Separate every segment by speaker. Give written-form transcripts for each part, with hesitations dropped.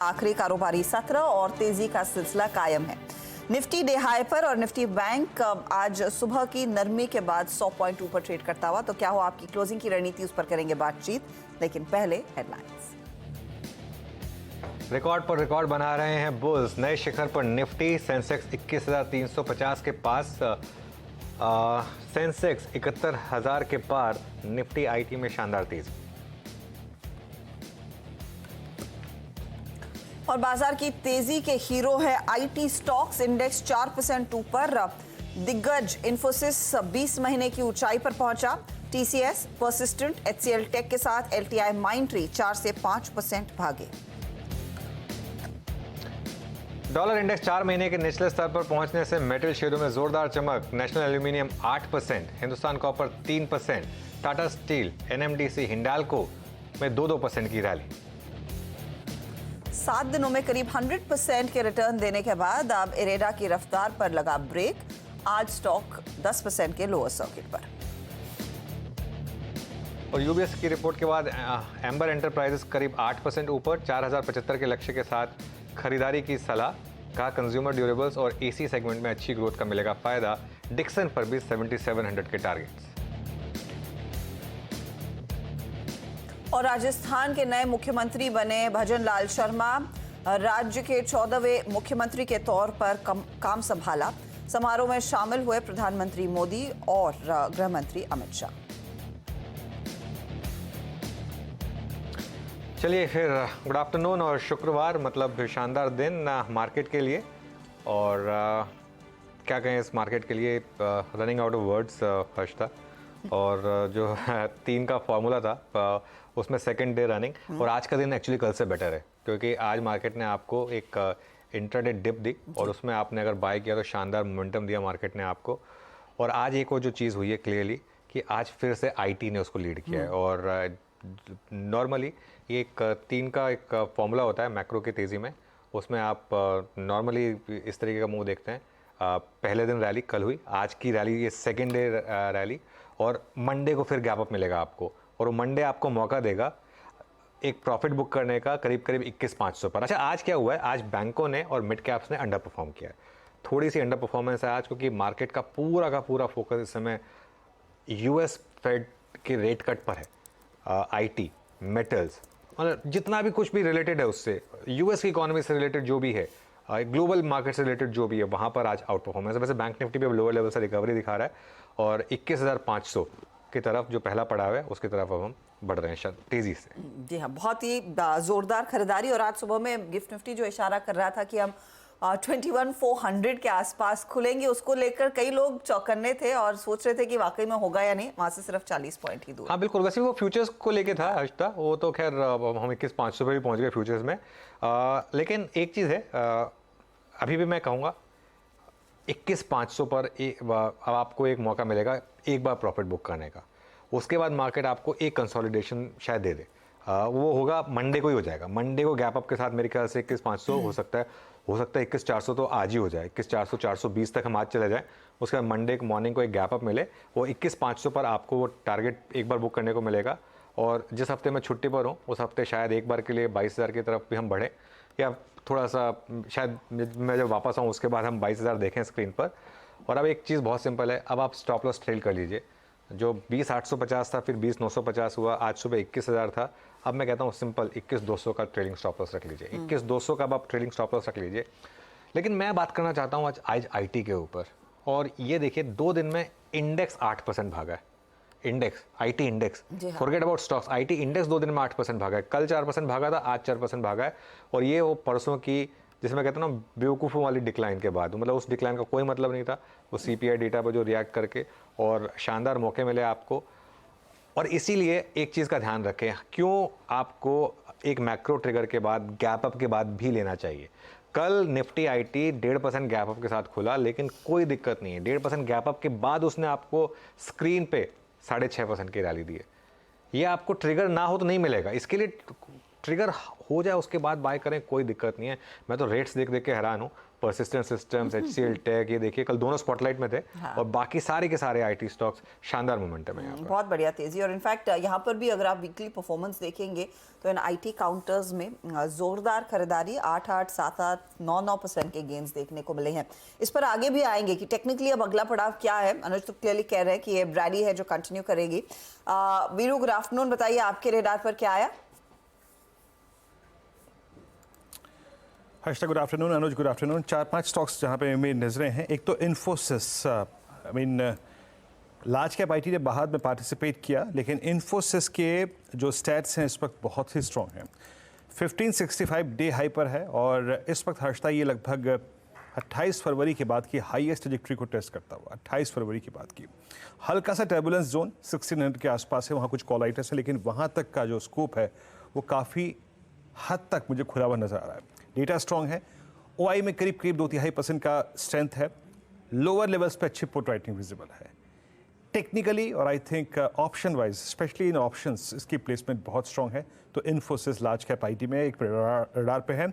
Speaker 1: आखिरी कारोबारी सत्र और तेजी का सिलसिला कायम है। निफ्टी डे हाई पर और निफ्टी बैंक आज सुबह की नरमी के बाद 100 पॉइंट ऊपर ट्रेड करता हुआ। तो क्या हो आपकी क्लोजिंग की रणनीति, उस पर करेंगे बातचीत, लेकिन पहले हेडलाइंस।
Speaker 2: रिकॉर्ड पर रिकॉर्ड बना रहे हैं बुल्स। नए शिखर पर निफ्टी, सेंसेक्स 21,350 के पास, सेंसेक्स 71,000 के पार, निफ्टी आईटी में शानदार तेजी।
Speaker 1: और बाजार की तेजी के हीरो है आईटी स्टॉक्स। इंडेक्स 4% ऊपर। दिग्गज इंफोसिस 20 महीने की ऊंचाई पर पहुंचा। टीसीएस, पर्सिस्टेंट, एचसीएल टेक के साथ एलटीआई माइंट्री 4 से 5% भागे।
Speaker 2: डॉलर इंडेक्स 4 महीने के निचले स्तर पर पहुंचने से मेटल शेयरों में जोरदार चमक। National aluminium 8%, Hindustan copper 3%, Tata steel, NMDC, Hindalco में 2-2% की रैली।
Speaker 1: 7 दिनों में करीब 100% के रिटर्न देने के बाद अब इरेडा की रफ्तार पर लगा ब्रेक। आज स्टॉक 10% के लोअर सर्किट पर।
Speaker 2: और यूबीएस की रिपोर्ट के बाद एम्बर एंटरप्राइजेस करीब 8% ऊपर, 4,075 के लक्ष्य के साथ खरीदारी की सलाह। कहा कंज्यूमर ड्यूरेबल्स और एसी सेगमेंट में अच्छी ग्रोथ का मिलेगा फायदा। डिक्सन पर भी 7700 के टारगेट्स।
Speaker 1: और राजस्थान के नए मुख्यमंत्री बने भजन लाल शर्मा। राज्य के 14वें मुख्यमंत्री के तौर पर काम संभाला। समारोह में शामिल हुए प्रधानमंत्री मोदी और गृह मंत्री अमित शाह।
Speaker 2: चलिए फिर, गुड आफ्टरनून। और शुक्रवार मतलब शानदार दिन मार्केट के लिए। और क्या कहें इस मार्केट के लिए, running out of words Harshita. और जो 3 का फॉर्मूला था उसमें सेकंड डे रनिंग। और आज का दिन एक्चुअली कल से बेटर है, क्योंकि आज मार्केट ने आपको एक इंट्राडे डिप दी और उसमें आपने अगर बाय किया तो शानदार मोमेंटम दिया मार्केट ने आपको। और आज एक और जो चीज़ हुई है क्लियरली कि आज फिर से आईटी ने उसको लीड किया है। और नॉर्मली ये एक 3 का एक फॉर्मूला होता है मैक्रो की तेज़ी में। उसमें आप नॉर्मली इस तरीके का मूव देखते हैं। पहले दिन रैली कल हुई, आज की रैली ये सेकेंड डे रैली। और मंडे को फिर गैप अप मिलेगा आपको, और वो मंडे आपको मौका देगा एक प्रॉफिट बुक करने का करीब 21,500 पर। अच्छा, आज क्या हुआ है, आज बैंकों ने और मिड कैप्स ने अंडर परफॉर्म किया है। थोड़ी सी अंडर परफॉर्मेंस है आज, क्योंकि मार्केट का पूरा फोकस इस समय यूएस फेड के रेट कट पर है। आईटी, मेटल्स, मतलब जितना भी कुछ भी रिलेटेड है उससे, यूएस की इकोनॉमी से रिलेटेड जो भी है, ग्लोबल मार्केट से रिलेटेड जो भी है, वहाँ पर आज आउट परफॉर्मेंस है। वैसे बैंक निफ्टी भी अब लोअर लेवल से रिकवरी दिखा रहा है और 21,500 की तरफ जो पहला पड़ाव है उसकी तरफ अब हम बढ़ रहे हैं तेजी से।
Speaker 1: जी हाँ, बहुत ही जोरदार खरीदारी। और आज सुबह में गिफ्ट निफ्टी जो इशारा कर रहा था कि हम 21,400 के आसपास खुलेंगे, उसको लेकर कई लोग चौकन्ने थे और सोच रहे थे कि वाकई में होगा या नहीं। वहां से सिर्फ 40 पॉइंट ही दूर।
Speaker 2: हाँ बिल्कुल, वैसे वो फ्यूचर्स को लेके था हर्षता, वो तो खैर हम 21,500 पे भी पहुंच गए फ्यूचर्स में। लेकिन एक चीज़ है, अभी भी मैं कहूँगा 21,500 पर अब आपको एक मौका मिलेगा एक बार प्रॉफिट बुक करने का। उसके बाद मार्केट आपको एक कंसोलिडेशन शायद दे दे। वो होगा मंडे को ही हो जाएगा। मंडे को गैप अप के साथ मेरे ख्याल से 21,500 हो सकता है 21,400 तो आज ही हो जाए। 21,400 420 तक हम आज चले जाएं। उसके बाद मंडे मॉर्निंग को एक गैप अप मिले, वो 21,500 पर आपको वो टारगेट एक बार बुक करने को मिलेगा। और जिस हफ्ते मैं छुट्टी पर हूँ उस हफ्ते शायद एक बार के लिए 22,000 की तरफ भी हम बढ़ें, या थोड़ा सा शायद मैं जब वापस आऊँ उसके बाद हम 22,000 देखें स्क्रीन पर। और अब एक चीज़ बहुत सिंपल है, अब आप स्टॉप लॉस ट्रेल कर लीजिए। जो 20,850 था, फिर 20,950 हुआ, आज सुबह 21,000 था। अब मैं कहता हूँ सिंपल 21,200 का ट्रेलिंग स्टॉप लॉस रख लीजिए। 21,200 का अब आप ट्रेलिंग स्टॉप लॉस रख लीजिए। लेकिन मैं बात करना चाहता हूँ आज आईटी के ऊपर। और ये देखिए 2 दिन में इंडेक्स 8% भागा है। Index, IT index, forget about stocks, IT index 2 दिन में 8% भागा है। कल 4% भागा था, आज 4% भागा है। और ये वो परसों की, जिसमें मैं कहता हूँ ना बेवकूफ़ों वाली डिक्लाइन के बाद, मतलब उस डिक्लाइन का कोई मतलब नहीं था। वो सीपीआई डेटा पर जो रिएक्ट करके और शानदार मौके मिले आपको। और इसीलिए एक चीज़ का ध्यान रखें, क्यों आपको एक मैक्रो ट्रिगर के बाद, गैप अप के बाद भी लेना चाहिए। कल निफ्टी आईटी 1.5% गैप अप के साथ खुला, लेकिन कोई दिक्कत नहीं है। 1.5% गैप अप के बाद उसने आपको स्क्रीन पे 6.5% की रैली दी है। ये आपको ट्रिगर ना हो तो नहीं मिलेगा। इसके लिए ट्रिगर हो जाए उसके बाद बाय करें, कोई दिक्कत नहीं है। मैं तो रेट्स देख देख के हैरान हूँ। परसिस्टेंट सिस्टम्स, HCL टेक, ये देखिए कल दोनों स्पॉटलाइट में थे।
Speaker 1: हाँ।
Speaker 2: और बाकी सारे के सारे IT स्टॉक्स शानदार मोमेंटम है यहाँ पर।
Speaker 1: बहुत बढ़िया तेजी। और इनफैक्ट यहाँ पर भी अगर आप वीकली परफॉर्मेंस देखेंगे तो इन IT काउंटर्स में जोरदार खरीदारी 8-8, 7-8, 9-9% के गेन्स देखने को मिले हैं। इस पर आगे भी आएंगे कि टेक्निकली अब अगला पड़ाव क्या है। अनुज तो क्लियरली कह रहे हैं कि ये रैली है जो कंटिन्यू करेगी। वीरू, गुड आफ्टरनून, बताइए आपके रेडार पर क्या आया?
Speaker 3: हर्षिता गुड आफ्टरनून, अनुज गुड आफ्टरनून। 4-5 स्टॉक्स जहाँ पे मेरी नजरें हैं। एक तो इन्फोसिस, लार्ज कैप IT ने बाहर में पार्टिसिपेट किया, लेकिन इन्फोसिस के जो स्टैट्स हैं इस वक्त बहुत ही स्ट्रॉन्ग हैं। 1565 डे हाई पर है और इस वक्त हर्षिता ये लगभग 28 फरवरी के बाद की हाईएस्ट ट्रैजेक्टरी को टेस्ट करता हुआ, 28 फरवरी के बाद की। हल्का सा टर्बुलेंस जोन 1600 के आसपास है, वहाँ कुछ कॉल आइटम्स है, लेकिन वहाँ तक का जो स्कोप है वो काफ़ी हद तक मुझे खुला हुआ नजर आ रहा है। डेटा स्ट्रॉन्ग है। OI में करीब 2-3% का स्ट्रेंथ है। लोअर लेवल्स पे अच्छी पुट राइटिंग विजिबल है। टेक्निकली और I think option wise, specially in options, इसकी प्लेसमेंट बहुत स्ट्रॉन्ग है। तो इन्फोसिस लार्ज कैप IT में एक रडार पे है।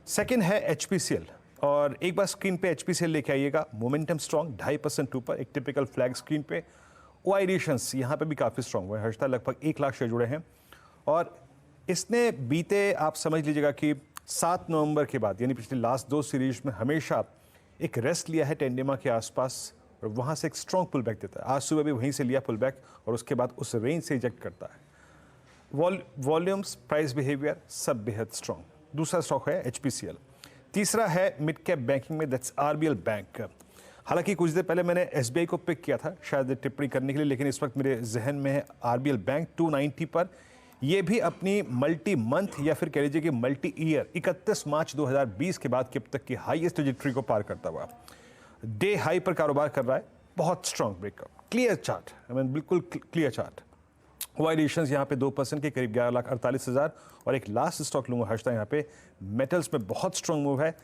Speaker 3: सेकंड है HPCL, और एक बार स्क्रीन पे HPCL लेके आइएगा। मोमेंटम स्ट्रॉन्ग, 2.5% ऊपर, एक टिपिकल फ्लैग स्क्रीन पे। OI एडिशंस यहाँ पे भी काफ़ी स्ट्रॉन्ग हुए हैं। हर्षिता लगभग 1 लाख शेयर जुड़े हैं और इसने बीते, आप समझ लीजिएगा कि 7 नवंबर के बाद, यानी पिछले लास्ट 2 सीरीज में हमेशा एक रेस्ट लिया है टेंडेमा के आसपास और वहाँ से एक स्ट्रॉन्ग पुल बैक देता है। आज सुबह भी वहीं से लिया पुल बैक और उसके बाद उस रेंज से इजेक्ट करता है। वॉल्यूम्स, प्राइस बिहेवियर सब बेहद स्ट्रॉन्ग। दूसरा स्टॉक है HPCL। तीसरा है मिड कैप बैंकिंग में, दैट्स RBL बैंक। हालांकि कुछ देर पहले मैंने SBI को पिक किया था शायद टिप्पणी करने के लिए, लेकिन इस वक्त मेरे जहन में है RBL बैंक 290 पर। ये भी अपनी मल्टी मंथ या फिर कह लीजिए कि मल्टी ईयर 31 मार्च 2020 के बाद के अब तक की हाईएस्ट ट्रैजेक्टरी को पार करता हुआ डे हाई पर कारोबार कर रहा है। बहुत स्ट्रॉन्ग ब्रेकअप, क्लियर चार्ट, बिल्कुल क्लियर चार्ट। वाइडेशंस यहाँ पे 2% के करीब 11,48,000। और एक लास्ट स्टॉक लूंगा हर्षिता यहाँ पे, मेटल्स में बहुत स्ट्रॉन्ग मूव है।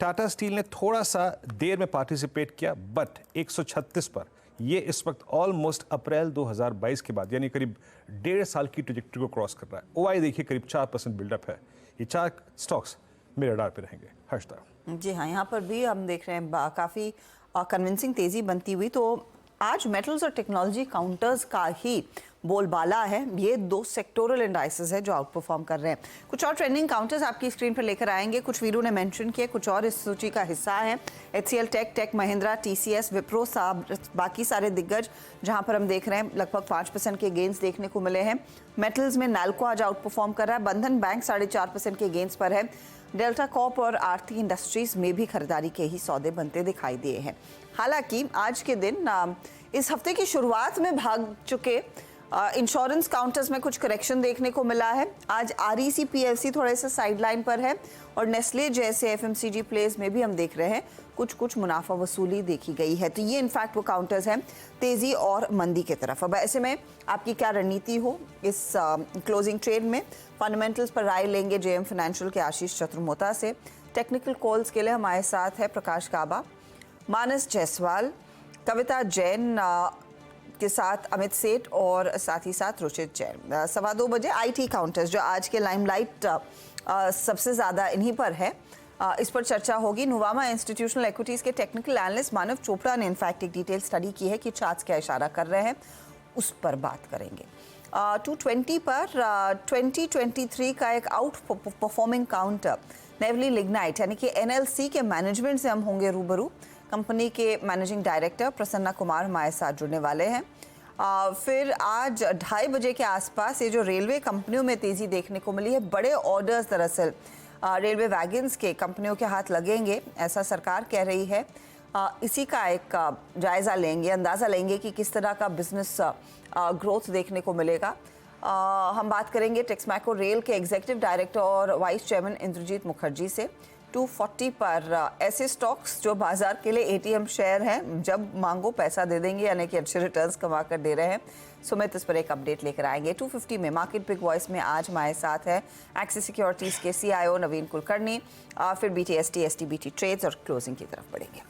Speaker 3: टाटा स्टील ने थोड़ा सा देर में पार्टिसिपेट किया, बट 136 पर ये इस वक्त ऑलमोस्ट अप्रैल 2022 के बाद, यानी करीब 1.5 साल की ट्रैजेक्टरी को क्रॉस कर रहा है। OI देखिए करीब 4% बिल्डअप है। ये 4 स्टॉक्स मेरे रडार पे रहेंगे हर्षिता।
Speaker 1: जी हाँ, यहाँ पर भी हम देख रहे हैं काफ़ी कन्विंसिंग तेज़ी बनती हुई। तो आज मेटल्स और टेक्नोलॉजी काउंटर्स का ही बोलबाला है। ये 2 सेक्टोरल इंडाइसेस है जो आउट परफॉर्म कर रहे हैं। कुछ और ट्रेंडिंग काउंटर्स आपकी स्क्रीन पर लेकर आएंगे। कुछ वीरू ने मेंशन किए, कुछ और इस सूची का हिस्सा है। HCL tech, tech Mahindra, TCS, Wipro, बाकी सारे दिग्गज जहां पर हम देख रहे हैं लगभग 5% के गेंस देखने को मिले हैं। मेटल्स में नैल्को आज आउट परफॉर्म कर रहा है। बंधन बैंक 4.5% के गेंस पर है। डेल्टा कॉर्प और आरती इंडस्ट्रीज में भी खरीदारी के ही सौदे बनते दिखाई दिए हैं। हालांकि आज के दिन इस हफ्ते की शुरुआत में भाग चुके इंश्योरेंस काउंटर्स में कुछ करेक्शन देखने को मिला है। आज REC PLC थोड़े से साइडलाइन पर है और नेस्ले जैसे FMCG प्लेस में भी हम देख रहे हैं कुछ मुनाफा वसूली देखी गई है। तो ये इनफैक्ट वो काउंटर्स हैं तेजी और मंदी की तरफ। अब ऐसे में आपकी क्या रणनीति हो इस क्लोजिंग ट्रेड में, फंडामेंटल्स पर राय लेंगे JM फाइनेंशियल के आशीष चतुर्मोता से। टेक्निकल कॉल्स के लिए हमारे साथ है प्रकाश काबा, मानस जायसवाल, कविता जैन के साथ अमित सेठ और साथ ही साथ रुचित जैन। 2:15 बजे IT काउंटर्स जो आज के लाइमलाइट सबसे ज़्यादा इन्हीं पर है, इस पर चर्चा होगी। नुवामा इंस्टीट्यूशनल इक्विटीज़ के टेक्निकल एनालिस्ट मानव चोपड़ा ने इनफैक्ट एक डिटेल स्टडी की है कि चार्ट्स क्या इशारा कर रहे हैं, उस पर बात करेंगे। 220 पर 2023 का एक out performing counter Neyveli lignite यानी कि NLC के मैनेजमेंट से हम होंगे रूबरू। कंपनी के मैनेजिंग डायरेक्टर प्रसन्ना कुमार हमारे साथ जुड़ने वाले हैं। फिर आज 2:30 बजे के आसपास ये जो रेलवे कंपनियों में तेज़ी देखने को मिली है, बड़े ऑर्डर्स दरअसल रेलवे वैगन्स के कंपनियों के हाथ लगेंगे, ऐसा सरकार कह रही है। इसी का एक जायज़ा लेंगे, अंदाज़ा लेंगे कि किस तरह का बिजनेस ग्रोथ देखने को मिलेगा। हम बात करेंगे टेक्समैको रेल के एग्जीक्यूटिव डायरेक्टर और वाइस चेयरमैन इंद्रजीत मुखर्जी से। 240 पर ऐसे स्टॉक्स जो बाजार के लिए ATM शेयर हैं, जब मांगो पैसा दे देंगे, यानी कि अच्छे रिटर्न्स कमा कर दे रहे हैं। सुमित इस पर एक अपडेट लेकर आएंगे। 250 में मार्केट बिग वॉइस में आज हमारे साथ है एक्सिस सिक्योरिटीज़ के CIO नवीन कुलकर्णी। फिर BTST STBT ट्रेड्स और क्लोजिंग की तरफ बढ़ेंगे।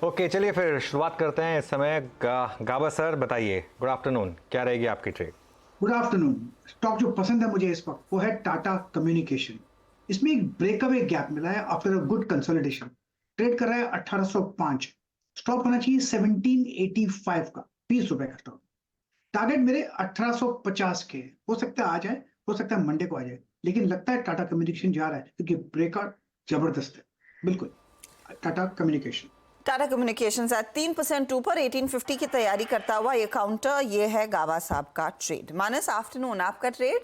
Speaker 2: ओके, चलिए फिर शुरुआत करते हैं। इस समय गाबा सर बताइए, गुड आफ्टरनून, क्या रहेगी आपकी ट्रेड?
Speaker 4: Good afternoon. स्टॉक जो पसंद है मुझे इस वक्त वो है टाटा कम्युनिकेशन। इसमें एक ब्रेकअवे गैप मिला है after a good consolidation. Trade कर रहा है 1805। स्टॉप होना चाहिए 1785 का, 20 रुपए का स्टॉप। टारगेट मेरे 1850 के हैं। हो सकता है आ जाए, हो सकता है मंडे को आ जाए, लेकिन लगता है टाटा कम्युनिकेशन जा रहा है क्योंकि ब्रेकआउट जबरदस्त है। बिल्कुल टाटा कम्युनिकेशन।
Speaker 1: टाटा कम्युनिकेशंस आज 3% ऊपर 1850 की तैयारी करता हुआ ये काउंटर, ये है गावा साहब का ट्रेड। मानस, आफ्टरनून आपका ट्रेड।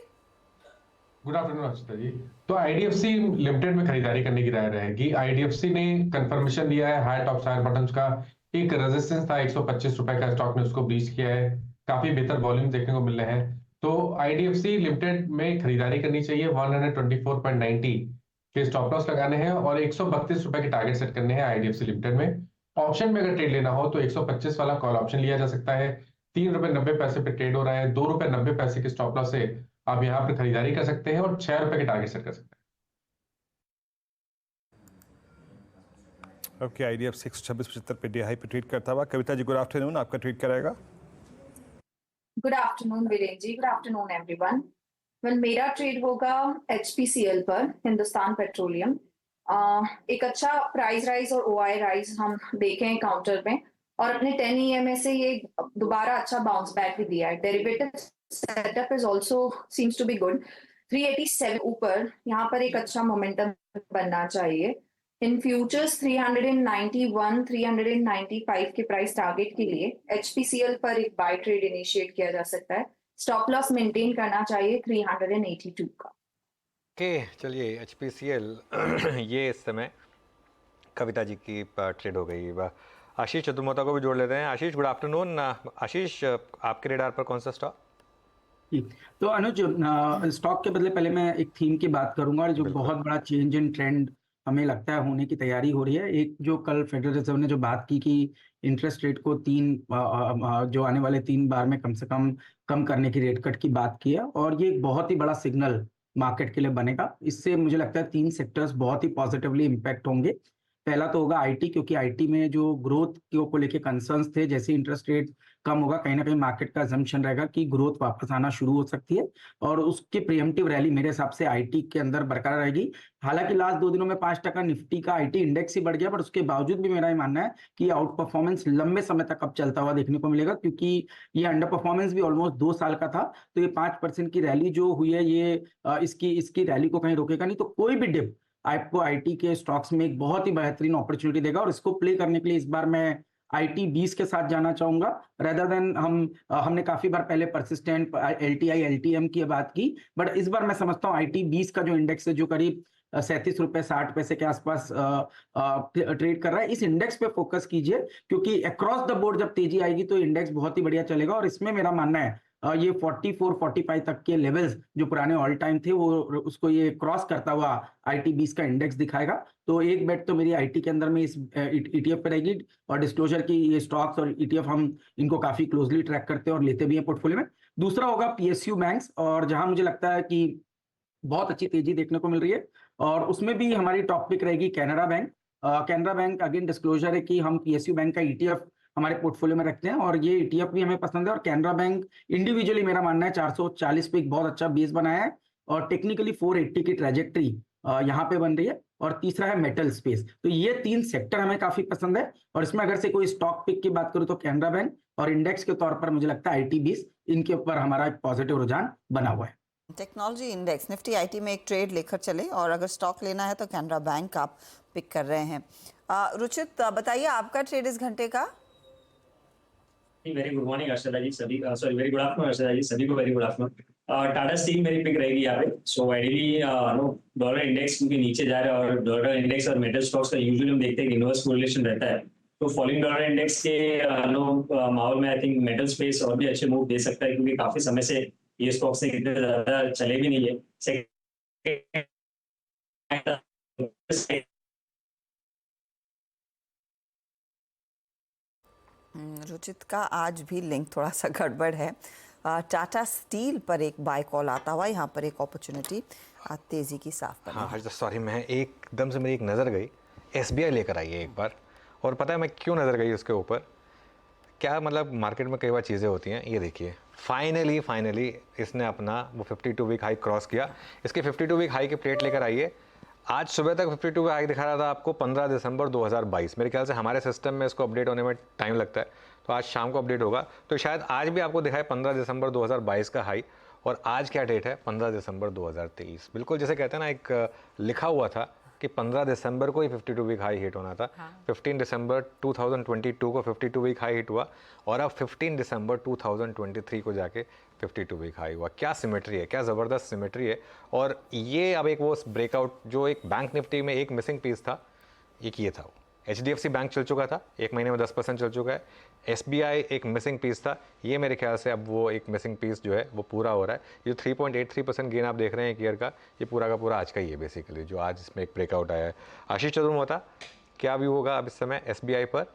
Speaker 5: गुड आफ्टरनून अक्षता जी। तो आईडीएफसी लिमिटेड में खरीदारी करने की राय रहेगी। आईडीएफसी ने कंफर्मेशन दिया है हाई टॉप साइड बटन्स का। एक रेजिस्टेंस था 125 रुपए का, स्टॉक ने उसको ब्रीच किया है। काफी बेहतर वॉल्यूम देखने को मिल रहे हैं, तो आईडीएफसी लिमिटेड में खरीदारी करनी चाहिए। 124.90 के स्टॉप लॉस लगाने हैं और 132 रुपए के टारगेट सेट करने हैं आईडीएफसी लिमिटेड में। ऑप्शन में अगर ट्रेड लेना हो तो 125 वाला कॉल ऑप्शन लिया जा सकता है। 3 रुपए 90 पैसे पे ट्रेड हो रहा है। 2 रुपए 90 पैसे के स्टॉप लॉस से आप यहाँ पर खरीदारी कर सकते हैं और 6 रुपए के टारगेट सेट कर सकते हैं।
Speaker 3: ओके, आईडीएफसी 126.75 पे डे हाई पे ट्रेड करता हुआ। कविता जी गुड आफ्टरनून, आपका ट्रेड कराएगा।
Speaker 6: गुड आफ्टरनून वीरेन जी, गुड आफ्टरनून एवरीवन। वेल, मेरा ट्रेड होगा HPCL पर, हिंदुस्तान पेट्रोलियम। एक अच्छा प्राइस राइज और OI राइज हम देखें काउंटर में, और अपने 10 EMA से ये दोबारा अच्छा बाउंस बैक भी दिया है। Derivative setup is also seems to be good. 387 ऊपर यहाँ पर एक अच्छा मोमेंटम बनना चाहिए। इन फ्यूचर्स 391 395 के प्राइस टारगेट के लिए HPCL पर एक बाय ट्रेड इनिशिएट किया जा सकता है। स्टॉप लॉस मेंटेन करना चाहिए 382 का।
Speaker 2: ओके, चलिए HPCL ये इस समय कविता जी की ट्रेड हो गई। आशीष चतुर्मोता को भी जोड़ लेते हैं। आशीष गुड आफ्टरनून। आशीष, आपके रेडार पर कौन सा स्टॉक?
Speaker 7: तो अनुज, स्टॉक के बदले पहले मैं एक थीम की बात करूंगा, और जो बहुत बड़ा चेंज इन ट्रेंड हमें लगता है होने की तैयारी हो रही है। एक जो कल फेडरल रिजर्व ने जो बात की कि इंटरेस्ट रेट को जो आने वाले 3 बार में कम से कम करने की रेट कट की बात की है, और ये एक बहुत ही बड़ा सिग्नल मार्केट के लिए बनेगा। इससे मुझे लगता है 3 सेक्टर्स बहुत ही पॉजिटिवली इम्पैक्ट होंगे। पहला तो होगा आईटी, क्योंकि आईटी में जो ग्रोथ को लेके कंसर्न्स थे, जैसे इंटरेस्ट रेट कम होगा, कहीं ना कहीं मार्केट का अजम्पशन रहेगा कि ग्रोथ वापस आना शुरू हो सकती है, और उसके प्रीएम्प्टिव रैली मेरे हिसाब से आईटी के अंदर बरकरार रहेगी। हालांकि लास्ट 2 दिनों में 5% निफ्टी का आईटी इंडेक्स ही बढ़ गया, पर उसके बावजूद भी मेरा ये मानना है कि आउट परफॉर्मेंस लंबे समय तक अब चलता हुआ देखने को मिलेगा, क्योंकि ये अंडर परफॉर्मेंस भी ऑलमोस्ट 2 साल का था। तो ये 5% की रैली जो हुई है, ये इसकी रैली को कहीं रोकेगा नहीं। तो कोई भी डिप आपको आईटी के स्टॉक्स में एक बहुत ही बेहतरीन अपॉर्चुनिटी देगा, और इसको प्ले करने के लिए इस बार मैं आईटी 20 के साथ जाना चाहूंगा, रेदर देन हमने काफी बार पहले परसिस्टेंट एलटीआई एलटीएम की बात की, बट इस बार मैं समझता हूँ आईटी 20 का जो इंडेक्स है, जो करीब 37 रुपए 60 पैसे के आसपास ट्रेड कर रहा है, इस इंडेक्स पे फोकस कीजिए, क्योंकि अक्रॉस द बोर्ड जब तेजी आएगी तो इंडेक्स बहुत ही बढ़िया चलेगा। और इसमें मेरा मानना है ये 44-45 तक के लेवल्स जो पुराने ऑल टाइम थे, वो उसको ये क्रॉस करता हुआ आईटी 20 का इंडेक्स दिखाएगा। तो एक बेट तो मेरी आईटी के अंदर में इस ईटीएफ पे रहेगी, और डिस्क्लोजर की ये स्टॉक्स और ईटीएफ हम इनको काफी क्लोजली ट्रैक करते हैं और लेते भी हैं पोर्टफोलियो में। दूसरा होगा पीएसयू बैंक्स, और जहां मुझे लगता है कि बहुत अच्छी तेजी देखने को मिल रही है, और उसमें भी हमारी टॉप पिक रहेगी Canara bank. Canara bank again disclosure है कि हम पीएसयू बैंक का ईटीएफ हमारे पोर्टफोलियो में रखते हैं, और ये ईटीएफ भी हमें पसंद है। और कैनरा बैंक इंडिविजुअली मेरा मानना है 440 पे एक बहुत अच्छा बेस बनाया है, और टेक्निकली 480 की ट्रैजेक्टरी यहाँ पे बन रही है। और तीसरा है मेटल स्पेस। तो ये 3 सेक्टर हमें काफी पसंद है, और इसमें अगर से कोई स्टॉक पिक की बात करूं तो कैनरा बैंक, और इंडेक्स के तौर पर मुझे लगता है आईटी 20, इनके ऊपर हमारा एक पॉजिटिव रुझान बना हुआ है।
Speaker 1: टेक्नोलॉजी इंडेक्स निफ्टी आईटी में एक ट्रेड लेकर चले, और अगर स्टॉक लेना है तो कैनरा बैंक आप पिक कर रहे हैं। रुचित, बताइए आपका ट्रेड इस घंटे का।
Speaker 8: Very good morning Arshada ji, सभी sorry very good afternoon Arshada ji, सभी को very good afternoon. Tata Steel मेरी पिक रहेगी यहाँ पे। सो आइडियली डॉलर इंडेक्स क्योंकि नीचे जा रहा है, और डॉलर इंडेक्स और मेटल स्टॉक्स का यूजुअली हम देखते हैं कि इनवर्स कोरिलेशन रहता है, तो फॉलिंग डॉलर इंडेक्स के माहौल में आई थिंक मेटल स्पेस और भी अच्छे मूव दे सकता है, क्योंकि काफी समय से ये स्टॉक्स इतने ज्यादा चले भी नहीं है।
Speaker 1: रुचित का आज भी लिंक थोड़ा सा गड़बड़ है। टाटा स्टील पर एक बाय कॉल आता हुआ, यहाँ पर एक अपॉर्चुनिटी तेजी की साफ पर।
Speaker 2: हाँ सॉरी, मैं एकदम से मेरी एक नज़र गई, SBI लेकर आई है एक बार, और पता है मैं क्यों नज़र गई उसके ऊपर? क्या मतलब मार्केट में कई बार चीज़ें होती हैं, ये देखिए फाइनली इसने अपना वो 52 वीक हाई क्रॉस किया। इसके 52 वीक हाई की प्लेट लेकर आइए। आज सुबह तक 52 हाई दिखा रहा था आपको 15 दिसंबर 2022। मेरे ख्याल से हमारे सिस्टम में इसको अपडेट होने में टाइम लगता है, तो आज शाम को अपडेट होगा, तो शायद आज भी आपको दिखाए 15 दिसंबर 2022 का हाई। और आज क्या डेट है? 15 दिसंबर 2023। बिल्कुल जैसे कहते हैं ना, एक लिखा हुआ था कि 15 दिसंबर को ही 52 वीक हाई हिट होना था। 15 दिसंबर 2022 को 52 वीक हाई हिट हुआ और अब 15 दिसंबर 2023 को जाके 52 वीक हाई हुआ। क्या सिमेट्री है, क्या ज़बरदस्त सिमेट्री है। और ये अब एक वो ब्रेकआउट जो एक बैंक निफ्टी में एक मिसिंग पीस था, एक ये था। वो HDFC बैंक चल चुका था, एक महीने में 10% चल चुका है। SBI एक मिसिंग पीस था, ये मेरे ख्याल से अब वो एक मिसिंग पीस जो है वो पूरा हो रहा है। ये 3.83% गेन आप देख रहे हैं एक ईयर का, ये पूरा का पूरा आज का ही है बेसिकली, जो आज इसमें एक ब्रेकआउट आया है। आशीष चतुर्वेदी, क्या व्यू होगा अब इस समय SBI पर?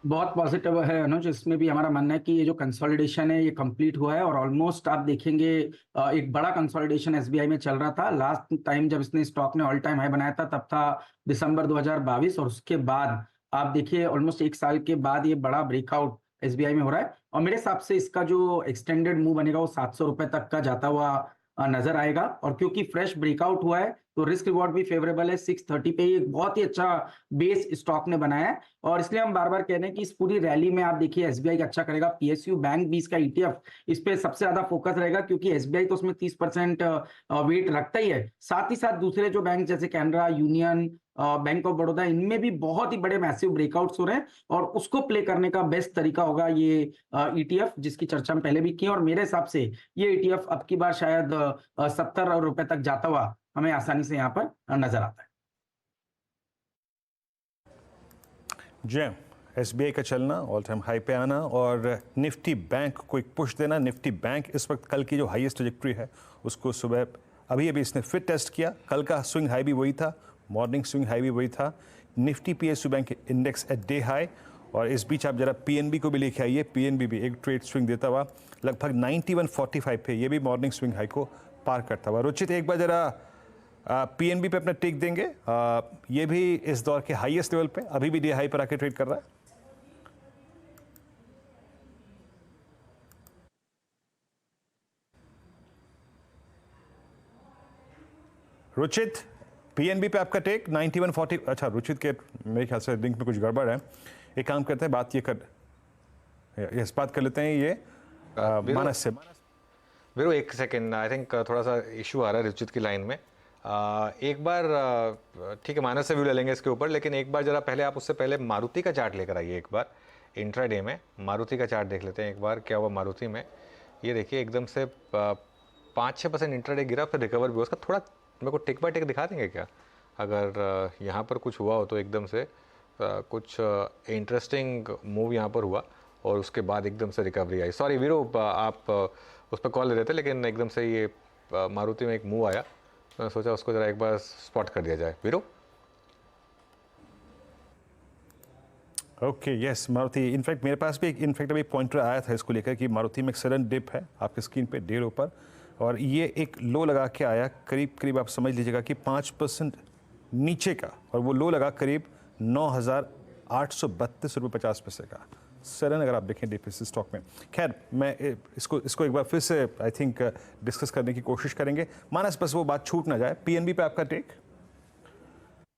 Speaker 7: बहुत पॉजिटिव है अनुज। इसमें भी हमारा मानना है कि ये जो कंसोलिडेशन है ये कंप्लीट हुआ है और ऑलमोस्ट आप देखेंगे एक बड़ा कंसोलिडेशन एसबीआई में चल रहा था। लास्ट टाइम जब इसने स्टॉक ने ऑल टाइम हाई बनाया था तब था दिसंबर 2022 और उसके बाद आप देखिए ऑलमोस्ट एक साल के बाद ये बड़ा ब्रेकआउट एसबीआई में हो रहा है। और मेरे हिसाब से इसका जो एक्सटेंडेड मूव बनेगा वो 700 रुपए तक का जाता हुआ नजर आएगा। और क्योंकि फ्रेश ब्रेकआउट हुआ है तो रिस्क रिवॉर्ड भी फेवरेबल है। 630 पे एक बहुत ही अच्छा बेस स्टॉक ने बनाया है और इसलिए हम बार बार कह रहे हैं कि इस पूरी रैली में आप देखिए एसबीआई अच्छा करेगा। पीएसयू बैंक भी इसका ईटीएफ इस पे सबसे ज्यादा फोकस रहेगा क्योंकि एसबीआई तो उसमें 30% वेट रखता ही है। साथ ही साथ दूसरे जो बैंक जैसे Canara, union, bank of Baroda, इनमें भी बहुत ही बड़े मैसिव ब्रेकआउट्स हो रहे हैं और उसको प्ले करने का बेस्ट तरीका होगा ये ईटीएफ, जिसकी चर्चा हम पहले भी की। और मेरे हिसाब से ये ईटीएफ अब की बार शायद 70 रुपए तक जाता हुआ हमें आसानी से यहाँ पर नजर आता है।
Speaker 3: जय एसबीआई का चलना, ऑल टाइम हाई पे आना और निफ्टी बैंक को एक पुश देना। निफ्टी बैंक इस वक्त कल की जो हाईएस्ट ट्रैजेक्टरी है उसको सुबह अभी इसने फिर टेस्ट किया। कल का स्विंग हाई भी वही था, मॉर्निंग स्विंग हाई भी वही था। Nifty PSU bank index at day high. और इस बीच आप जरा पीएनबी को भी लेके आइए। पीएनबी भी एक ट्रेड स्विंग देता हुआ लगभग 91.45 पे, ये भी मॉर्निंग स्विंग हाई को पार करता हुआ। रुचित, एक बार जरा पीएनबी पे अपना टेक देंगे। ये भी इस दौर के हाईएस्ट लेवल पे अभी भी डे हाई पर आके ट्रेड कर रहा है। रुचित, पीएनबी पे आपका टेक 91.40। अच्छा, रुचित के मेरे ख्याल से लिंक में कुछ गड़बड़ है। एक काम करते हैं, बात ये इस बात कर लेते हैं ये मानस से।
Speaker 2: वीरू एक सेकेंड, आई थिंक थोड़ा सा इशू आ रहा है रुचित की लाइन में। एक बार ठीक है, मानस से व्यू ले लेंगे इसके ऊपर, लेकिन एक बार जरा पहले आप उससे पहले मारुति का चार्ट लेकर आइए। एक बार इंट्राडे में मारुति का चार्ट देख लेते हैं एक बार क्या हुआ मारुति में। ये देखिए एकदम से 5-6% इंट्राडे गिरा, फिर रिकवर भी हुआ। उसका थोड़ा मेरे को टिक बाय टिक दिखा देंगे क्या, अगर यहाँ पर कुछ हुआ हो तो एकदम से कुछ इंटरेस्टिंग मूव यहाँ पर हुआ और उसके बाद एकदम से रिकवरी आई। सॉरी वीरू, आप उस पर कॉल ले रहे थे, लेकिन एकदम से ये मारुति में एक मूव आया, तो सोचा उसको जरा एक बार स्पॉट कर दिया जाए। Veeru
Speaker 3: okay, yes Maruti. In fact मेरे पास भी अभी पॉइंटर आया था इसको लेकर कि मारुति में एक सडन डिप है आपकी स्क्रीन पे डेढ़ ऊपर, और ये एक लो लगा के आया करीब आप समझ लीजिएगा कि 5% नीचे का, और वो लो लगा करीब 9,832 रुपये 50 पैसे का सडन, अगर आप देखें डिप इस स्टॉक में। खैर, मैं इसको एक बार फिर से आई थिंक डिस्कस करने की कोशिश करेंगे। मानस, बस वो बात छूट ना जाए, पीएनबी पे आपका टेक।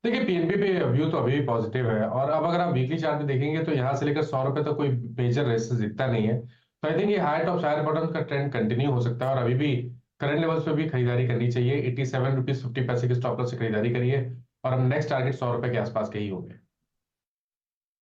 Speaker 5: देखिए पीएनबी पे व्यू तो अभी भी पॉजिटिव है, और अब अगर आप वीकली चार्ट में देखेंगे तो यहाँ से लेकर 100 रुपए तक कोई मेजर रेजिस्टेंस दिखता नहीं है। तो आई थिंक ये हाई टॉप हायर बॉटम का ट्रेंड कंटिन्यू हो सकता है, और अभी भी करंट लेवल्स पे भी खरीदारी करनी चाहिए। 87 रुपीज 50 पैसे के स्टॉप लॉस से खरीदारी करिए, और हम नेक्स्ट टारगेट 100 रुपए के आसपास के ही होंगे।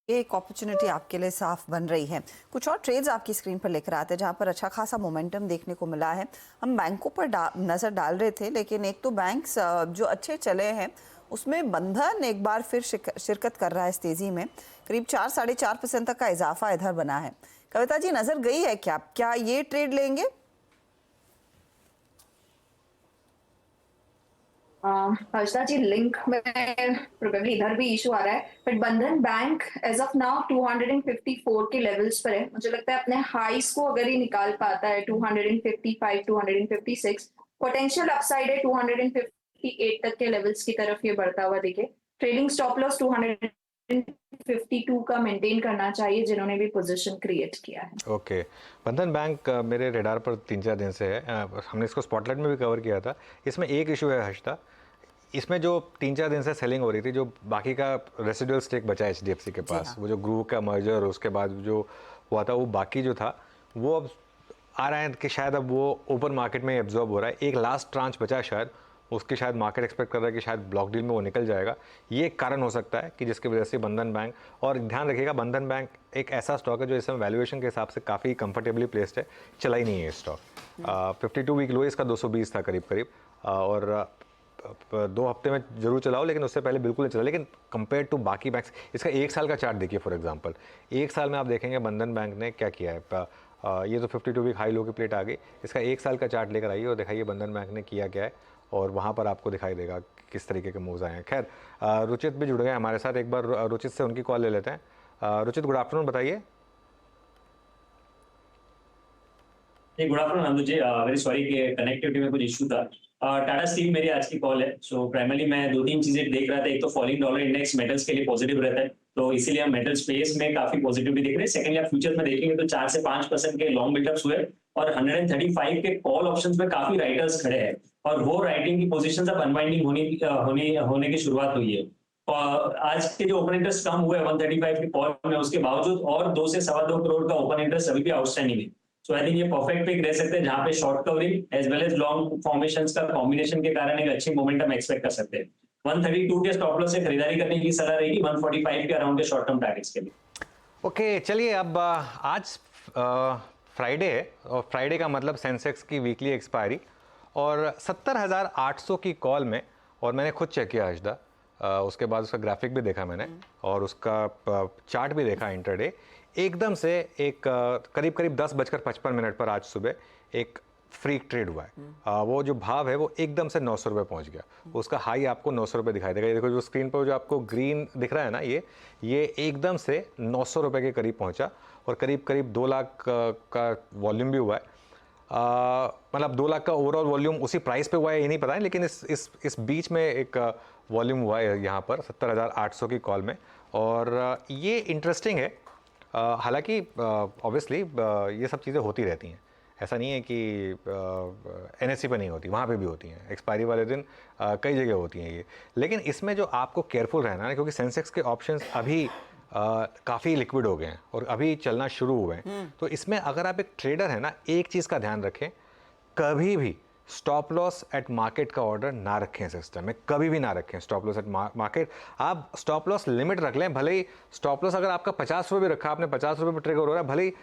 Speaker 1: एक अपॉर्चुनिटी आपके लिए साफ बन रही है। कुछ और ट्रेड्स आपकी स्क्रीन पर लेकर आते हैं जहां पर अच्छा खासा मोमेंटम देखने को मिला है। हम बैंकों पर नजर डाल रहे थे, लेकिन एक तो बैंक्स जो अच्छे चले हैं उसमें बंधन एक बार फिर शिरकत कर रहा है इस तेजी में। करीब 4-4.5% तक का इजाफा इधर बना है। कविता जी, नजर गई है क्या ये ट्रेड लेंगे?
Speaker 6: हर्षदा जी, लिंक में प्रोबेबली इधर भी इशू आ रहा है, बट बंधन बैंक एज ऑफ नाउ 254 के लेवल्स पर है। मुझे लगता है अपने हाईस को अगर ही निकाल पाता है 255 256, पोटेंशियल अपसाइड है 258 तक के लेवल्स की तरफ ये बढ़ता हुआ दिखे। ट्रेडिंग स्टॉप लॉस 200 152 का मेंटेन करना चाहिए जिन्होंने भी पोजीशन क्रिएट किया है।
Speaker 2: ओके बंधन बैंक मेरे रेडार पर 3-4 दिन से है। हमने इसको स्पॉटलाइट में भी कवर किया था। इसमें एक इशू है हर्षदा, इसमें जो 3-4 दिन से सेलिंग हो रही थी, जो बाकी का रेसिडुअल स्टेक बचा है एचडीएफसी के पास, वो जो ग्रू का मर्जर उसके बाद जो हुआ था, वो बाकी जो था वो अब आ रहा है कि शायद अब वो ओपन मार्केट में एब्जॉर्ब हो रहा है। एक लास्ट ट्रांच बचा है, शायद उसके शायद मार्केट एक्सपेक्ट कर रहा है कि शायद ब्लॉक डील में वो निकल जाएगा। ये एक कारण हो सकता है कि जिसकी वजह से बंधन बैंक, और ध्यान रखिएगा बंधन बैंक एक ऐसा स्टॉक है जो इस समय वैल्यूएशन के हिसाब से काफ़ी कंफर्टेबली प्लेस्ड है, चला ही नहीं है स्टॉक। 52 वीक लो इसका 220 था करीब करीब, और 2 हफ्ते में जरूर चलाओ, लेकिन उससे पहले बिल्कुल नहीं चला। लेकिन कंपेयर टू बाकी बैंक्स, इसका 1 साल का चार्ट देखिए फॉर एग्जांपल, 1 साल में आप देखेंगे बंधन बैंक ने क्या किया है। ये तो 52 वीक हाई लो की प्लेट आ गई, इसका 1 साल का चार्ट लेकर आइए और दिखाइए बंधन बैंक ने किया क्या है, और वहाँ पर आपको दिखाई देगा किस तरीके के मूव्स आए हैं। खैर रुचित भी जुड़ गए हमारे साथ, एक बार रुचित से उनकी कॉल ले लेते हैं। रुचित गुड आफ्टरनून, बताइए।
Speaker 8: गुड आफ्टरनून अनुज जी, वेरी सॉरी कि कनेक्टिविटी में कुछ इशू था। टाटा स्टील मेरी आज की कॉल है। सो प्राइमरली मैं 2-3 चीजें देख रहा था। एक तो फॉलिंग डॉलर इंडेक्स मेटल्स के लिए पॉजिटिव रहता है, तो इसीलिए हम मेटल स्पेस में काफी पॉजिटिविटी देख रहे हैं। सेकंडली आप फ्यूचर में देखेंगे तो 4 से 5% के लॉन्ग बिल्डअप्स हुए, और 135 के कॉल ऑप्शंस में काफी राइटर्स खड़े हैं, और वो राइटिंग की पोजीशंस अब अनवाइंडिंग होने की शुरुआत हुई है। और आज के जो ओपन इंटरेस्ट कम हुए 135 के कॉल में, उसके बावजूद और 2 से 2.25 करोड़ का ओपन इंटरेस्ट अभी भी आउटस्टैंडिंग है। सो आई थिंक ये परफेक्ट पिक रह सकते हैं, जहां पे short covering as well as long formations का कॉम्बिनेशन के कारण एक अच्छी मोमेंटम एक्सपेक्ट कर सकते हैं। 132 के स्टॉप लॉस से खरीदारी करने की सलाह रहेगी, 145 के अराउंड के शॉर्ट टर्म टारगेट्स के लिए।
Speaker 2: ओके चलिए, अब आज फ्राइडे है, और फ्राइडे का मतलब सेंसेक्स की वीकली एक्सपायरी, और 70,800 की कॉल में, और मैंने खुद चेक किया हर्षदा, उसके बाद उसका ग्राफिक भी देखा मैंने, और उसका चार्ट भी देखा इंटरडे, एकदम से एक करीब करीब 10:55 पर आज सुबह एक फ्रीक ट्रेड हुआ है। वो जो भाव है वो एकदम से 900 रुपये पहुँच गया। उसका हाई आपको 900 रुपये दिखाई देगा। ये देखो जो स्क्रीन पर जो आपको ग्रीन दिख रहा है ना, ये एकदम से 900 रुपये के करीब पहुँचा, और करीब करीब 2 लाख का वॉल्यूम भी हुआ है। मतलब 2 लाख का ओवरऑल वॉल्यूम उसी प्राइस पे हुआ है ये नहीं पता है, लेकिन इस बीच में एक वॉल्यूम हुआ है यहाँ पर 70,800 की कॉल में, और ये इंटरेस्टिंग है। हालांकि ऑब्वियसली ये सब चीज़ें होती रहती हैं, ऐसा नहीं है कि NSE पे नहीं होती, वहाँ पे भी होती हैं, एक्सपायरी वाले दिन कई जगह होती हैं ये। लेकिन इसमें जो आपको केयरफुल रहना है, क्योंकि सेंसेक्स के ऑप्शंस अभी काफ़ी लिक्विड हो गए हैं और अभी चलना शुरू हुए हैं, तो इसमें अगर आप एक ट्रेडर है ना, एक चीज़ का ध्यान रखें, कभी भी स्टॉप लॉस एट मार्केट का ऑर्डर ना रखें सिस्टम में, कभी भी ना रखें स्टॉप लॉस एट मार्केट। आप स्टॉप लॉस लिमिट रख लें, भले ही स्टॉप लॉस अगर आपका 50 रुपये भी रखा, आपने 50 रुपये पर ट्रिगर हो रहा है, भले ही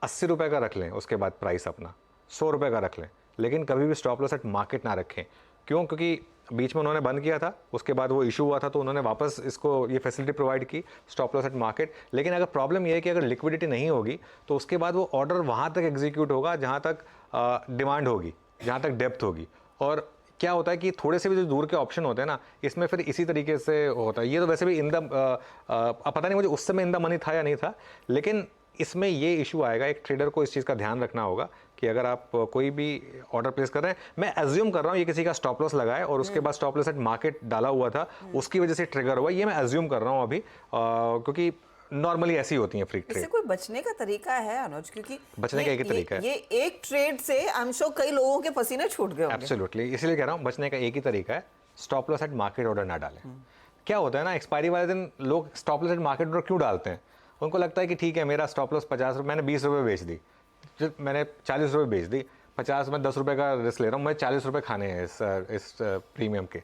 Speaker 2: 80 रुपये का रख लें, उसके बाद प्राइस अपना 100 रुपये का रख लें, लेकिन कभी भी स्टॉप लॉस एट मार्केट ना रखें। क्यों? क्योंकि बीच में उन्होंने बंद किया था, उसके बाद वो इशू हुआ था, तो उन्होंने वापस इसको ये फैसिलिटी प्रोवाइड की, स्टॉप लॉस एट मार्केट। लेकिन अगर प्रॉब्लम ये है कि अगर लिक्विडिटी नहीं होगी, तो उसके बाद वो ऑर्डर वहाँ तक एग्जीक्यूट होगा जहाँ तक डिमांड होगी, जहाँ तक डेप्थ होगी। और क्या होता है कि थोड़े से भी जो दूर के ऑप्शन होते हैं ना, इसमें फिर इसी तरीके से होता है। ये तो वैसे भी इन द पता नहीं मुझे उस समय इन द मनी था या नहीं था, लेकिन इसमें ये इशू आएगा। एक ट्रेडर को इस चीज़ का ध्यान रखना होगा कि अगर आप कोई भी ऑर्डर प्लेस कर रहे हैं, मैं एज्यूम कर रहा हूँ ये किसी का स्टॉप लॉस लगा है और उसके बाद स्टॉप लॉस एट मार्केट डाला हुआ था, उसकी वजह से ट्रिगर हुआ, ये मैं एज्यूम कर रहा हूँ अभी, क्योंकि नॉर्मली ऐसी होती है फ्री ट्रेड।
Speaker 1: इससे कोई बचने का तरीका है अनुज? क्योंकि
Speaker 2: बचने का एक ही तरीका है,
Speaker 1: ये एक ट्रेड से आई एम श्योर कई लोगों के पसीने छूट गए होंगे।
Speaker 2: एब्सोल्युटली, इसलिए कह रहा हूँ बचने का एक ही तरीका है, stop loss eight market order ना डालें। क्या होता है ना, एक्सपायरी वाले दिन लोग stop loss eight market order क्यों डालते हैं? उनको लगता है कि ठीक है मेरा स्टॉप लॉस 50 रुपये, मैंने 20 रुपये बेच दी, मैंने 40 रुपये बेच दी, 50 में 10 रुपये का रिस्क ले रहा हूँ, मैं 40 रुपये खाने हैं इस प्रीमियम के।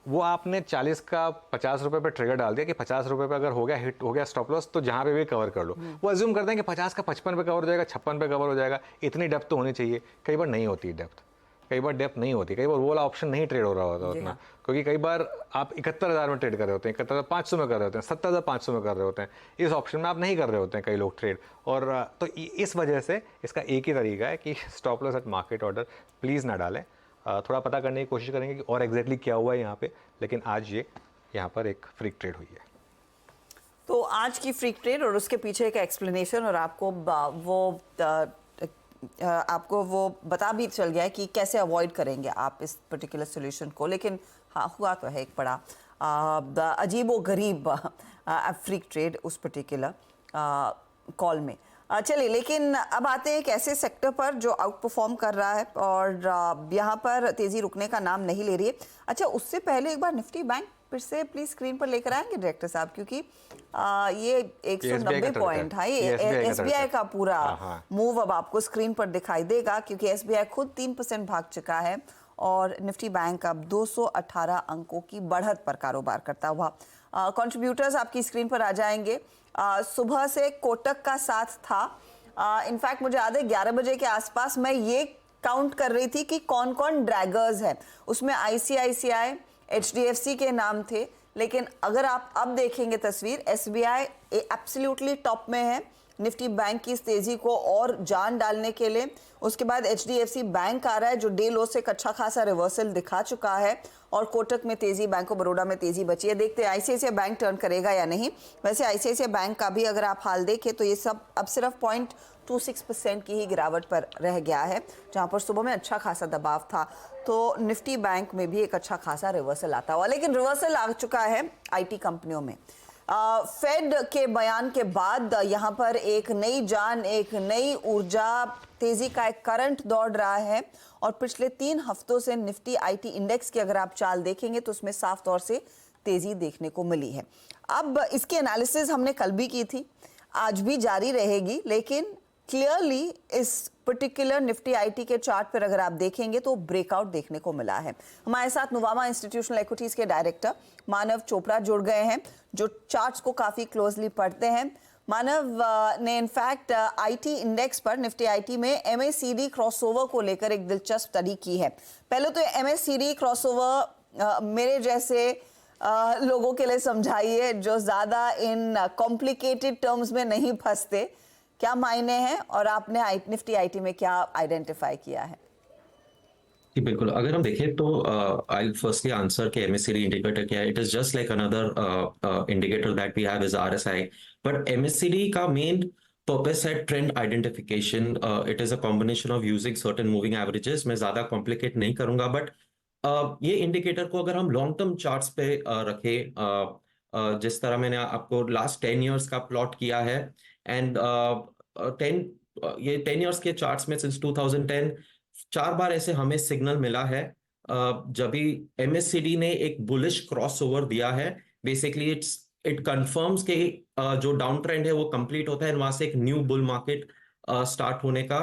Speaker 2: वो आपने 40 का 50 रुपये पर ट्रिगर डाल दिया कि 50 रुपये पर अगर हो गया हिट, हो गया स्टॉप लॉस, तो जहाँ पे भी कवर कर लो। वो अज्यूम करते हैं कि 50 का 55 पे कवर हो जाएगा, 56 पे कवर हो जाएगा, इतनी डेप्थ तो होनी चाहिए। कई बार नहीं होती डेप्थ, कई बार डेप्थ नहीं होती, कई बार वो वाला ऑप्शन नहीं ट्रेड हो रहा होता उतना, क्योंकि कई बार आप 71,000 में ट्रेड कर रहे होते हैं, 71,500 में कर रहे होते हैं, 70,500 में कर रहे होते हैं, इस ऑप्शन में आप नहीं कर रहे होते हैं कई लोग ट्रेड। और तो इस वजह से इसका एक ही तरीका है कि stop loss eight market order please ना डालें। थोड़ा पता करने की कोशिश करेंगे कि और एग्जैक्टली क्या हुआ है यहाँ पे, लेकिन आज ये यहाँ पर एक फ्रीक ट्रेड हुई है।
Speaker 1: तो आज की फ्रीक ट्रेड और उसके पीछे का एक्सप्लेनेशन, और आपको वो बता भी चल गया है कि कैसे अवॉइड करेंगे आप इस पर्टिकुलर सोल्यूशन को। लेकिन हाँ, हुआ तो है एक बड़ा अजीब व गरीब फ्रीक ट्रेड उस पर्टिकुलर कॉल में। चलिए, लेकिन अब आते हैं एक ऐसे सेक्टर पर जो आउट परफॉर्म कर रहा है और यहाँ पर तेज़ी रुकने का नाम नहीं ले रही है। अच्छा, उससे पहले एक बार निफ्टी बैंक फिर से प्लीज स्क्रीन पर लेकर आएंगे डायरेक्टर साहब, क्योंकि ये 190 पॉइंट है, एसबीआई का पूरा मूव अब आपको स्क्रीन पर दिखाई देगा, क्योंकि एसबीआई खुद 3% भाग चुका है और निफ्टी बैंक अब 218 अंकों की बढ़त पर कारोबार करता हुआ। कंट्रीब्यूटर्स आपकी स्क्रीन पर आ जाएंगे। सुबह से कोटक का साथ था। इनफैक्ट मुझे याद है 11 बजे के आसपास मैं ये काउंट कर रही थी कि कौन कौन ड्रैगर्स हैं। उसमें आईसीआईसीआई, एचडीएफसी के नाम थे, लेकिन अगर आप अब देखेंगे तस्वीर, एसबीआई एब्सोल्युटली टॉप में है निफ्टी बैंक की इस तेजी को और जान डालने के लिए। उसके बाद एचडीएफसी बैंक आ रहा है जो डे लो से अच्छा खासा रिवर्सल दिखा चुका है और कोटक में तेजी, बैंक ऑफ बड़ौदा में तेजी बची है। देखते हैं आईसीआईसीआई बैंक टर्न करेगा या नहीं। वैसे आईसीआईसीआई बैंक का भी अगर आप हाल देखें तो ये सब अब सिर्फ 0.26% की ही गिरावट पर रह गया है, जहां पर सुबह में अच्छा खासा दबाव था। तो निफ्टी बैंक में भी एक अच्छा खासा रिवर्सल आता हुआ, लेकिन रिवर्सल आ चुका है आईटी कंपनियों में। फेड के बयान के बाद यहाँ पर एक नई जान, एक नई ऊर्जा, तेजी का एक करंट दौड़ रहा है और पिछले 3 हफ्तों से निफ्टी आईटी इंडेक्स की अगर आप चाल देखेंगे तो उसमें साफ तौर से तेजी देखने को मिली है। अब इसकी एनालिसिस हमने कल भी की थी, आज भी जारी रहेगी, लेकिन क्लियरली इस पर्टिकुलर निफ्टी आईटी के चार्ट पर अगर आप देखेंगे तो ब्रेकआउट देखने को मिला है। हमारे साथ नुवामा इंस्टीट्यूशनल इक्विटीज के डायरेक्टर मानव चोपड़ा जुड़ गए हैं, जो चार्ट्स को काफी क्लोजली पढ़ते हैं। मानव ने इनफैक्ट आईटी इंडेक्स पर, निफ्टी आईटी में एमएसीडी क्रॉसओवर को लेकर एक दिलचस्प स्टडी की है। पहले तो एमएसीडी क्रॉसओवर मेरे जैसे लोगों के लिए समझाइए जो ज्यादा इन कॉम्प्लिकेटेड टर्म्स में नहीं फंसते, क्या मायने हैं और आपने निफ्टी आईटी में क्या आइडेंटिफाई किया है?
Speaker 9: जी बिल्कुल, अगर हम देखें तो आई फर्स्टली आंसर के एमएससीडी इंडिकेटर क्या है। It is just like another indicator that we have is RSI, but MSCD का मेन पर्पस है trend identification. It is a combination of using certain moving averages. मैं ज्यादा complicate नहीं करूंगा, but ये इंडिकेटर को अगर हम लॉन्ग टर्म चार्ट्स पे रखें, जिस तरह मैंने आपको लास्ट 10 ईयर्स का प्लॉट किया है, एंड 10 ईयर्स के चार्ट्स में सिंस 2010 4 बार ऐसे हमें सिग्नल मिला है जब भी एमएससीडी ने एक बुलिश क्रॉसओवर दिया है। बेसिकली इट कंफर्म्स के जो डाउन ट्रेंड है वो कंप्लीट होता है, वहां से एक न्यू बुल मार्केट स्टार्ट होने का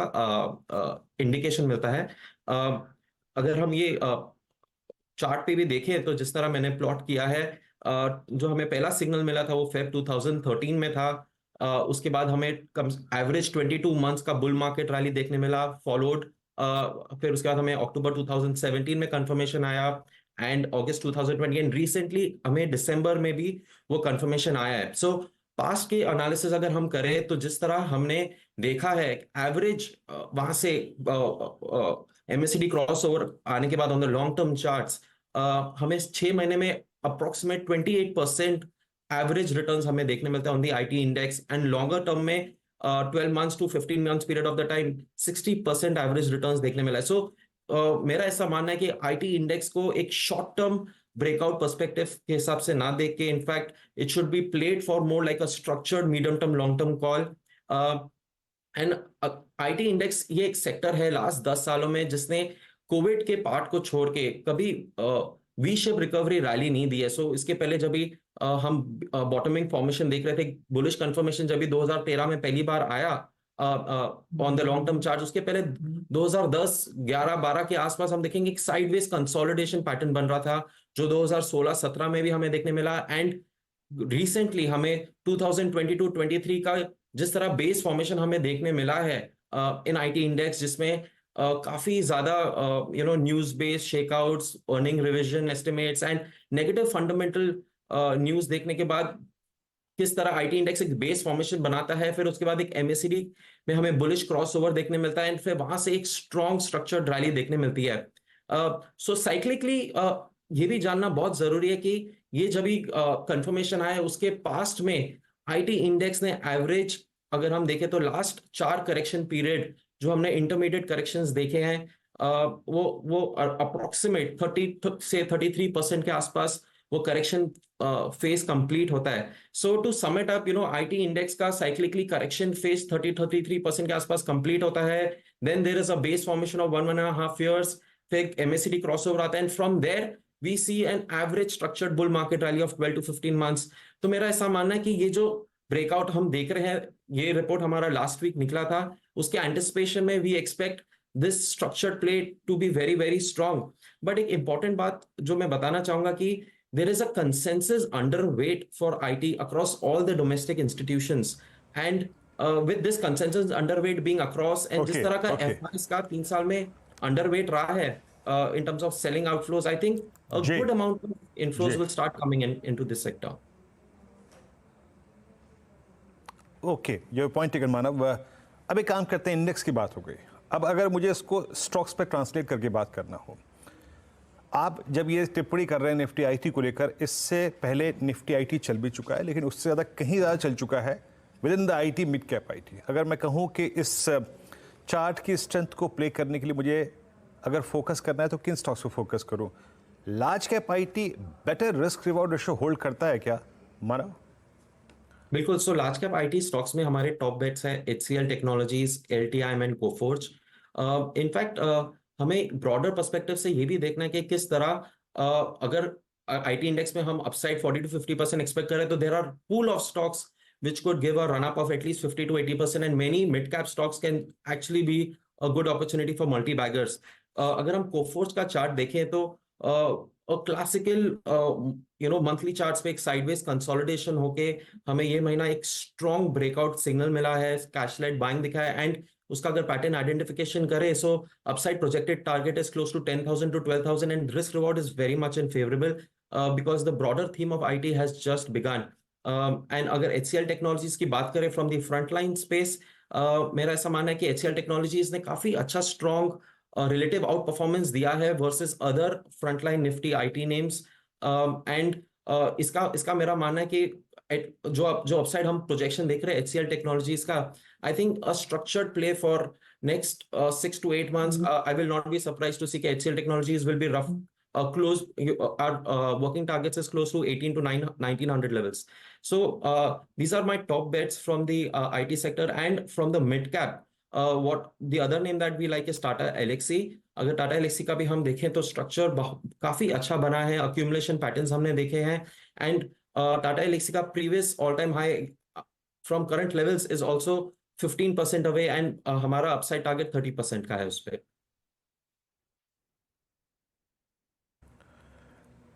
Speaker 9: इंडिकेशन मिलता है। अगर हम ये चार्ट पे भी देखें तो जिस तरह मैंने प्लॉट किया है, जो हमें पहला सिग्नल मिला था वो फेब 2013 में था। उसके बाद हमें एवरेज 22 मंथ्स का बुल मार्केट रैली देखने मिला, फॉलोड फिर उसके बाद हमें अक्टूबर 2017 में कंफर्मेशन आया एंड अगस्त 2020 एंड रिसेंटली हमें दिसंबर में भी वो कंफर्मेशन आया है। सो पास्ट के एनालिसिस अगर हम करें तो जिस तरह हमने देखा है एवरेज वहां से एमएससीडी क्रॉसओवर आने के बाद on the long term charts हमें 6 महीने में अप्रोक्सीमेट 28% एवरेज रिटर्न्स हमें देखने मिलता है on the IT index, and longer term में 12 months to 15 months period of the time 60% average returns देखने मिला है। सो मेरा ऐसा मानना है कि आईटी इंडेक्स को एक शॉर्ट टर्म ब्रेकआउट पर्सपेक्टिव के हिसाब से ना देख के in fact it should be played for more like a structured medium term long term call. And IT index ये एक सेक्टर है लास्ट 10 सालों में जिसने कोविड के पार्ट को छोड़ के कभी वी शेप रिकवरी रैली नहीं दी है। सो इसके पहले जब भी हम बॉटमिंग फॉर्मेशन देख रहे थे, बुलिश कंफर्मेशन जब भी 2013 में पहली बार आया on the long term chart, उसके पहले 2010, 11, 12 के आसपास हम देखेंगे एक साइडवेज कंसोलिडेशन पैटर्न बन रहा था जो 2016, 17 में भी हमें देखने मिला, एंड रिसेंटली हमें 2022-23 का जिस तरह बेस फॉर्मेशन हमें देखने मिला है इन आईटी इंडेक्स, जिसमें काफी ज्यादा news based shakeouts, earning revision estimates and negative fundamental news देखने के बाद किस तरह आईटी इंडेक्स एक बेस फॉर्मेशन बनाता है, फिर उसके बाद एक एमएससीडी में हमें बुलिश क्रॉसओवर देखने मिलता है एंड फिर वहां से एक स्ट्रॉन्ग स्ट्रक्चर्ड रैली देखने मिलती है। सो साइक्लिकली ये भी जानना बहुत जरूरी है कि ये जब भी कंफर्मेशन आया उसके पास्ट में आईटी इंडेक्स ने एवरेज अगर हम देखें तो लास्ट 4 करेक्शन पीरियड जो हमने इंटरमीडिएट करेक्शंस देखे हैं वो अप्रोक्सीमेट 30 से 33% के आसपास वो करेक्शन फेज कंप्लीट होता है. So to sum it up, IT index का साइक्लिकली करेक्शन फेज 33% के आसपास कंप्लीट होता है. Then there is a base formation of 1.5 years. फिर एमएससीडी क्रॉसओवर आता है, and from there we see an average structured bull market rally of 12 to 15 months. तो मेरा ऐसा मानना है कि ये जो ब्रेकआउट हम देख रहे हैं, ये रिपोर्ट हमारा लास्ट वीक निकला था, उसके एंटिसिपेशन में we expect this structured play to be very very strong. But एक इंपॉर्टेंट बात जो मैं बताना चाहूंगा कि there is a consensus underweight for IT across all the domestic institutions, and with this consensus underweight being across, and जिस तरह का FIs का 3 साल में underweight रहा है in terms of selling outflows, I think a good amount of inflows will start coming into this sector.
Speaker 3: Okay, ये point taken मानव. अब एक काम करते हैं, इंडेक्स की बात हो गई. अब अगर मुझे इसको स्टॉक्स पे ट्रांसलेट करके बात करना हो, आप जब ये टिप्पणी कर रहे हैं निफ्टी आईटी को लेकर, इससे पहले निफ्टी आईटी चल भी चुका है, लेकिन उससे ज़्यादा कहीं ज़्यादा चल चुका है with in the IT mid cap IT. अगर मैं कहूँ कि इस चार्ट की स्ट्रेंथ को प्ले करने के लिए मुझे अगर फोकस करना है तो किन स्टॉक्स को फोकस करूँ? Large cap IT better risk reward ratio hold करता है क्या मानव?
Speaker 9: बिल्कुल. So large cap IT stocks में हमारे टॉप बेट्स हैं HCL technologies, LTIM and Coforge. In fact हमें ब्रॉडर पर्सपेक्टिव से ये भी देखना है कि किस तरह अगर आईटी इंडेक्स में हम अपसाइड 40 to 50% एक्सपेक्ट करें, तो there are pool of stocks which could give a run up of at least 50 to 80%, and many mid cap stocks can actually be a good opportunity for multi baggers. अगर हम Coforge का chart देखें तो classical monthly charts पे एक sideways consolidation होके हमें ये महीना एक स्ट्रॉन्ग ब्रेकआउट सिग्नल मिला है, कैशलेट बाइंग दिखा है, एंड उसका अगर पैटर्न आइडेंटिफिकेशन करें, so upside projected target is close to 10,000 to 12,000, and risk reward is very much in favourable because the broader theme of IT has just begun. And अगर HCL technologies की बात करें from the frontline space, मेरा ऐसा मानना है कि HCL technologies ने काफी अच्छा स्ट्रॉन्ग रिलेटिव आउट परफॉर्मेंस दिया है versus other frontline Nifty IT names. And इसका मेरा मानना है कि जो अपसाइड हम प्रोजेक्शन देख रहे हैं HCL टेक्नोलॉजीज का, I think a structured play for next 6 to 8 months. I will not be surprised to see that HCL Technologies will be close. Our working targets is close to 18 to 1900 levels. So these are my top bets from the IT sector, and from the mid cap. What the other name that we like is Tata Elxsi. अगर Tata Alexei का भी हम देखें तो structure काफी अच्छा बना है, अक्यूमुलेशन पैटर्न्स हमने देखे हैं, एंड टाटा एलेक्सी का previous all time high from current levels is also 15% away, and हमारा अपसाइड टारगेट 30% का है उस पे.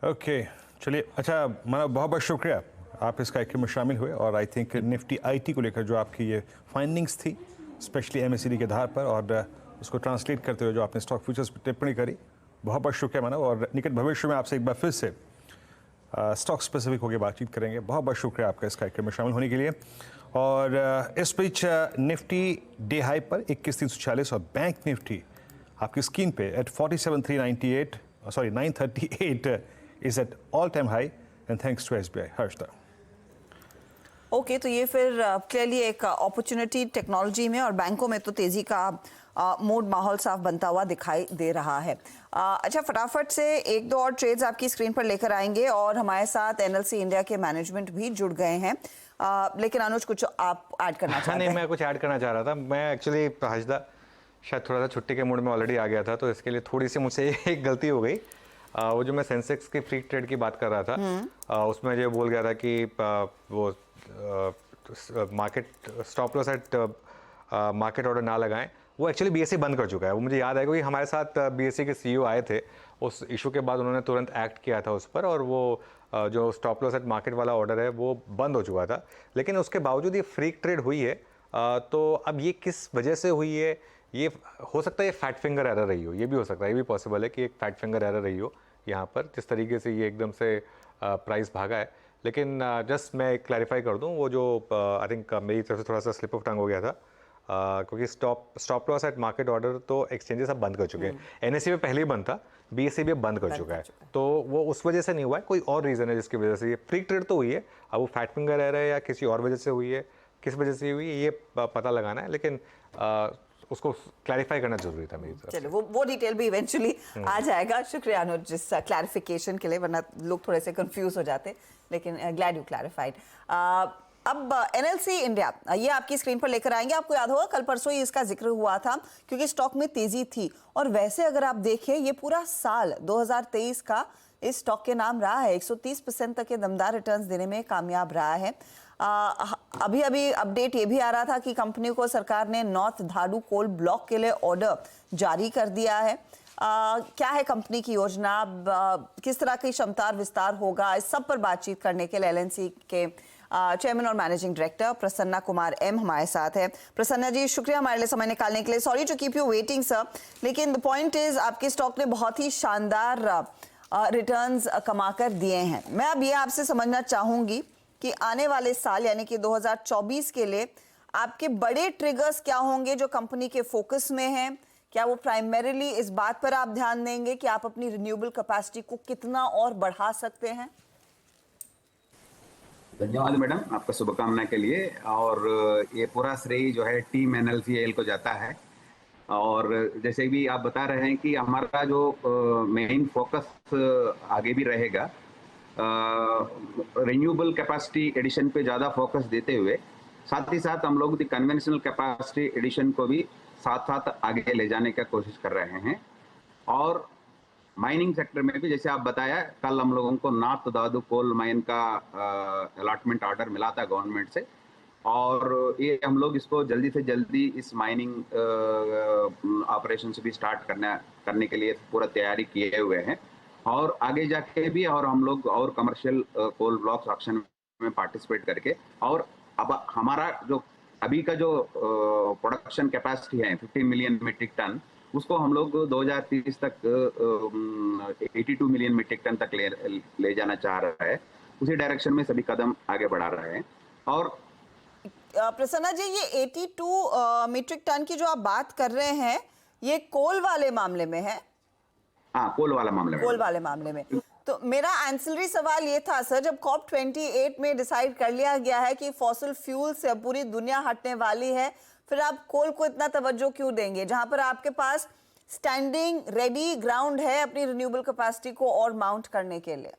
Speaker 3: ओके, चलिए. अच्छा मानव, बहुत बहुत शुक्रिया, आप इस कार्यक्रम में शामिल हुए, और आई थिंक निफ्टी आईटी को लेकर जो आपकी ये फाइंडिंग्स थी, स्पेशली एमएससीडी के आधार पर, और उसको ट्रांसलेट करते हुए जो आपने स्टॉक फ्यूचर्स पर टिप्पणी करी, बहुत बहुत शुक्रिया मानव. और निकट भविष्य में आपसे एक बार फिर से स्टॉक स्पेसिफिक होकर बातचीत करेंगे. बहुत बहुत शुक्रिया आपका इस कार्यक्रम में शामिल होने के लिए. और इस बीच निफ्टी डे हाई पर 21,346, और बैंक निफ्टी आपकी स्क्रीन पे at 938 is at all time high, and thanks to SBI. Harshada.
Speaker 1: Okay, तो ये फिर क्लियरली एक अपॉर्चुनिटी टेक्नोलॉजी में और बैंकों में तो तेजी का मूड माहौल साफ बनता हुआ दिखाई दे रहा है. अच्छा, फटाफट से एक दो और ट्रेड्स आपकी स्क्रीन पर लेकर आएंगे, और हमारे साथ NLC इंडिया के मैनेजमेंट भी जुड़ गए हैं. लेकिन अनुज, कुछ आप ऐड करना चाहते हैं?
Speaker 2: नहीं, मैं कुछ ऐड करना चाह रहा था. मैं एक्चुअली हर्षदा शायद थोड़ा सा छुट्टी के मूड में ऑलरेडी आ गया था, तो इसके लिए थोड़ी सी मुझसे एक गलती हो गई. वो जो मैं सेंसेक्स की फ्री ट्रेड की बात कर रहा था, उसमें जो बोल गया था कि वो market stop loss eight market order ना लगाएं, वो एक्चुअली BSE बंद कर चुका है. वो मुझे याद है क्योंकि हमारे साथ BSE के CEO आए थे. उस इशू के बाद उन्होंने तुरंत एक्ट किया था उस पर, और वो जो स्टॉप लॉस एट मार्केट वाला ऑर्डर है वो बंद हो चुका था. लेकिन उसके बावजूद ये फ्री ट्रेड हुई है. तो अब ये किस वजह से हुई है? ये हो सकता है ये फैट फिंगर एरर रही हो, ये भी हो सकता है, ये भी पॉसिबल है कि एक फैट फिंगर एरर रही हो यहाँ पर, जिस तरीके से ये एकदम से प्राइस भागा है. लेकिन जस्ट मैं क्लैरिफाई कर दूँ, वो जो आई थिंक मेरी तरफ से थोड़ा सा स्लिप ऑफ टंग हो गया था, क्योंकि stop loss eight market order तो एक्सचेंजेस अब बंद कर चुके हैं. NSE में पहले ही बंद था, BSE भी बंद कर चुका है. तो वो उस वजह से नहीं हुआ है, कोई और रीज़न है जिसकी वजह से ये फ्री ट्रेड तो हुई है. अब वो फैट फिंगर एरर है या किसी और वजह से हुई है, किस वजह से हुई है, ये पता लगाना है. लेकिन उसको क्लैरिफाई करना जरूरी था मेरी तरफ से।
Speaker 1: चलो वो डिटेल भी इवेंचुअली आ जाएगा। शुक्रिया अनुज इस क्लैरिफिकेशन के लिए, वरना लोग थोड़े से कंफ्यूज हो जाते, लेकिन ग्लैड यू क्लैरिफाइड। अब एनएलसी इंडिया, ये आपकी स्क्रीन पर लेकर आएंगे। आपको याद होगा कल परसों ही इसका जिक्र हुआ था क्योंकि स्टॉक में तेजी थी, और वैसे अगर आप देखें ये पूरा साल 2023 का इस स्टॉक के नाम रहा है। 130% तक के दमदार रिटर्न्स देने में कामयाब रहा है। अभी अपडेट ये भी आ रहा था कि कंपनी को सरकार ने नॉर्थ धाडू कोल ब्लॉक के लिए ऑर्डर जारी कर दिया है। क्या है कंपनी की योजना, किस तरह की क्षमता विस्तार होगा, इस सब पर बातचीत करने के लिए एलएनसी के चेयरमैन और managing director Prasanna Kumar M हमारे साथ है। प्रसन्ना जी, शुक्रिया हमारे लिए समय निकालने के लिए। Sorry to keep you waiting sir, लेकिन द पॉइंट इज आपके स्टॉक ने बहुत ही शानदार रिटर्न्स कमाकर दिए हैं। मैं अब ये आपसे समझना चाहूंगी कि आने वाले साल यानी कि 2024 के लिए आपके बड़े ट्रिगर्स क्या होंगे जो कंपनी के फोकस में हैं? क्या वो प्राइमरीली इस बात पर आप ध्यान देंगे कि आप अपनी रिन्यूएबल कैपेसिटी को कितना और बढ़ा सकते हैं?
Speaker 10: धन्यवाद मैडम, आपका शुभकामना के लिए। और ये पूरा श्रेय जो है टीम एनएलसीएल को जाता है। और जैसे भी आप बता रहे हैं कि हमारा जो मेन फोकस आगे भी रहेगा, रिन्यूएबल कैपेसिटी एडिशन पे ज़्यादा फोकस देते हुए, साथ ही साथ हम लोग कन्वेंशनल कैपेसिटी एडिशन को भी साथ साथ आगे ले जाने का कोशिश कर रहे हैं। और माइनिंग सेक्टर में भी जैसे आप बताया, कल हम लोगों को नॉर्थ दादू कोल माइन का अलॉटमेंट ऑर्डर मिला था गवर्नमेंट से, और ये हम लोग इसको जल्दी से जल्दी इस माइनिंग ऑपरेशन से भी स्टार्ट करने के लिए पूरा तैयारी किए हुए हैं। और आगे जाके भी और हम लोग और कमर्शियल कोल ब्लॉक्स ऑक्शन में पार्टिसिपेट करके, और अब हमारा जो अभी का जो प्रोडक्शन कैपेसिटी है 50 मिलियन मीट्रिक टन, उसको हम लोग 2030 तक 82 मिलियन मीट्रिक टन तक ले जाना चाह रहा है। उसी डायरेक्शन में सभी कदम आगे बढ़ा रहे हैं। और
Speaker 1: प्रसन्ना जी, ये 82 मीट्रिक टन की जो आप बात कर रहे हैं, ये कोल वाले मामले में है?
Speaker 10: हाँ, कोल वाले मामले में।
Speaker 1: तो मेरा एंसिलरी सवाल ये था सर, जब कॉप 28 में डिसाइड कर लिया गया है कि फॉसिल फ्यूल से अब पूरी दुनिया हटने वाली है, फिर आप कोल को इतना तवज्जो क्यों देंगे जहां पर आपके पास स्टैंडिंग रेडी ग्राउंड है अपनी रिन्यूएबल कैपेसिटी को और माउंट करने के लिए?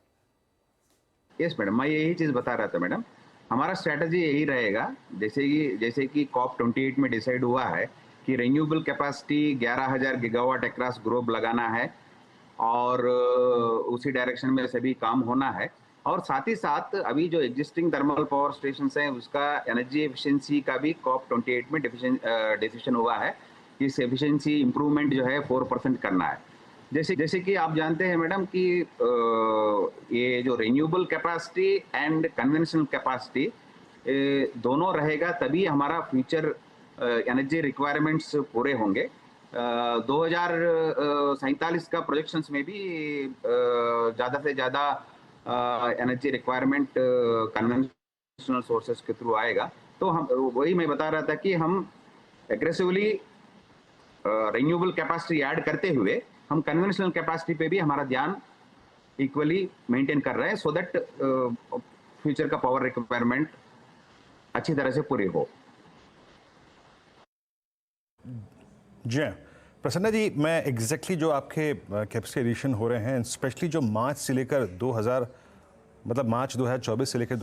Speaker 10: यस मैडम, मैं यही चीज बता रहा था मैडम। हमारा स्ट्रेटजी यही रहेगा, जैसे कि कॉप 28 में डिसाइड हुआ है कि renewable capacity 11,000 gigawatt across globe लगाना है, और उसी डायरेक्शन में सभी काम होना है। और साथ ही साथ अभी जो एग्जिस्टिंग थर्मल पावर स्टेशन हैं उसका एनर्जी एफिशिएंसी का भी कॉप 28 में डिसीजन हुआ है कि इस एफिशिएंसी इंप्रूवमेंट जो है 4% करना है। जैसे कि आप जानते हैं मैडम कि ये जो renewable capacity and conventional capacity दोनों रहेगा, तभी हमारा फ्यूचर एनर्जी रिक्वायरमेंट्स पूरे होंगे। 2047 का प्रोजेक्शंस में भी ज़्यादा से ज़्यादा एनर्जी रिक्वायरमेंट कन्वेंशनल सोर्सेज के थ्रू आएगा। तो हम वही मैं बता रहा था कि हम एग्रेसिवली रिन्यूएबल कैपेसिटी ऐड करते हुए हम कन्वेंशनल कैपेसिटी पे भी हमारा ध्यान इक्वली मेंटेन कर रहे हैं, सो दैट फ्यूचर का पावर रिक्वायरमेंट अच्छी तरह से पूरी हो।
Speaker 3: जी प्रसन्ना जी, मैं एग्जैक्टली जो आपके कैपेसिटी एडिशन हो रहे हैं, स्पेशली जो मार्च से लेकर 2024 से लेकर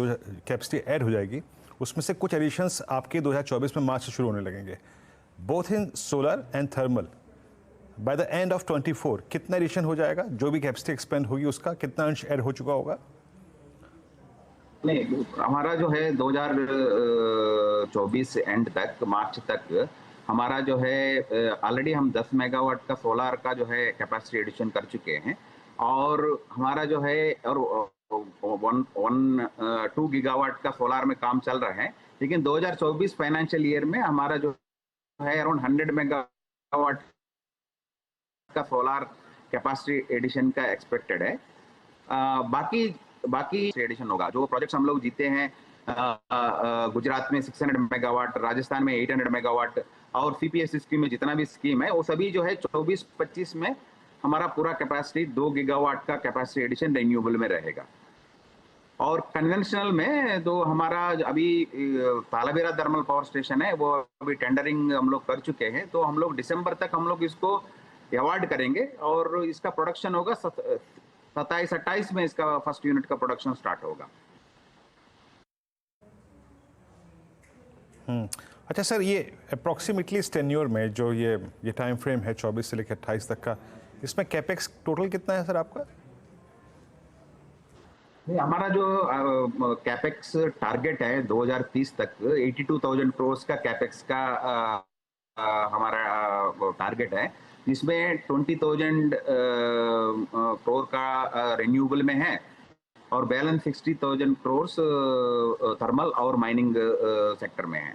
Speaker 3: कैपेसिटी ऐड हो जाएगी, उसमें से कुछ एडिशंस आपके 2024 में मार्च से शुरू होने लगेंगे, both in solar and thermal. By the end of 24 कितना एडिशन हो जाएगा? जो भी कैपेसिटी एक्सपेंड होगी उसका कितना अंश ऐड हो चुका होगा?
Speaker 10: नहीं, हमारा जो है 2024 एंड तक, मार्च तक हमारा जो है ऑलरेडी हम 10 मेगावाट का सोलार का जो है कैपेसिटी एडिशन कर चुके हैं, और हमारा जो है और 2 गीगावाट का सोलार में काम चल रहा है। लेकिन 2024 फाइनेंशियल ईयर में हमारा जो है अराउंड 100 मेगावाट का सोलार कैपेसिटी एडिशन का एक्सपेक्टेड है। बाकी एडिशन होगा। जो प्रोजेक्ट्स हम लोग जीते हैं गुजरात में 600 मेगावाट, राजस्थान में 800 मेगावाट, और सीपीएस स्कीम में जितना भी स्कीम है वो सभी जो है 24-25 में हमारा पूरा कैपेसिटी 2 गीगावाट का कैपेसिटी एडिशन रिन्यूएबल में रहेगा। और कन्वेंशनल में तो हमारा अभी तालाबेरा थर्मल पावर स्टेशन है, वो अभी टेंडरिंग हम लोग कर चुके हैं, तो हम लोग दिसंबर तक हम लोग इसको अवार्ड करेंगे और इसका प्रोडक्शन होगा 27-28 में इसका फर्स्ट यूनिट का प्रोडक्शन स्टार्ट होगा।
Speaker 3: अच्छा सर, ये अप्रॉक्सीमेटली इस टेन्योर में जो ये टाइम फ्रेम है 24 से लेकर 28 तक का, इसमें कैपेक्स टोटल कितना है सर आपका?
Speaker 10: नहीं, हमारा जो कैपेक्स टारगेट है 2030 तक 82,000 करोड़ का कैपेक्स का हमारा टारगेट है, जिसमें 20,000 करोड़ का रिन्यूएबल में है और बैलेंस 60,000 करोड़ थर्मल और माइनिंग सेक्टर में है।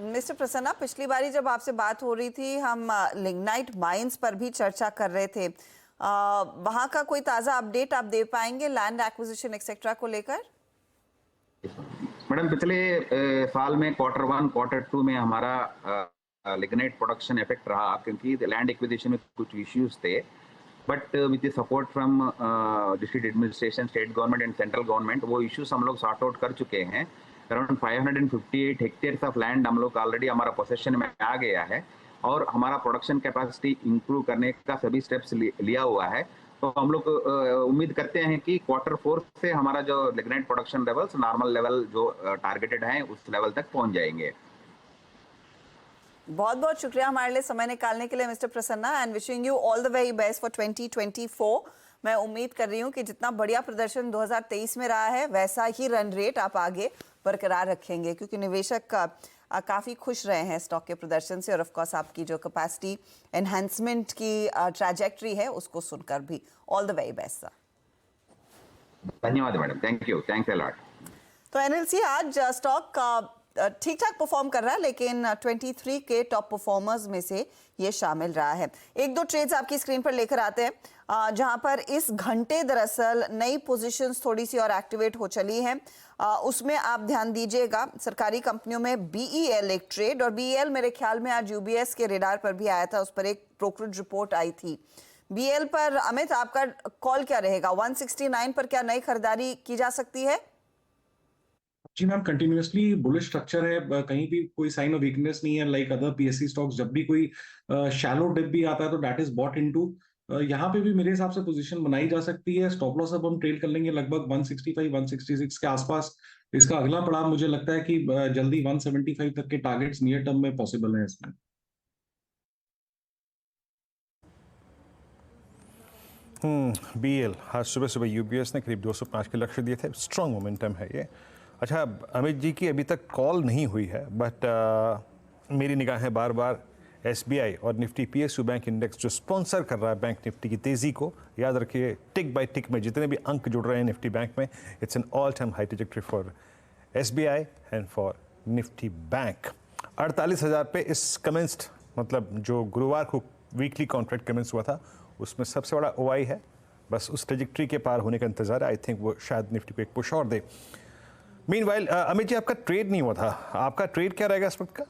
Speaker 1: मिस्टर प्रसन्ना, पिछली बारी जब आपसे बात हो रही थी हम लिग्नाइट माइंस पर भी चर्चा कर रहे थे, वहां का कोई ताजा अपडेट आप दे पाएंगे लैंड एक्विजिशन एक्सेट्रा को लेकर?
Speaker 10: मैडम, पिछले साल में Q1 Q2 में हमारा लिग्नाइट प्रोडक्शन इफेक्ट रहा क्योंकि लैंड एक्विजिशन में कुछ इश्यूज थे, but with the support from district administration, state government and central government, वो इश्यूज हम लोग सॉर्ट आउट कर चुके हैं। अराउंड 558 हेक्टेयर्स ऑफ लैंड हम लोग ऑलरेडी हमारा पोसेशन में आ गया है और हमारा प्रोडक्शन कैपेसिटी इंप्रूव करने का सभी स्टेप्स लिया हुआ है। तो हम लोग उम्मीद करते हैं कि Q4 से हमारा जो lignite production levels normal level जो टारगेटेड हैं उस लेवल तक पहुंच जाएंगे।
Speaker 1: बहुत बहुत शुक्रिया हमारे लिए समय निकालने के लिए mister Prasanna, and wishing you all the very best for 2024। मैं उम्मीद कर रही हूँ कि जितना बढ़िया प्रदर्शन 2023 में रहा है वैसा ही रन रेट आप आगे बरकरार रखेंगे, क्योंकि निवेशक काफ़ी खुश रहे हैं स्टॉक के प्रदर्शन से, और ऑफ कोर्स आपकी जो कैपेसिटी एनहांसमेंट की ट्रैजेक्टरी है उसको सुनकर भी। All the very best sir.
Speaker 10: धन्यवाद madam, thank you, thanks a lot.
Speaker 1: तो एनएलसी आज स्टॉक ठीक ठाक परफॉर्म कर रहा है, लेकिन 23 के टॉप परफॉर्मर्स में से ये शामिल रहा है। एक दो ट्रेड्स आपकी स्क्रीन पर लेकर आते हैं, जहां पर इस घंटे दरअसल नई पोजीशंस थोड़ी सी और एक्टिवेट हो चली हैं। उसमें आप ध्यान दीजिएगा, सरकारी कंपनियों में BEL एक ट्रेड, और BEL मेरे ख्याल में आज UBS के रेडार पर भी आया था, उस पर एक ब्रोकरेज रिपोर्ट आई थी। BEL पर अमित आपका कॉल क्या रहेगा? 169 पर क्या नई खरीदारी की जा सकती है?
Speaker 11: जी मैम, कंटिन्यूअसली बुलिश स्ट्रक्चर है, कहीं भी कोई साइन ऑफ वीकनेस नहीं है। लाइक अदर PSE स्टॉक्स, जब भी कोई शैलो डिप भी आता है तो दैट इज बॉट इनटू। यहाँ पे भी मेरे हिसाब से पोजीशन बनाई जा सकती है। स्टॉप लॉस अब हम ट्रेड कर लेंगे लगभग 165-166 के आसपास। इसका अगला पड़ाव मुझे लगता है कि जल्दी 175 तक के टारगेट्स नियर टर्म में पॉसिबल है इसमें।
Speaker 3: BEL आज सुबह सुबह UBS ने करीब 205 के लक्ष्य दिए थे, स्ट्रॉन्ग मोमेंटम है ये। अच्छा, अमित जी की अभी तक कॉल नहीं हुई है, बट मेरी निगाहें बार बार SBI और निफ्टी PSU बैंक इंडेक्स जो स्पॉन्सर कर रहा है बैंक निफ्टी की तेज़ी को, याद रखिए टिक बाय टिक में जितने भी अंक जुड़ रहे हैं निफ्टी बैंक में, it's an all time high trajectory for SBI and for Nifty bank. 48,000 पे इस कमेंस्ड, मतलब जो गुरुवार को वीकली कॉन्ट्रैक्ट कमेंस हुआ था, उसमें सबसे बड़ा OI है। बस उस ट्रैजेक्टरी के पार होने का इंतजार है। आई थिंक वो शायद निफ्टी को एक पुश और दे। मीनवाइल अमित जी, आपका ट्रेड नहीं हुआ था, आपका ट्रेड क्या रहेगा इस वक्त का?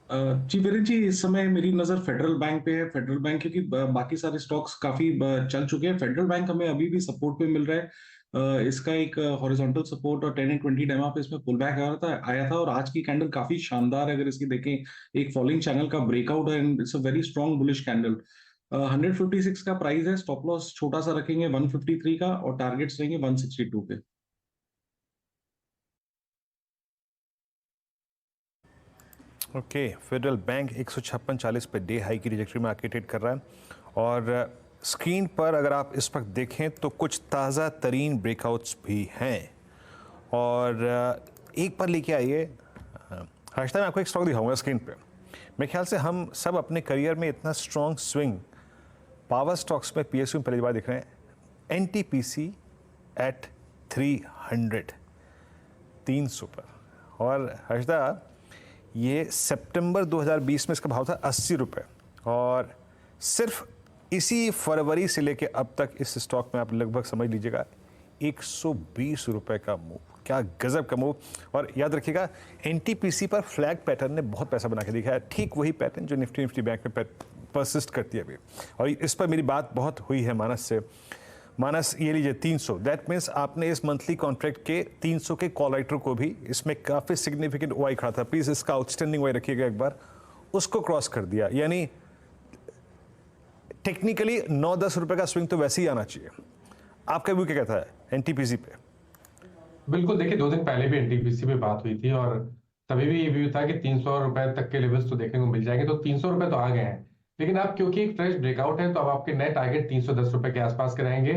Speaker 11: जी वीरेंद्र जी, इस समय मेरी नजर फेडरल बैंक पे है। फेडरल बैंक क्योंकि बाकी सारे स्टॉक्स काफी चल चुके हैं, फेडरल बैंक हमें अभी भी सपोर्ट पे मिल रहा है। इसका एक हॉरिजॉन्टल सपोर्ट और 10 and 20 डेमा पे इसमें पुल बैक आया था और आज की कैंडल काफी शानदार है। अगर इसकी देखें, एक फॉलिंग चैनल का ब्रेकआउट है and it's a very strong bullish candle. 156 का प्राइस है, स्टॉप लॉस छोटा सा रखेंगे 153 का और टारगेट्स रहेंगे 162 पे।
Speaker 3: ओके, फेडरल बैंक 156.40 पे डे हाई की ट्रैजेक्टरी में आके ट्रेड कर रहा है, और स्क्रीन पर अगर आप इस वक्त देखें तो कुछ ताज़ा तरीन ब्रेकआउट्स भी हैं। और एक बार लेके आइए, हर्षदा मैं आपको एक स्टॉक दिखाऊंगा स्क्रीन पे। मेरे ख्याल से हम सब अपने करियर में इतना स्ट्रॉन्ग स्विंग पावर स्टॉक्स में PSU में पहली बार देख रहे हैं। NTPC एट 300 पर, और हर्षदा ये सितंबर 2020 में इसका भाव था 80 रुपये, और सिर्फ इसी फरवरी से लेके अब तक इस स्टॉक में आप लगभग समझ लीजिएगा 120 रुपये का मूव। क्या गजब का मूव। और याद रखिएगा, NTPC पर फ्लैग पैटर्न ने बहुत पैसा बना के दिखाया है, ठीक वही पैटर्न जो निफ्टी बैंक में परसिस्ट करती है अभी। और इस पर मेरी बात बहुत हुई है मानस से। माइनस ये लीजिए 300, दैट मीन्स आपने इस मंथली कॉन्ट्रैक्ट के 300 के कॉल राइटर को भी, इसमें काफ़ी सिग्निफिकेंट वाई खड़ा था, प्लीज़ इसका आउटस्टैंडिंग वाई रखिएगा एक बार, उसको क्रॉस कर दिया। यानी टेक्निकली 9-10 रुपए का स्विंग तो वैसे ही आना चाहिए। आपका व्यू क्या कहता है एनटीपीसी पे?
Speaker 5: बिल्कुल, देखिए 2 दिन पहले भी एनटीपीसी पे बात हुई थी और तभी भी ये व्यू था कि 300 रुपए तक के लेवल्स तो देखने को मिल जाएंगे, तो 300 रुपए तो आ गए हैं, लेकिन अब क्योंकि एक फ्रेश ब्रेकआउट है तो अब आपके नए टारगेट 310 रुपए के आसपास के रहेंगे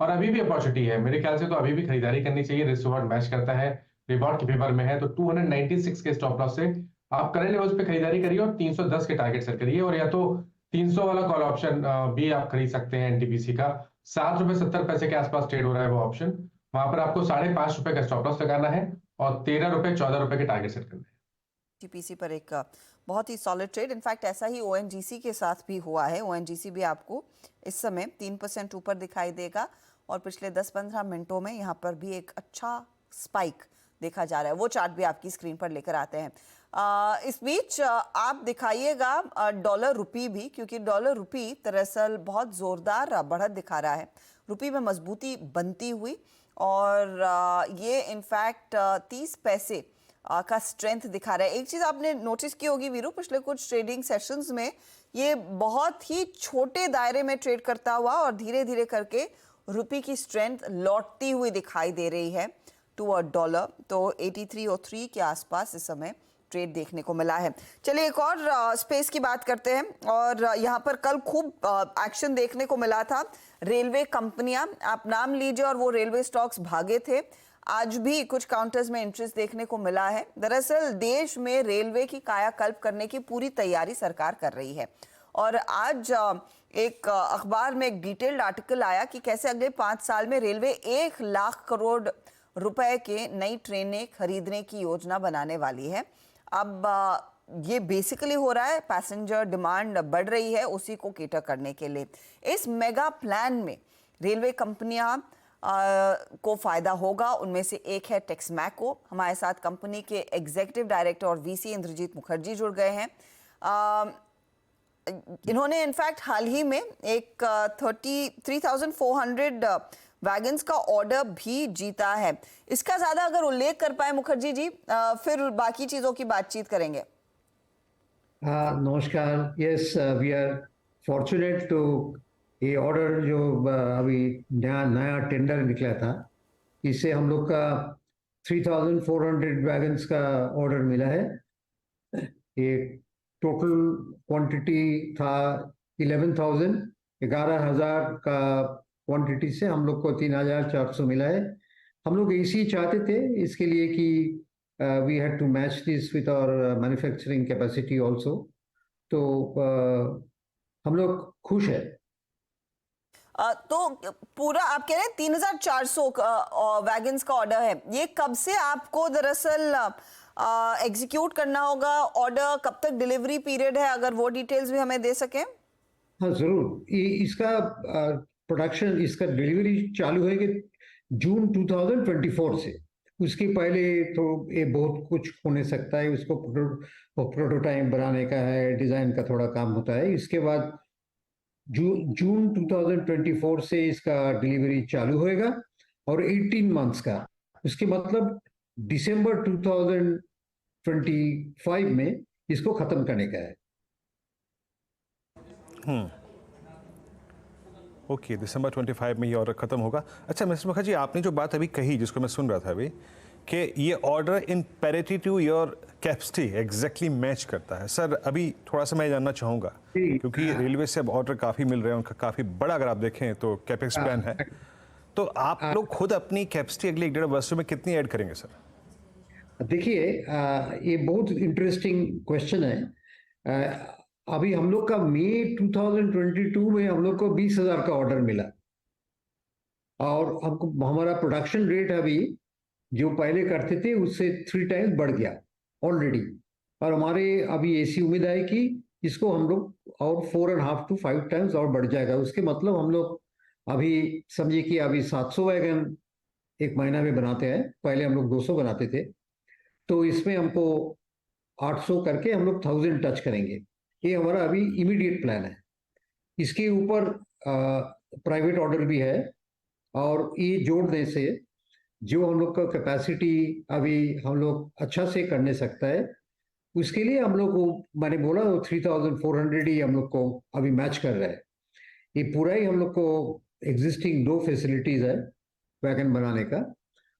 Speaker 5: और अभी भी अपॉर्चुनिटी है, मेरे ख्याल से तो अभी भी खरीदारी करनी चाहिए। रिस्क रिवॉर्ड मैच करता है, रिवॉर्ड के फेवर में है, तो 296 के स्टॉप लॉस से आप करंट लेवल्स पे खरीदारी करिए और 310 के टारगेट सेट करिए, और या तो 300 वाला कॉल ऑप्शन भी आप खरीद सकते हैं एनटीपीसी का। 7 रुपए 70 पैसे के आसपास ट्रेड हो रहा है वो ऑप्शन, वहां पर आपको 5.5 रुपए का स्टॉप लॉस लगाना है और 13 रुपए 14 रुपए के टारगेट सेट करना है।
Speaker 1: टीपीसी पर एक बहुत ही सॉलिड ट्रेड, इनफैक्ट ऐसा ही ओएनजीसी के साथ भी हुआ है। ओएनजीसी भी आपको इस समय 3% ऊपर दिखाई देगा और पिछले 10-15 मिनटों में यहाँ पर भी एक अच्छा स्पाइक देखा जा रहा है। वो चार्ट भी आपकी स्क्रीन पर लेकर आते हैं। इस बीच आप दिखाइएगा डॉलर रुपी भी, क्योंकि डॉलर रुपी दरअसल बहुत ज़ोरदार बढ़त दिखा रहा है। रुपी में मजबूती बनती हुई और ये इनफैक्ट 30 पैसे का स्ट्रेंथ दिखा रहा है। एक चीज़ आपने नोटिस की होगी वीरू, पिछले कुछ ट्रेडिंग सेशंस में ये बहुत ही छोटे दायरे में ट्रेड करता हुआ और धीरे धीरे करके रुपी की स्ट्रेंथ लौटती हुई दिखाई दे रही है टुवर्ड डॉलर। तो 8303 के आसपास इस समय ट्रेड देखने को मिला है। चलिए एक और स्पेस की बात करते हैं, और यहाँ पर कल खूब एक्शन देखने को मिला था। रेलवे कंपनियां, आप नाम लीजिए, और वो रेलवे स्टॉक्स भागे थे। आज भी कुछ काउंटर्स में इंटरेस्ट देखने को मिला है। दरअसल देश में रेलवे की कायाकल्प करने की पूरी तैयारी सरकार कर रही है, और आज एक अखबार में एक डिटेल्ड आर्टिकल आया कि कैसे अगले 5 साल में रेलवे 1 लाख करोड़ रुपए के नई ट्रेनें खरीदने की योजना बनाने वाली है। अब ये बेसिकली हो रहा है, पैसेंजर डिमांड बढ़ रही है, उसी को केटर करने के लिए इस मेगा प्लान में रेलवे कंपनियां को फायदा होगा। उनमें से एक है टेक्समैको। हमारे साथ कंपनी के एग्जीक्यूटिव डायरेक्टर और वीसी इंद्रजीत मुखर्जी जुड़ गए हैं। इन्होंने इनफैक्ट हाल ही में एक 33,400 वैगन्स का ऑर्डर भी जीता है। इसका ज्यादा अगर उल्लेख कर पाए मुखर्जी जी, फिर बाकी चीजों की बातचीत करेंगे।
Speaker 12: नमस्कार। Yes, we are fortunate to ये ऑर्डर जो अभी नया टेंडर निकला था, इससे हम लोग का 3,400 वैगन्स का ऑर्डर मिला है। ये टोटल क्वांटिटी था 11,000 का क्वांटिटी से हम लोग को 3,400 मिला है। हम लोग इसी चाहते थे इसके लिए कि we had to match this with our manufacturing capacity also. तो हम लोग खुश है।
Speaker 1: तो पूरा आप कह रहे हैं 3,400 वैगन्स का ऑर्डर है। ये कब से आपको दरअसल एग्जीक्यूट करना होगा ऑर्डर, कब तक डिलीवरी पीरियड है, अगर वो डिटेल्स भी हमें दे सकें?
Speaker 12: हाँ जरूर। इसका प्रोडक्शन, इसका डिलीवरी चालू है कि जून 2024 से। उसके पहले तो ये बहुत कुछ होने सकता है, उसको प्रोटोटाइप बनाने का है, डिजाइन का थोड़ा काम होता है। इसके बाद जून 2024 से इसका डिलीवरी चालू होएगा और 18 मंथ्स का, उसके मतलब दिसंबर 2025 में इसको खत्म करने का है।
Speaker 3: ओके, दिसंबर 25 में ये ऑर्डर खत्म होगा। अच्छा मिस्टर मुखर्जी, आपने जो बात अभी कही, जिसको मैं सुन रहा था अभी, कि ये order in parity to your capacity exactly match करता है। सर अभी थोड़ा सा मैं जानना चाहूँगा, क्योंकि रेलवे से अब ऑर्डर काफ़ी मिल रहे हैं, उनका काफ़ी बड़ा, अगर आप देखें तो कैपेक्स प्लान है, तो आप लोग खुद अपनी कैपेसिटी अगले 1-1.5 वर्षों में कितनी ऐड करेंगे सर?
Speaker 12: देखिए, ये बहुत इंटरेस्टिंग क्वेश्चन है। अभी हम लोग का मई 2022 में हम लोग को 20,000 का ऑर्डर मिला, और हमको हमारा प्रोडक्शन रेट अभी जो पहले करते थे उससे 3 टाइम्स बढ़ गया ऑलरेडी। और हमारे अभी ऐसी उम्मीद है कि इसको हम लोग और 4.5 to 5 टाइम्स और बढ़ जाएगा। उसके मतलब हम लोग अभी समझिए कि अभी 700 वैगन एक महीना में बनाते हैं, पहले हम लोग 200 बनाते थे, तो इसमें हमको 800 करके हम लोग 1000 टच करेंगे। ये हमारा अभी इमीडिएट प्लान है। इसके ऊपर प्राइवेट ऑर्डर भी है, और ये जोड़ने से जो हम लोग का कैपेसिटी अभी हम लोग अच्छा से करने सकता है, उसके लिए हम लोग को मैंने बोला 3400 ही हम लोग को अभी मैच कर रहा है। ये पूरा ही हम लोग को एग्जिस्टिंग 2 फैसिलिटीज है वैगन बनाने का,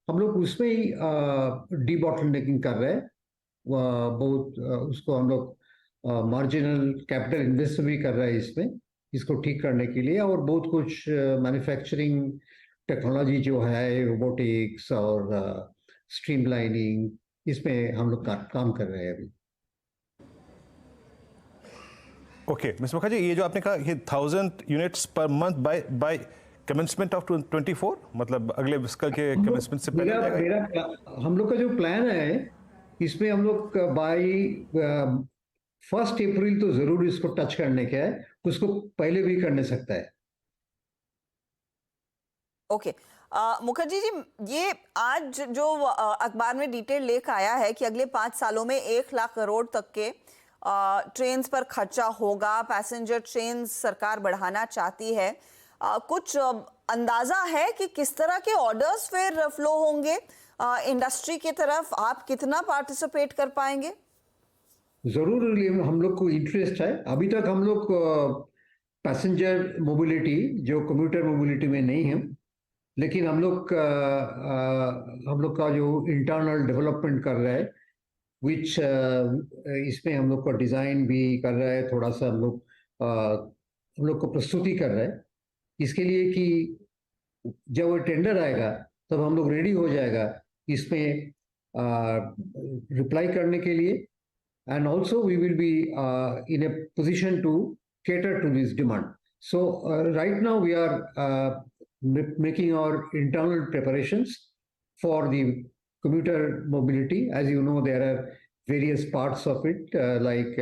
Speaker 12: हम लोग उसमें ही डी बॉटलनेकिंग कर रहे हैं। बहुत उसको हम लोग मार्जिनल कैपिटल इन्वेस्ट भी कर रहे हैं इसमें, इसको ठीक करने के लिए, और बहुत कुछ मैन्युफैक्चरिंग टेक्नोलॉजी जो है, रोबोटिक्स और स्ट्रीमलाइनिंग, इसमें हम लोग काम कर रहे हैं अभी।
Speaker 3: ओके मिस्टर मुखर्जी, ये जो आपने कहा ये 1000 units per month by commencement of 24, मतलब अगले फिस्कल के कमेंसमेंट से पहले
Speaker 12: हम लोग का जो प्लान है इसमें हम लोग बाय 1 अप्रैल तो जरूर इसको टच करने का है, उसको पहले भी करने सकता है।
Speaker 1: ओके मुखर्जी जी, ये आज जो अखबार में डिटेल लेख आया है कि अगले 5 सालों में 1 लाख करोड़ तक के ट्रेन्स पर खर्चा होगा, पैसेंजर ट्रेन सरकार बढ़ाना चाहती है। कुछ अंदाजा है कि किस तरह के ऑर्डर्स फिर फ्लो होंगे इंडस्ट्री की तरफ? आप कितना पार्टिसिपेट कर पाएंगे?
Speaker 12: जरूर हम लोग को इंटरेस्ट है। अभी तक हम लोग पैसेंजर मोबिलिटी जो कम्यूटर मोबिलिटी में नहीं है, लेकिन हम लोग का जो इंटरनल डेवलपमेंट कर रहा है, विच इसमें हम लोग का डिज़ाइन भी कर रहा है, थोड़ा सा हम लोग को प्रस्तुति कर रहा है इसके लिए कि जब वो टेंडर आएगा तब हम लोग रेडी हो जाएगा इसमें रिप्लाई करने के लिए, and also we will be in a position to cater to this demand. So right now we are making our internal preparations for the commuter mobility. As you know, there are various parts of it, like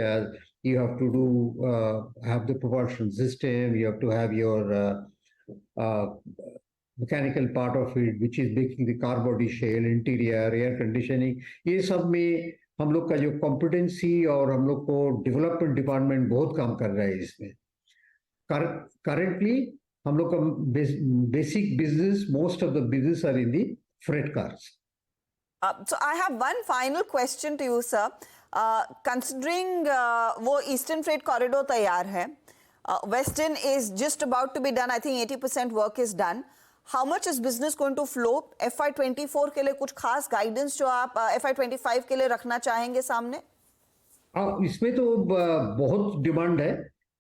Speaker 12: you have to do have the propulsion system, you have to have your mechanical part of it, which is making the car body shell, interior, air conditioning. ये सब में हम लोग का जो competency और हम लोग को डेवलपमेंट डिपार्टमेंट बहुत काम कर रहा है इसमें। करंटली हम लोग का basic business, most of the business are in the freight cars.
Speaker 1: So I have one final question to you, sir. Considering वो ईस्टर्न फ्रेट कॉरिडोर तैयार है, western is just about to be done. I think 80% work is done. How much is business going to flow? FY24 के लिए कुछ खास guidance जो आप FY25 के लिए रखना चाहेंगे सामने?
Speaker 12: इसमें तो बहुत डिमांड है।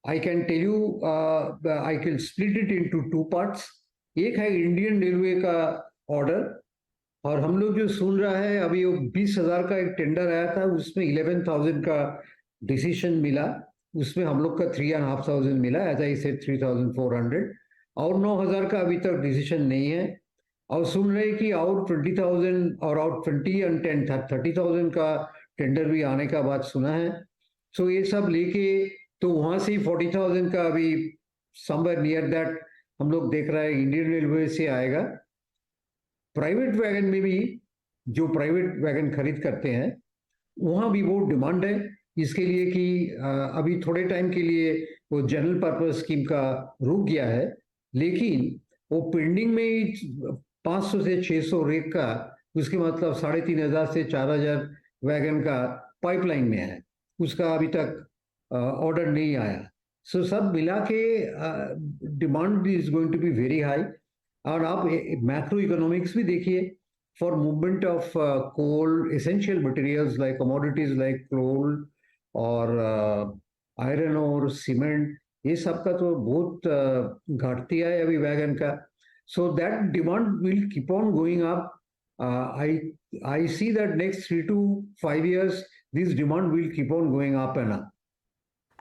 Speaker 12: I can tell you, I can split it into 2 parts. एक है इंडियन रेलवे का ऑर्डर, और हम लोग जो सुन रहा है अभी वो 20,000 का एक टेंडर आया था, उसमें 11,000 का डिसीजन मिला, उसमें हम लोग का 3,500 मिला, एज आई सेड 3,400, और 9,000 का अभी तक डिसीजन नहीं है। और सुन रहे कि और 20,000 और 20 and 10 30,000 का टेंडर भी आने का बात सुना है। सो ये सब लेके तो वहाँ से 40,000 का अभी समवेयर नियर दैट हम लोग देख रहे हैं इंडियन रेलवे से आएगा। प्राइवेट वैगन में भी जो प्राइवेट वैगन खरीद करते हैं वहाँ भी बहुत डिमांड है इसके लिए कि अभी थोड़े टाइम के लिए वो जनरल पर्पस स्कीम का रुक गया है, लेकिन वो पेंडिंग में 500 से 600 रेक का, उसके मतलब 3,500 से 4,000 वैगन का पाइपलाइन में है, उसका अभी तक ऑर्डर नहीं आया। सो सब मिला के demand is going to be very high. और आप मैक्रो इकोनॉमिक्स भी देखिए, for movement of coal, essential materials like commodities like coal और आयरन और सीमेंट, ये सब का तो बहुत घाटती है अभी वैगन का। So that demand will keep on going up. I see that next 3 to 5 years this demand will keep on going up and up.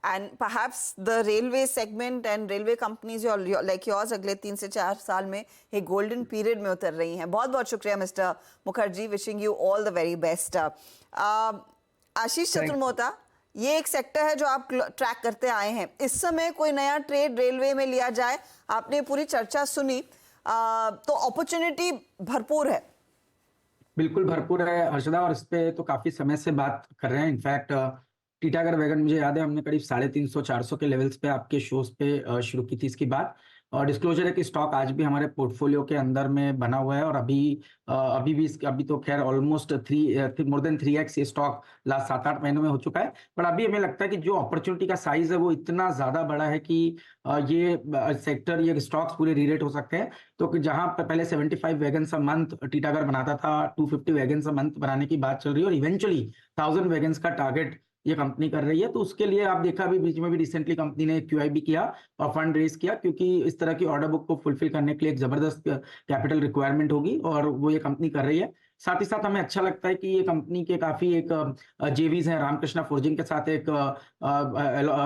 Speaker 1: And perhaps the railway segment and railway companies like yours अगले 3 से 4 साल में एक golden period में उतर रही हैं। बहुत बहुत शुक्रिया mister Mukherjee, wishing you all the very best. Ashish Chaturmohta, ये एक सेक्टर है जो आप ट्रैक करते आए हैं। इस समय कोई नया ट्रेड रेलवे में लिया जाए, आपने पूरी चर्चा सुनी, तो अपॉर्चुनिटी भरपूर है।
Speaker 7: बिल्कुल भरपूर है हर्षदा, और इस पे तो काफी समय से बात कर रहे हैं। इनफैक्ट टीटागढ़ वैगन मुझे याद है हमने करीब 350-400 के लेवल्स पे आपके शोज पे शुरू की थी इसकी बात। और डिस्क्लोजर है कि स्टॉक आज भी हमारे पोर्टफोलियो के अंदर में बना हुआ है और अभी तो खैर ऑलमोस्ट मोर देन 3x ये स्टॉक लास्ट 7-8 महीनों में हो चुका है। पर अभी हमें लगता है कि जो अपॉर्चुनिटी का साइज है वो इतना ज्यादा बड़ा है कि ये सेक्टर, ये स्टॉक्स पूरे रीरेट हो सकते हैं। तो जहां पहले 75 वैगन्स अ मंथ टीटागढ़ बनाता था, 250 वैगन्स अ मंथ बनाने की बात चल रही है और इवेंचुअली 1000 वैगन्स का टारगेट ये कंपनी कर रही है। तो उसके लिए आप देखा अभी बीच में भी रिसेंटली कंपनी ने QIB किया और फंड रेज किया, क्योंकि इस तरह की ऑर्डर बुक को फुलफिल करने के लिए एक जबरदस्त कैपिटल रिक्वायरमेंट होगी और वो ये कंपनी कर रही है। साथ ही साथ हमें अच्छा लगता है कि ये कंपनी के काफी एक जेवीज हैं, रामकृष्णा फोर्जिंग के साथ एक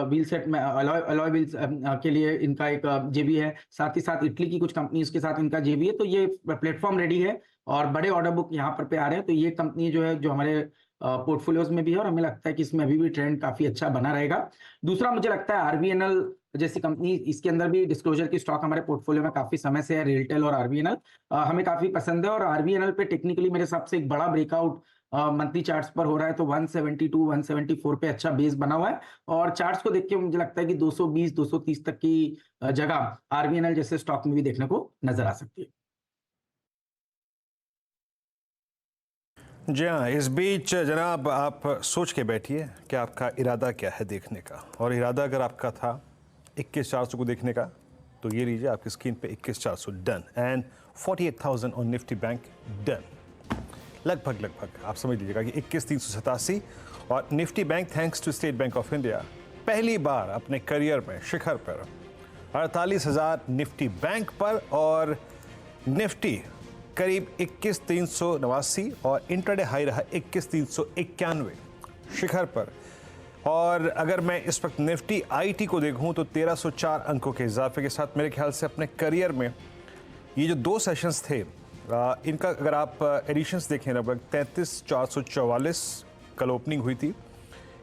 Speaker 7: व्हील सेट में अलॉय व्हील्स के लिए इनका एक जेवी है। साथ ही साथ इटली की कुछ कंपनी के साथ इनका जेवी है। तो ये प्लेटफॉर्म रेडी है और बड़े ऑर्डर बुक यहाँ पर पे आ रहे हैं। तो ये कंपनी जो है, जो हमारे पोर्टफोलियोज में भी है और हमें लगता है कि इसमें अभी भी ट्रेंड काफी अच्छा बना रहेगा। दूसरा मुझे लगता है RVNL जैसी कंपनी, इसके अंदर भी डिस्क्लोजर की स्टॉक हमारे पोर्टफोलियो में काफी समय से है, रेलटेल और RVNL हमें काफी पसंद है। और RVNL पे टेक्निकली मेरे हिसाब से एक बड़ा ब्रेकआउट मंथली चार्ट्स पर हो रहा है। तो 172 174 पे अच्छा बेस बना हुआ है और चार्ट्स को देख के मुझे लगता है कि 220 230 तक की जगह RVNL जैसे स्टॉक में भी देखने को नजर आ सकती है।
Speaker 3: जी हाँ, इस बीच जनाब आप सोच के बैठिए कि आपका इरादा क्या है देखने का। और इरादा अगर आपका था 21,400 को देखने का, तो ये लीजिए आपकी स्क्रीन पे 21,400 done and 48,000 on Nifty bank done. लगभग आप समझ लीजिएगा कि 21,387 और Nifty bank thanks to State Bank of India पहली बार अपने करियर में शिखर पर 48,000 निफ्टी बैंक पर और निफ्टी करीब 21,389 और इंट्राडे हाई रहा 21,391 शिखर पर। और अगर मैं इस वक्त निफ्टी IT को देखूं तो 1,304 अंकों के इजाफे के साथ मेरे ख्याल से अपने करियर में ये जो 2 सेशंस थे इनका अगर आप एडिशंस देखें, लगभग 33,444 कल ओपनिंग हुई थी,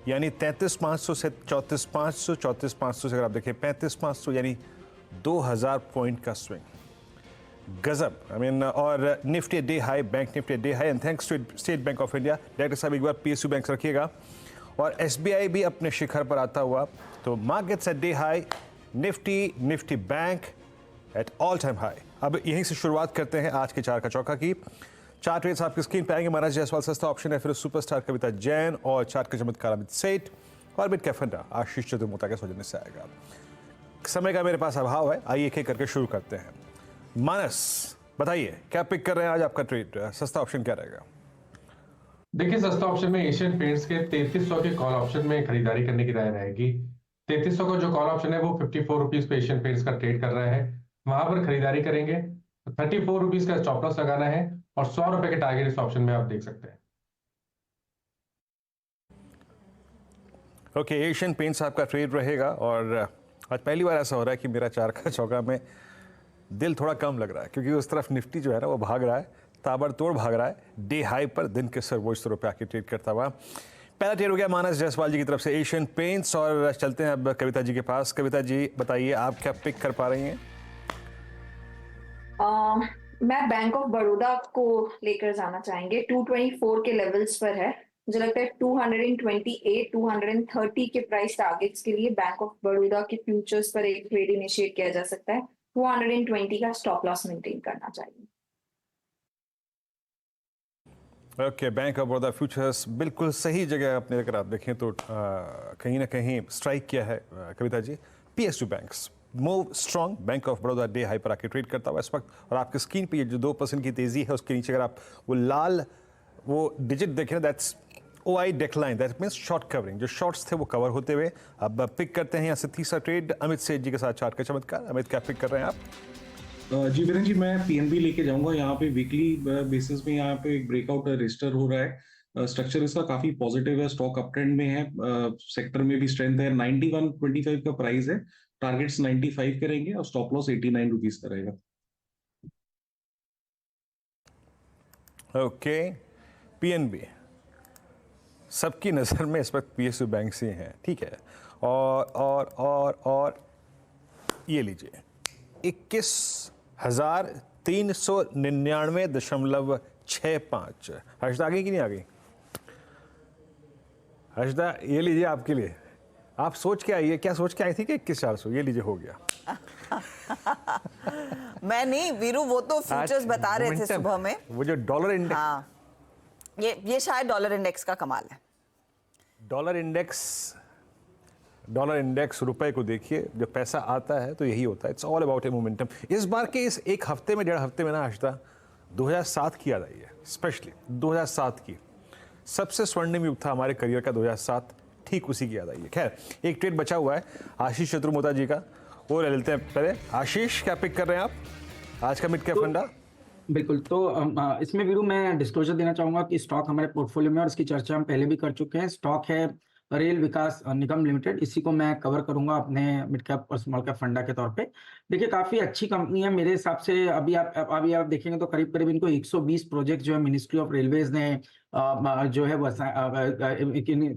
Speaker 3: यानी 33,500 से 34,500, 34,500 से अगर आप देखें 35,500, यानी 2,000 पॉइंट का स्विंग। गजब, और Nifty day high, bank Nifty day high and thanks to State Bank of India. Director साहब एक बार PSU बैंक रखिएगा और SBI भी अपने शिखर पर आता हुआ। तो markets at day high, Nifty bank at all time high. अब यहीं से शुरुआत करते हैं आज के चार का चौका की। चार ट्रेड्स आपकी स्क्रीन पर आएंगे। महाराज जायसवाल सस्ता ऑप्शन है, फिर सुपरस्टार कविता जैन और चार्ट के चमत्कार अमित सेठ और मिड का फंडा आशीष चतुर्मुता के सौजन्य से आएगा। समय का मेरे पास अभाव है, आइए एक एक करके शुरू करते हैं। मानस बताइए क्या पिक कर रहे हैं आज, आपका ट्रेड सस्ता ऑप्शन क्या रहेगा?
Speaker 5: देखिए, सस्ता ऑप्शन में एशियन पेंट्स के 3300 के कॉल ऑप्शन में खरीदारी करने की राय रहेगी। 3300 का जो कॉल ऑप्शन है वो 54 रुपीज पे एशियन पेंट्स का ट्रेड कर रहा है, वहां पर खरीदारी करेंगे। 34 रुपीज का स्टॉप लॉस लगाना है और 100 रुपए के टारगेट इस ऑप्शन में आप देख सकते हैं।
Speaker 3: ओके, एशियन पेंट्स आपका ट्रेड रहेगा। और आज पहली बार ऐसा हो रहा है कि मेरा चार का चौका में दिल थोड़ा कम लग रहा है, क्योंकि उस तरफ निफ्टी जो है ना वो भाग रहा है, ताबड़तोड़ भाग रहा है, डे हाई पर दिन के सर्वोच्च स्तरों पे आके ट्रेड करता हुआ। पहला ट्रेड हो गया मानस जायसवाल जी की तरफ से एशियन पेंट्स। और चलते हैं अब कविता जी के पास। कविता जी बताइए आप क्या पिक कर पा रही हैं?
Speaker 6: मैं बैंक ऑफ बड़ौदा को लेकर जाना चाहेंगे। 224 के लेवल्स पर है, मुझे लगता है 228 230 के प्राइस टारगेट्स के लिए बैंक ऑफ बड़ौदा के फ्यूचर्स पर एक ट्रेड इनिशिएट किया जा सकता है। 220 का स्टॉप लॉस मेंटेन करना चाहिए।
Speaker 3: Okay, bank of Baroda futures बिल्कुल सही जगह अपने, अगर आप देखें तो कहीं ना कहीं स्ट्राइक किया है Kavita ji. PSU banks move strong, bank of Baroda day high पर आके ट्रेड करता हुआ इस वक्त। और आपकी स्क्रीन पे ये जो 2% की तेजी है उसके नीचे अगर आप वो लाल वो डिजिट देखें, that's OI decline, that means short covering. जो शॉर्ट्स थे वो कवर होते हुए। अब पिक करते हैं यहाँ से तीसरा ट्रेड अमित सेठ जी के साथ चार्ट का चमत्कार। अमित क्या पिक कर रहे हैं आप?
Speaker 11: जी वीरेन जी, मैं PNB लेके जाऊंगा। यहाँ पे वीकली बेसिस में यहाँ पे एक ब्रेकआउट रजिस्टर हो रहा है। स्ट्रक्चर इसका काफी पॉजिटिव है, स्टॉक अप ट्रेंड में है, सेक्टर में भी स्ट्रेंथ है। 91.25 का प्राइस है, टारगेट्स 95 के रहेंगे और स्टॉप लॉस 89 रुपीज का रहेगा।
Speaker 3: ओके, PNB सबकी नज़र में इस वक्त PSU बैंक से हैं, ठीक है। और ये लीजिए 21,399.65। हर्षदा आ गई कि नहीं आ गई? हर्षदा ये लीजिए आपके लिए। आप सोच के आइए, क्या सोच के आई थी कि 21,400? ये लीजिए हो गया।
Speaker 1: मैं नहीं वीरू, वो तो फ्यूचर्स बता रहे थे
Speaker 3: momentum,
Speaker 1: सुबह में।
Speaker 3: वो जो डॉलर इंडेक्स,
Speaker 1: हाँ, ये शायद डॉलर इंडेक्स का कमाल है।
Speaker 3: डॉलर इंडेक्स रुपए को देखिए, जब पैसा आता है तो यही होता है। It's all about A momentum. इस बार के इस एक हफ्ते में, 1.5 हफ्ते में ना आशिता, 2007 की याद आई है। स्पेशली 2007 की सबसे स्वर्णिम युग था हमारे करियर का 2007, ठीक उसी की याद आई है। खैर, एक ट्रेड बचा हुआ है आशीष चतुर्मोता जी का, वो ले लेते हैं पहले। आशीष, क्या पिक कर रहे हैं आप आज का मिड कैप फंडा?
Speaker 7: बिल्कुल, तो इसमें वीरू मैं डिस्क्लोजर देना चाहूंगा कि स्टॉक हमारे पोर्टफोलियो में, और इसकी चर्चा हम पहले भी कर चुके हैं। स्टॉक है रेल विकास निगम लिमिटेड, इसी को मैं कवर करूंगा अपने मिड कैप और स्मॉल कैप फंडा के तौर पे। देखिए, काफी अच्छी कंपनी है मेरे हिसाब से। अभी आप देखेंगे तो करीब करीब इनको 120 प्रोजेक्ट जो है मिनिस्ट्री ऑफ रेलवेज ने जो है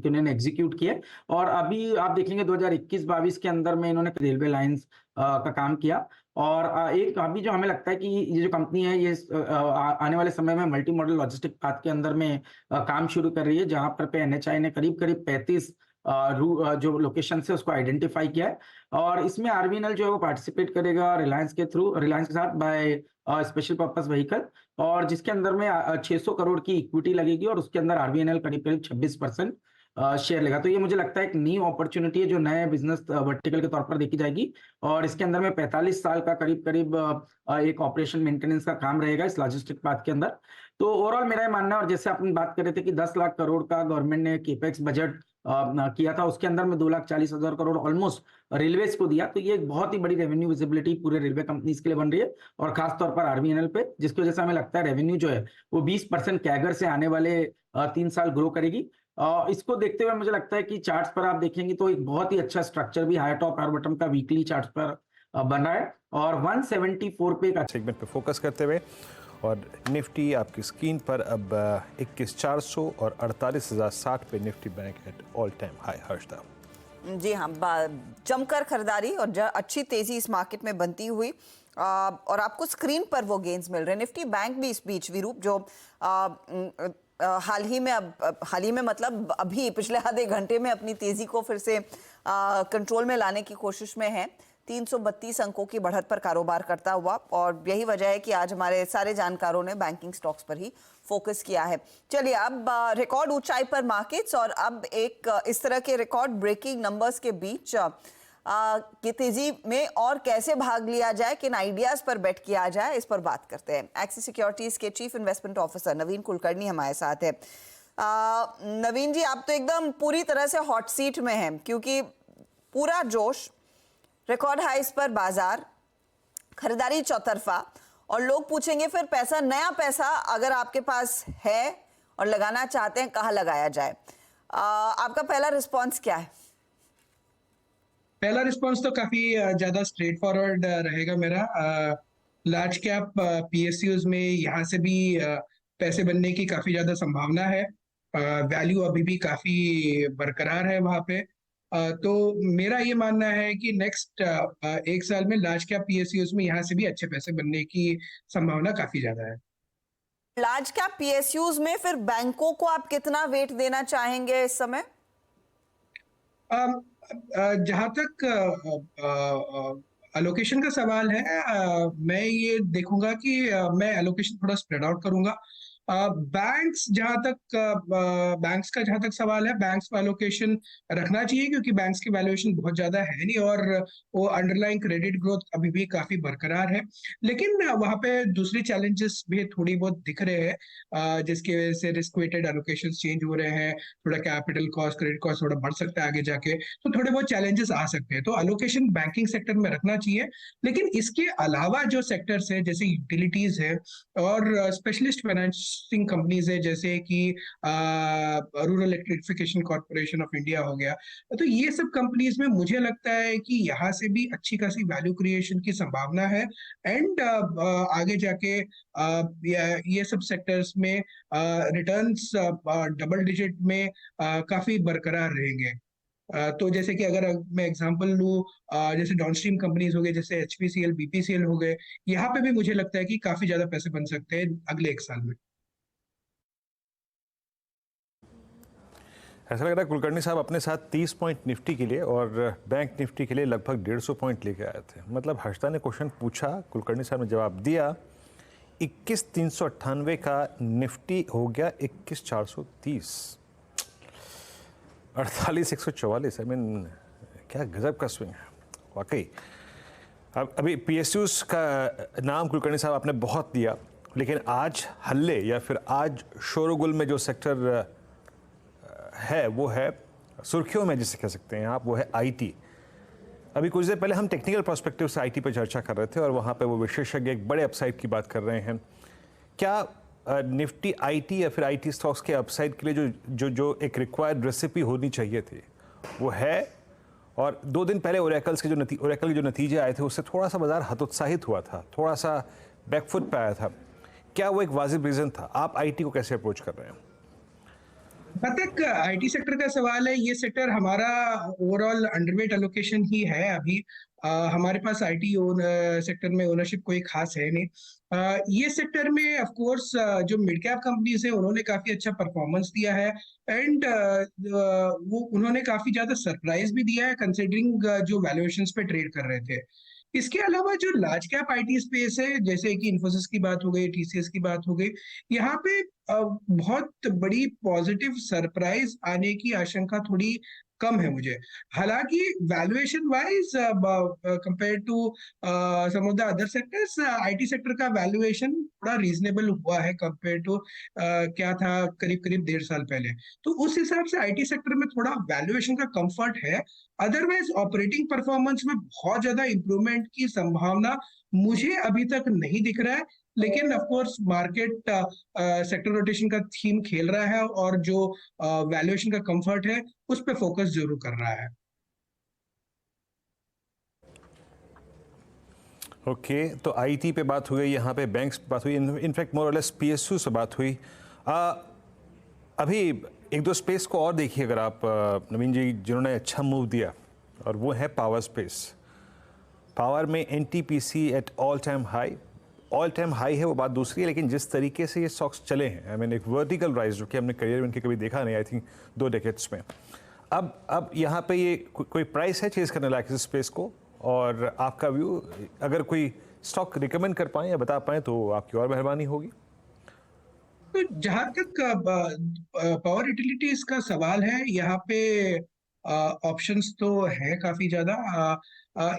Speaker 7: इन्होंने एग्जीक्यूट किए। और अभी आप देखेंगे 2021-22 के अंदर में इन्होंने रेलवे लाइंस का काम किया। और एक अभी जो हमें लगता है कि ये जो कंपनी है, ये आने वाले समय में मल्टी मॉडल लॉजिस्टिक पाथ के अंदर में काम शुरू कर रही है, जहां पर पे NHAI ने करीब करीब 35 जो लोकेशन से उसको आइडेंटिफाई किया है। और इसमें RVNL जो है वो पार्टिसिपेट करेगा रिलायंस के साथ बाय स्पेशल पर्पस व्हीकल, और जिसके अंदर में 600 करोड़ की इक्विटी लगेगी, और उसके अंदर RVNL करीब करीब 26% शेयर लेगा। तो ये मुझे लगता है एक न्यू अपॉर्चुनिटी है जो नए बिजनेस वर्टिकल के तौर पर देखी जाएगी। और इसके अंदर में 45 साल का करीब करीब एक ऑपरेशन मेंटेनेंस का काम रहेगा इस लॉजिस्टिक पाथ के अंदर। तो ओवरऑल मेरा ये मानना है, और जैसे अपन बात कर रहे थे कि 10 लाख करोड़ का गवर्नमेंट ने केपेक्स बजट किया था, उसके अंदर में 2,40,000 करोड़ ऑलमोस्ट रेलवेज को दिया। तो ये एक बहुत ही बड़ी रेवेन्यू विजिबिलिटी पूरे रेलवे कंपनीज के लिए बन रही है, और खासतौर पर RVNL पे, जिसकी वजह से हमें लगता है रेवेन्यू जो है वो 20% कैगर से आने वाले 3 साल ग्रो करेगी। इसको देखते हुए मुझे लगता है कि चार्ट्स पर आप देखेंगे तो एक बहुत ही अच्छा स्ट्रक्चर भी हाई टॉप हाई बॉटम का वीकली चार्ट्स पर बन रहा है, और 174 पे का
Speaker 3: सेगमेंट पे फोकस करते हुए, और निफ्टी आपकी स्क्रीन पर अब 21,400 और 48,060 पे Nifty bank at all time high. Harshada
Speaker 1: ji हाँ, जमकर खरीदारी और अच्छी तेजी इस मार्केट में बनती हुई, और आपको स्क्रीन पर वो गेंस मिल रहे हैं। निफ्टी बैंक भी इस बीच विरूप जो हाल ही में मतलब अभी पिछले आधे घंटे में अपनी तेजी को फिर से कंट्रोल में लाने की कोशिश में है। 332 अंकों की बढ़त पर कारोबार करता हुआ, और यही वजह है कि आज हमारे सारे जानकारों ने बैंकिंग स्टॉक्स पर ही फोकस किया है। चलिए, अब रिकॉर्ड ऊंचाई पर मार्केट्स, और अब एक इस तरह के रिकॉर्ड ब्रेकिंग नंबर्स के बीच की तेजी में और कैसे भाग लिया जाए, किन आइडियाज पर बेट किया जाए, इस पर बात करते हैं। एक्सिस सिक्योरिटीज के चीफ इन्वेस्टमेंट ऑफिसर नवीन कुलकर्णी हमारे साथ है। नवीन जी, आप तो एकदम पूरी तरह से हॉट सीट में हैं, क्योंकि पूरा जोश, रिकॉर्ड हाइस पर बाजार, खरीदारी चौतरफा, और लोग पूछेंगे फिर पैसा, नया पैसा अगर आपके पास है और लगाना चाहते हैं, कहाँ लगाया जाए? आपका पहला रिस्पॉन्स क्या है?
Speaker 13: पहला रिस्पांस तो काफी ज्यादा स्ट्रेट फॉरवर्ड रहेगा मेरा। लार्ज कैप PSUs में यहाँ से भी पैसे बनने की काफी ज्यादा संभावना है। वैल्यू अभी भी काफी बरकरार है वहाँ पे। तो मेरा ये मानना है कि नेक्स्ट 1 साल में लार्ज कैप PSUs में यहाँ से भी अच्छे पैसे बनने की संभावना काफी ज्यादा है।
Speaker 1: लार्ज कैप PSUs में फिर बैंकों को आप कितना वेट देना चाहेंगे इस समय?
Speaker 13: जहाँ तक एलोकेशन का सवाल है, मैं ये देखूंगा कि मैं एलोकेशन थोड़ा स्प्रेड आउट करूंगा। बैंक्स का जहां तक सवाल है, बैंक्स को एलोकेशन रखना चाहिए, क्योंकि बैंक्स की वैल्यूएशन बहुत ज्यादा है नहीं, और वो अंडरलाइन क्रेडिट ग्रोथ अभी भी काफी बरकरार है। लेकिन वहां पे दूसरी चैलेंजेस भी थोड़ी बहुत दिख रहे हैं, जिसकी वजह से रिस्क वेटेड एलोकेशन चेंज हो रहे हैं। थोड़ा कैपिटल कॉस्ट, क्रेडिट कॉस्ट थोड़ा बढ़ सकता है आगे जाके, तो थोड़े बहुत चैलेंजेस आ सकते हैं। तो एलोकेशन बैंकिंग सेक्टर में रखना चाहिए। लेकिन इसके अलावा जो सेक्टर्स है, जैसे यूटिलिटीज है और स्पेशलिस्ट फाइनेंस कंपनीज है, जैसे कि rural electrification corporation of India हो गया, तो ये सब कंपनीज में मुझे लगता है कि यहाँ से भी अच्छी खासी वैल्यू क्रिएशन की संभावना है। एंड आगे जाके ये सब सेक्टर्स में रिटर्न्स डबल डिजिट में काफी बरकरार रहेंगे। तो जैसे कि अगर मैं एग्जांपल लूं, जैसे डाउनस्ट्रीम कंपनीज हो गए, जैसे HPCL, BPCL हो गए, यहाँ पे भी मुझे लगता है कि काफी ज्यादा पैसे बन सकते हैं अगले 1 साल में।
Speaker 3: ऐसा लग रहा है कुलकर्णी साहब अपने साथ 30 पॉइंट निफ्टी के लिए और बैंक निफ्टी के लिए लगभग 150 पॉइंट लेके आए थे। मतलब हर्षदा ने क्वेश्चन पूछा, कुलकर्णी साहब ने जवाब दिया। 21,398 का निफ्टी हो गया 21,430, 48,144। आई मीन क्या गजब का स्विंग है वाकई। अब अभी PSUs का नाम कुलकर्णी साहब आपने बहुत दिया, लेकिन आज हल्ले या फिर आज शोरगुल में जो सेक्टर है वो है सुर्खियों में जिसे कह सकते हैं आप, वो है IT। अभी कुछ देर पहले हम टेक्निकल पर्सपेक्टिव से IT पर चर्चा कर रहे थे और वहाँ पे वो विशेषज्ञ एक बड़े अपसाइड की बात कर रहे हैं। क्या निफ्टी IT या फिर IT स्टॉक्स के अपसाइड के लिए जो एक रिक्वायर्ड रेसिपी होनी चाहिए थी वो है? और 2 दिन पहले ओरेकल के जो नतीजे आए थे उससे थोड़ा सा बाजार हतोत्साहित हुआ था, थोड़ा सा बैकफुट पे आया था। क्या वो एक वाजिब रीज़न था? आप IT को कैसे अप्रोच कर रहे हैं?
Speaker 13: तक IT सेक्टर का सवाल है, ये सेक्टर हमारा ओवरऑल अंडरवेट एलोकेशन ही है अभी। हमारे पास IT सेक्टर में ओनरशिप कोई खास है नहीं। ये सेक्टर में ऑफ कोर्स जो मिड कैप कंपनीज है उन्होंने काफी अच्छा परफॉर्मेंस दिया है एंड वो उन्होंने काफी ज्यादा सरप्राइज भी दिया है कंसिडरिंग जो वैल्यूएशंस पे ट्रेड कर रहे थे। इसके अलावा जो लार्ज कैप IT स्पेस है, जैसे कि इन्फोसिस की बात हो गई, TCS की बात हो गई, यहाँ पे बहुत बड़ी पॉजिटिव सरप्राइज आने की आशंका थोड़ी कम है मुझे। हालांकि valuation wise compare to some of the other sectors, IT sector का वैल्यूएशन थोड़ा रीजनेबल हुआ है कंपेयर टू क्या था करीब 1.5 साल पहले। तो उस हिसाब से IT सेक्टर में थोड़ा वैल्यूएशन का कंफर्ट है। अदरवाइज ऑपरेटिंग परफॉर्मेंस में बहुत ज्यादा इंप्रूवमेंट की संभावना मुझे अभी तक नहीं दिख रहा है, लेकिन of course market sector rotation का थीम खेल रहा है और जो वैल्यूएशन का कंफर्ट है उस पे फोकस जरूर कर रहा है।
Speaker 3: ओके, तो IT पे बात हुई, यहाँ पे बैंक्स पे बात हुई, इनफैक्ट मोर और लेस PSU से बात हुई। अभी 1-2 स्पेस को और देखिए अगर आप, नवीन जी, जिन्होंने अच्छा मूव दिया, और वो है पावर स्पेस। पावर में NTPC eight all time high है वो बात दूसरी है, लेकिन जिस तरीके से ये स्टॉक्स चले हैं, आई मीन एक वर्टिकल राइज जो कि हमने करियर में इनके कभी देखा नहीं, आई थिंक 2 डेकेड्स में। अब यहाँ पे ये कोई प्राइस है चेज करने लायक इस स्पेस को? और आपका व्यू, अगर कोई स्टॉक रिकमेंड कर पाएँ या बता पाएँ तो आपकी और मेहरबानी होगी।
Speaker 13: तो जहां तक पावर यूटिलिटीज का सवाल है, यहाँ पे ऑप्शंस तो है काफी ज्यादा।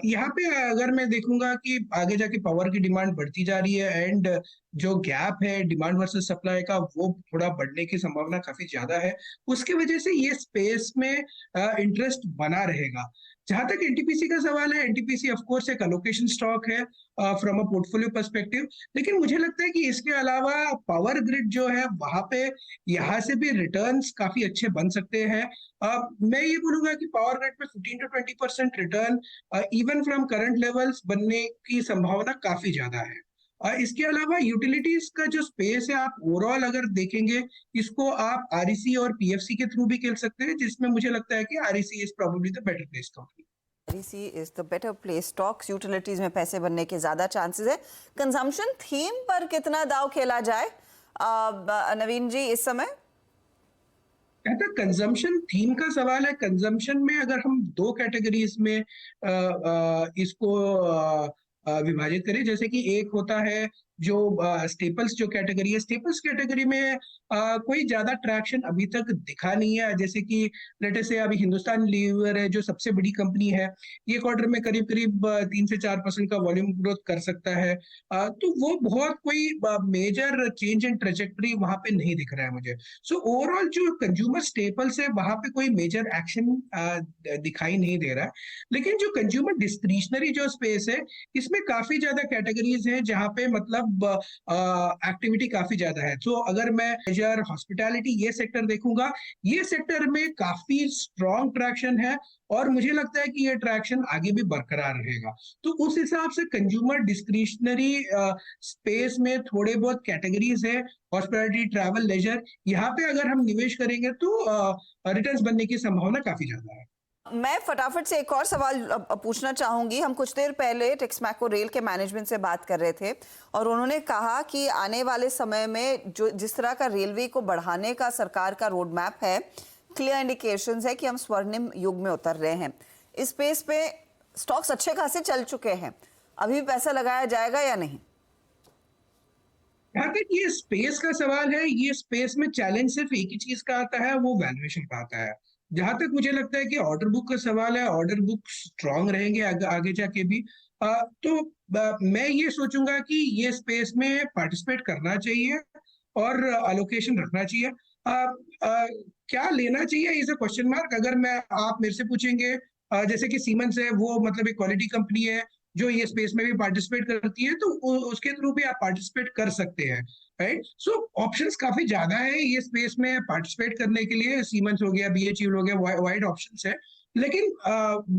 Speaker 13: यहाँ पे अगर मैं देखूंगा कि आगे जाके पावर की डिमांड बढ़ती जा रही है एंड जो गैप है डिमांड वर्सेस सप्लाई का वो थोड़ा बढ़ने की संभावना काफी ज्यादा है, उसकी वजह से ये स्पेस में इंटरेस्ट बना रहेगा। जहां तक NTPC का सवाल है, NTPC ऑफ कोर्स एक अलोकेशन स्टॉक है फ्रॉम अ पोर्टफोलियो पर्सपेक्टिव, लेकिन मुझे लगता है कि इसके अलावा पावर ग्रिड जो है वहां पे यहाँ से भी रिटर्न्स काफी अच्छे बन सकते हैं। मैं ये बोलूंगा कि पावर ग्रिड पे 15 to 20% return even from current levels बनने की संभावना काफी ज्यादा है। इसके अलावा यूटिलिटीज का जो स्पेस है, आप ओवरऑल अगर देखेंगे इसको आप REC और PFC के थ्रू भी खेल सकते हैं, जिसमें मुझे लगता है कि REC is probably the better place company.
Speaker 1: REC is the better place stocks. Utilities में पैसे बनने के ज्यादा चांसेस है। कंजम्पशन थीम पर कितना दाव खेला जाए नवीन जी इस समय?
Speaker 13: कहता कंजम्पशन थीम का सवाल है। कंजम्पशन में अगर हम 2 कैटेगरीज में इसको विभाजित करें, जैसे कि एक होता है जो स्टेपल्स जो कैटेगरी है, स्टेपल्स कैटेगरी में कोई ज्यादा ट्रैक्शन अभी तक दिखा नहीं है। जैसे कि लेट से अभी हिंदुस्तान लीवर है जो सबसे बड़ी कंपनी है, ये क्वार्टर में करीब 3 से 4% का वॉल्यूम ग्रोथ कर सकता है। तो वो बहुत कोई मेजर चेंज इन ट्रेजेक्टरी वहां पे नहीं दिख रहा है मुझे। सो ओवरऑल जो कंज्यूमर स्टेपल्स है वहां पे कोई मेजर एक्शन दिखाई नहीं दे रहा है। लेकिन जो कंज्यूमर डिस्क्रिशनरी जो स्पेस है, इसमें काफी ज्यादा कैटेगरीज है जहां पे मतलब एक्टिविटी काफी ज्यादा है। तो अगर मैं लेजर, हॉस्पिटैलिटी, ये सेक्टर देखूंगा, ये सेक्टर में काफी स्ट्रॉन्ग ट्रैक्शन है और मुझे लगता है कि ये ट्रैक्शन आगे भी बरकरार रहेगा। तो उस हिसाब से कंज्यूमर डिस्क्रिशनरी स्पेस में थोड़े बहुत कैटेगरीज है, हॉस्पिटैलिटी, ट्रैवल, लेजर, यहाँ पे अगर हम निवेश करेंगे तो रिटर्न्स बनने की संभावना काफी ज्यादा है।
Speaker 1: मैं फटाफट से एक और सवाल पूछना चाहूंगी। हम कुछ देर पहले टेक्समैको रेल के मैनेजमेंट से बात कर रहे थे और उन्होंने कहा कि आने वाले समय में जो जिस तरह का रेलवे को बढ़ाने का सरकार का रोड मैप है, क्लियर इंडिकेशंस है कि हम स्वर्णिम युग में उतर रहे हैं। इस स्पेस पे स्टॉक्स अच्छे खासे चल चुके हैं, अभी भी पैसा लगाया जाएगा या नहीं?
Speaker 13: जहाँ तक ये स्पेस का सवाल है, ये स्पेस में चैलेंज सिर्फ एक ही चीज का आता है, वो वैल्यूएशन का आता है। जहां तक मुझे लगता है कि ऑर्डर बुक का सवाल है, ऑर्डर बुक स्ट्रांग रहेंगे आगे जाके भी। मैं ये सोचूंगा कि ये स्पेस में पार्टिसिपेट करना चाहिए और अलोकेशन रखना चाहिए। क्या लेना चाहिए इज अ क्वेश्चन मार्क। अगर आप मेरे से पूछेंगे, जैसे कि सीमेंस है, वो मतलब एक क्वालिटी कंपनी है जो ये स्पेस में भी पार्टिसिपेट करती है, तो उसके थ्रू भी आप पार्टिसिपेट कर सकते हैं, राइट। सो ऑप्शंस काफी ज्यादा है ये स्पेस में पार्टिसिपेट करने के लिए। सीमेंस हो गया, BHEL हो गया, वाइड ऑप्शंस है। लेकिन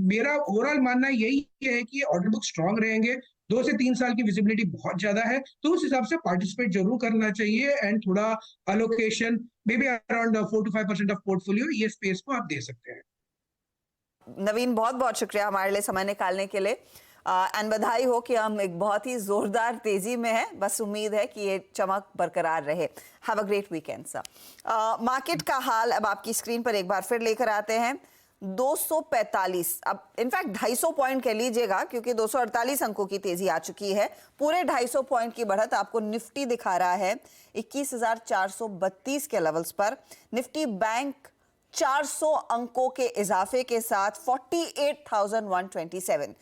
Speaker 13: मेरा ओवरऑल मानना यही है कि ऑर्डर बुक स्ट्रांग रहेंगे, 2 से 3 साल की विजिबिलिटी बहुत ज्यादा है, तो उस हिसाब से पार्टिसिपेट जरूर करना चाहिए एंड थोड़ा allocation may be around 4 to 5% of portfolio ये स्पेस को आप दे सकते हैं।
Speaker 1: नवीन, बहुत बहुत शुक्रिया हमारे लिए समय निकालने के लिए, एंड बधाई हो कि हम एक बहुत ही जोरदार तेजी में हैं। बस उम्मीद है कि ये चमक बरकरार रहे। Have a great weekend sir. Market का हाल अब आपकी स्क्रीन पर एक बार फिर लेकर आते हैं। 245, अब इनफैक्ट 250 पॉइंट कह लीजिएगा, क्योंकि 248 अंकों की तेजी आ चुकी है। पूरे 250 पॉइंट की बढ़त आपको निफ्टी दिखा रहा है 21,432 के लेवल्स पर। निफ्टी बैंक 400 अंकों के इजाफे के साथ 48,127।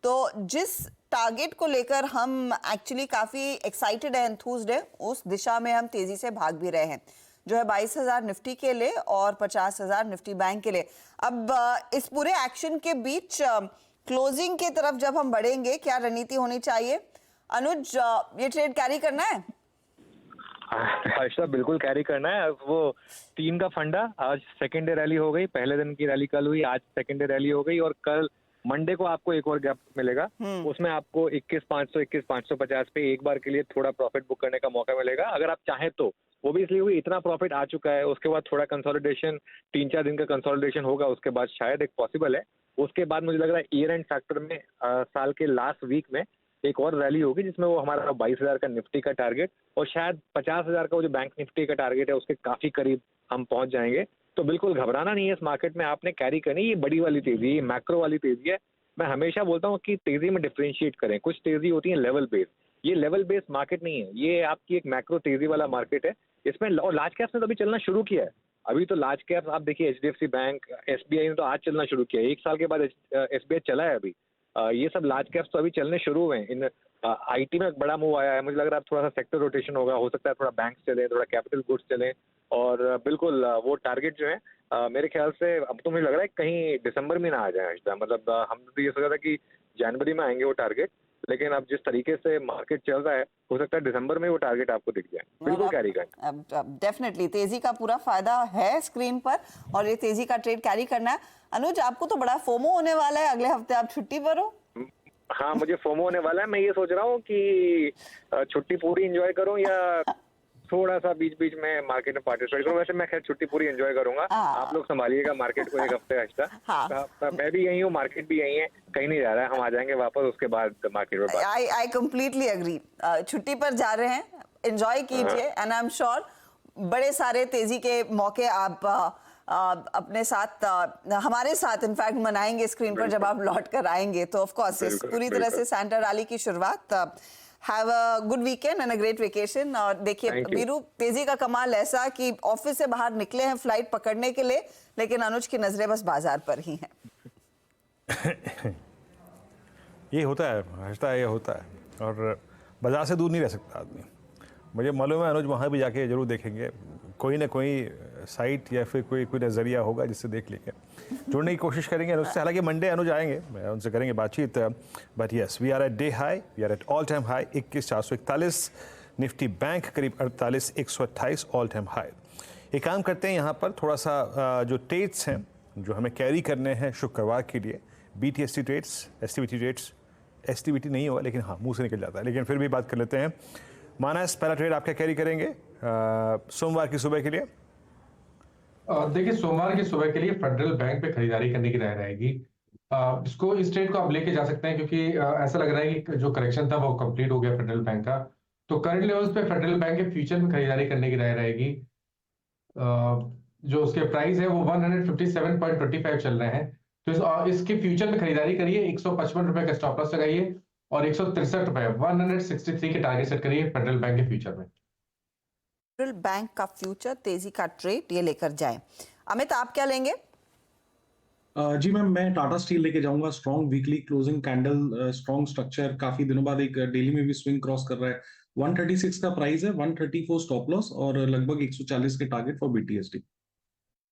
Speaker 1: तो जिस टारगेट को लेकर हम एक्चुअली काफी एक्साइटेड है, एंथुज्ड है, उस दिशा में हम तेजी से भाग भी रहे हैं, जो है 22,000 निफ्टी के लिए और 50,000 निफ्टी बैंक के लिए। अब इस पूरे एक्शन के बीच क्लोजिंग की तरफ जब हम बढ़ेंगे, क्या रणनीति होनी चाहिए? अनुज, ये ट्रेड कैरी करना है?
Speaker 2: हर्षा, बिल्कुल कैरी करना है। वो 3 का फंडा, आज सेकेंड डे रैली हो गई, पहले दिन की रैली कल हुई, आज सेकेंड डे रैली हो गई, और कल मंडे को आपको एक और गैप मिलेगा। उसमें आपको 21,500 21,550 पे एक बार के लिए थोड़ा प्रॉफिट बुक करने का मौका मिलेगा, अगर आप चाहें तो। वो भी इसलिए हुई, इतना प्रॉफिट आ चुका है, उसके बाद थोड़ा कंसोलिडेशन, 3-4 दिन का कंसोलिडेशन होगा, उसके बाद शायद एक पॉसिबल है। उसके बाद मुझे लग रहा है ईयर एंड फैक्टर में साल के लास्ट वीक में एक और रैली होगी, जिसमें वो हमारा 22,000 का निफ्टी का टारगेट और शायद 50,000 का वो जो बैंक निफ्टी का टारगेट है, उसके काफी करीब हम पहुंच जाएंगे। तो बिल्कुल घबराना नहीं है इस मार्केट में, आपने कैरी करनी। ये बड़ी वाली तेजी, ये मैक्रो वाली तेजी है। मैं हमेशा बोलता हूँ कि तेजी में डिफरेंशिएट करें। कुछ तेजी होती है लेवल बेस्ड, ये लेवल बेस्ड मार्केट नहीं है, ये आपकी एक मैक्रो तेजी वाला मार्केट है। इसमें और लार्ज कैप्स ने तो अभी चलना शुरू किया है। अभी तो लार्ज कैप्स आप देखिए, HDFC बैंक, SBI ने तो आज चलना शुरू किया है। 1 साल के बाद SBI चला है अभी। ये सब लार्ज कैप्स तो अभी चलने शुरू हुए हैं। इन IT में एक बड़ा मूव आया है, मुझे लग रहा है थोड़ा सा सेक्टर रोटेशन होगा, हो सकता है थोड़ा बैंक चले, थोड़ा कैपिटल गुड्स चले, और बिल्कुल वो टारगेट जो है मेरे ख्याल से अब तो मुझे लग रहा है कहीं दिसंबर में ना आ जाए। मतलब हम तो ये सोचा था कि जनवरी में आएंगे वो टारगेट, लेकिन अब जिस तरीके से मार्केट चल रहा है, हो सकता है दिसंबर में वो टारगेट आपको दिख जाए। बिल्कुल कैरी करना।
Speaker 1: अब डेफिनेटली तेजी का पूरा फायदा है स्क्रीन पर, और ये तेजी का ट्रेड कैरी करना है। अनुज, आपको तो बड़ा फोमो होने वाला है, अगले हफ्ते आप छुट्टी पर हो।
Speaker 2: हाँ, मुझे फोमो होने वाला है। मैं ये सोच रहा हूँ कि छुट्टी पूरी एंजॉय करूँ या थोड़ा सा बीच बीच में मार्केट में पार्टिसिपेट करूँ। वैसे मैं खैर छुट्टी पूरी एंजॉय करूंगा। आप लोग संभालिएगा मार्केट को एक हफ्ते। अच्छा, मैं भी यही हूँ, मार्केट भी यही है, कहीं नहीं जा रहा है। हम आ जाएंगे वापस, उसके बाद मार्केट में।
Speaker 1: I completely agree. छुट्टी पर जा रहे हैं, एंजॉय कीजिए, एंड आई एम श्योर बड़े सारे तेजी के मौके आप अपने साथ, हमारे साथ इनफैक्ट मनाएंगे स्क्रीन पर जब आप लौट कर आएंगे। तो ऑफ कोर्स पूरी तरह से सैंटा रैली की शुरुआत। Have a good weekend and a great vacation. और देखिए वीरू, तेजी का कमाल ऐसा कि ऑफिस से बाहर निकले हैं फ्लाइट पकड़ने के लिए, लेकिन अनुज की नजरें बस बाजार पर ही हैं।
Speaker 3: ये होता है हर्षता, ये होता है, और बाजार से दूर नहीं रह सकता आदमी। मुझे मालूम है अनुज वहाँ भी जाके जरूर देखेंगे, कोई ना कोई साइट या फिर कोई नज़रिया होगा जिससे देख लेंगे, जुड़ने की कोशिश करेंगे अनुज से। हालांकि मंडे अनुज आएंगे, उनसे करेंगे बातचीत। But yes, we are at day high, we are at all time high 21,441, Nifty bank करीब 48,128 ऑल टाइम हाई। एक काम करते हैं यहाँ पर, थोड़ा सा जो ट्रेड्स हैं जो हमें कैरी करने हैं शुक्रवार के लिए, BTST trades, STBT trades, STBT नहीं होगा लेकिन हाँ मुँह से निकल जाता है, लेकिन फिर भी बात कर लेते हैं। मानस, पहला ट्रेड आप क्या कैरी करेंगे सोमवार की सुबह के लिए?
Speaker 5: देखिए, सोमवार की सुबह के लिए फेडरल बैंक पे खरीदारी करने की राय रहेगी। इसको इस ट्रेड को आप लेके जा सकते हैं, क्योंकि ऐसा लग रहा है कि जो करेक्शन था वो कंप्लीट हो गया फेडरल बैंक का। तो करंट लेवल्स पे फेडरल बैंक के फ्यूचर में खरीदारी करने की राय रहेगी। जो उसके प्राइस है वो 157.25 चल रहे हैं। तो इसके फ्यूचर में खरीदारी करिए, 155 रुपए का स्टॉप लॉस लगाइए और 163 रुपए 163 के टारगेट सेट करिए फेडरल बैंक के फ्यूचर में।
Speaker 1: फेडरल बैंक का फ्यूचर तेजी का ट्रेड ये लेकर जाएं। अमित, आप क्या लेंगे?
Speaker 11: जी मैम, मैं टाटा स्टील लेके जाऊंगा। Strong weekly closing candle, strong structure, काफी दिनों बाद एक डेली में भी स्विंग क्रॉस कर रहा है। 136 का प्राइस है, 134 स्टॉप लॉस और लगभग 140 के टारगेट फॉर बीटीएसडी।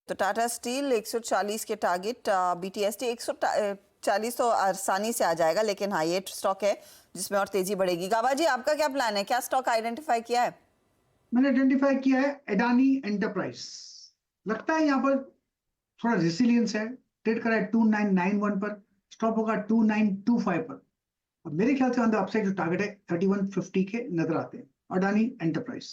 Speaker 1: तो टाटा स्टील 140 के टारगेट, बीटीएसडी 140 तो आसानी से आ जाएगा, लेकिन हाँ ये स्टॉक है जिसमें और तेजी बढ़ेगी। गाबा जी, आपका क्या प्लान है? क्या स्टॉक आइडेंटिफाई किया है?
Speaker 4: मैंने आइडेंटिफाई किया है अडानी एंटरप्राइज। लगता है यहाँ पर थोड़ा रेसिलियंस है। ट्रेड करा है 2991 पर, स्टॉप होगा 2925 पर। और मेरे ख्याल से अंदर अपसाइड जो टारगेट है 3150 के नजर आते हैं। अडानी एंटरप्राइज।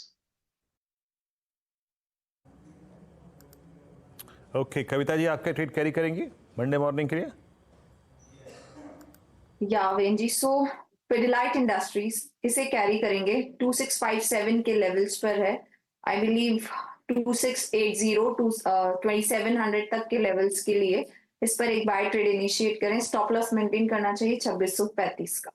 Speaker 3: ओके, कविता जी आपका ट्रेड कैरी करेंगी मंडे मॉर्निंग के लिए?
Speaker 6: या वेन जी, सो पिडिलाइट इंडस्ट्रीज इसे कैरी करेंगे। 2657 के लेवल्स पर है। आई बिलीव 2680 टू 2700 तक के लेवल्स के लिए इस पर एक बाय ट्रेड इनिशिएट करें। स्टॉप लॉस मेंटेन करना चाहिए 2635 का।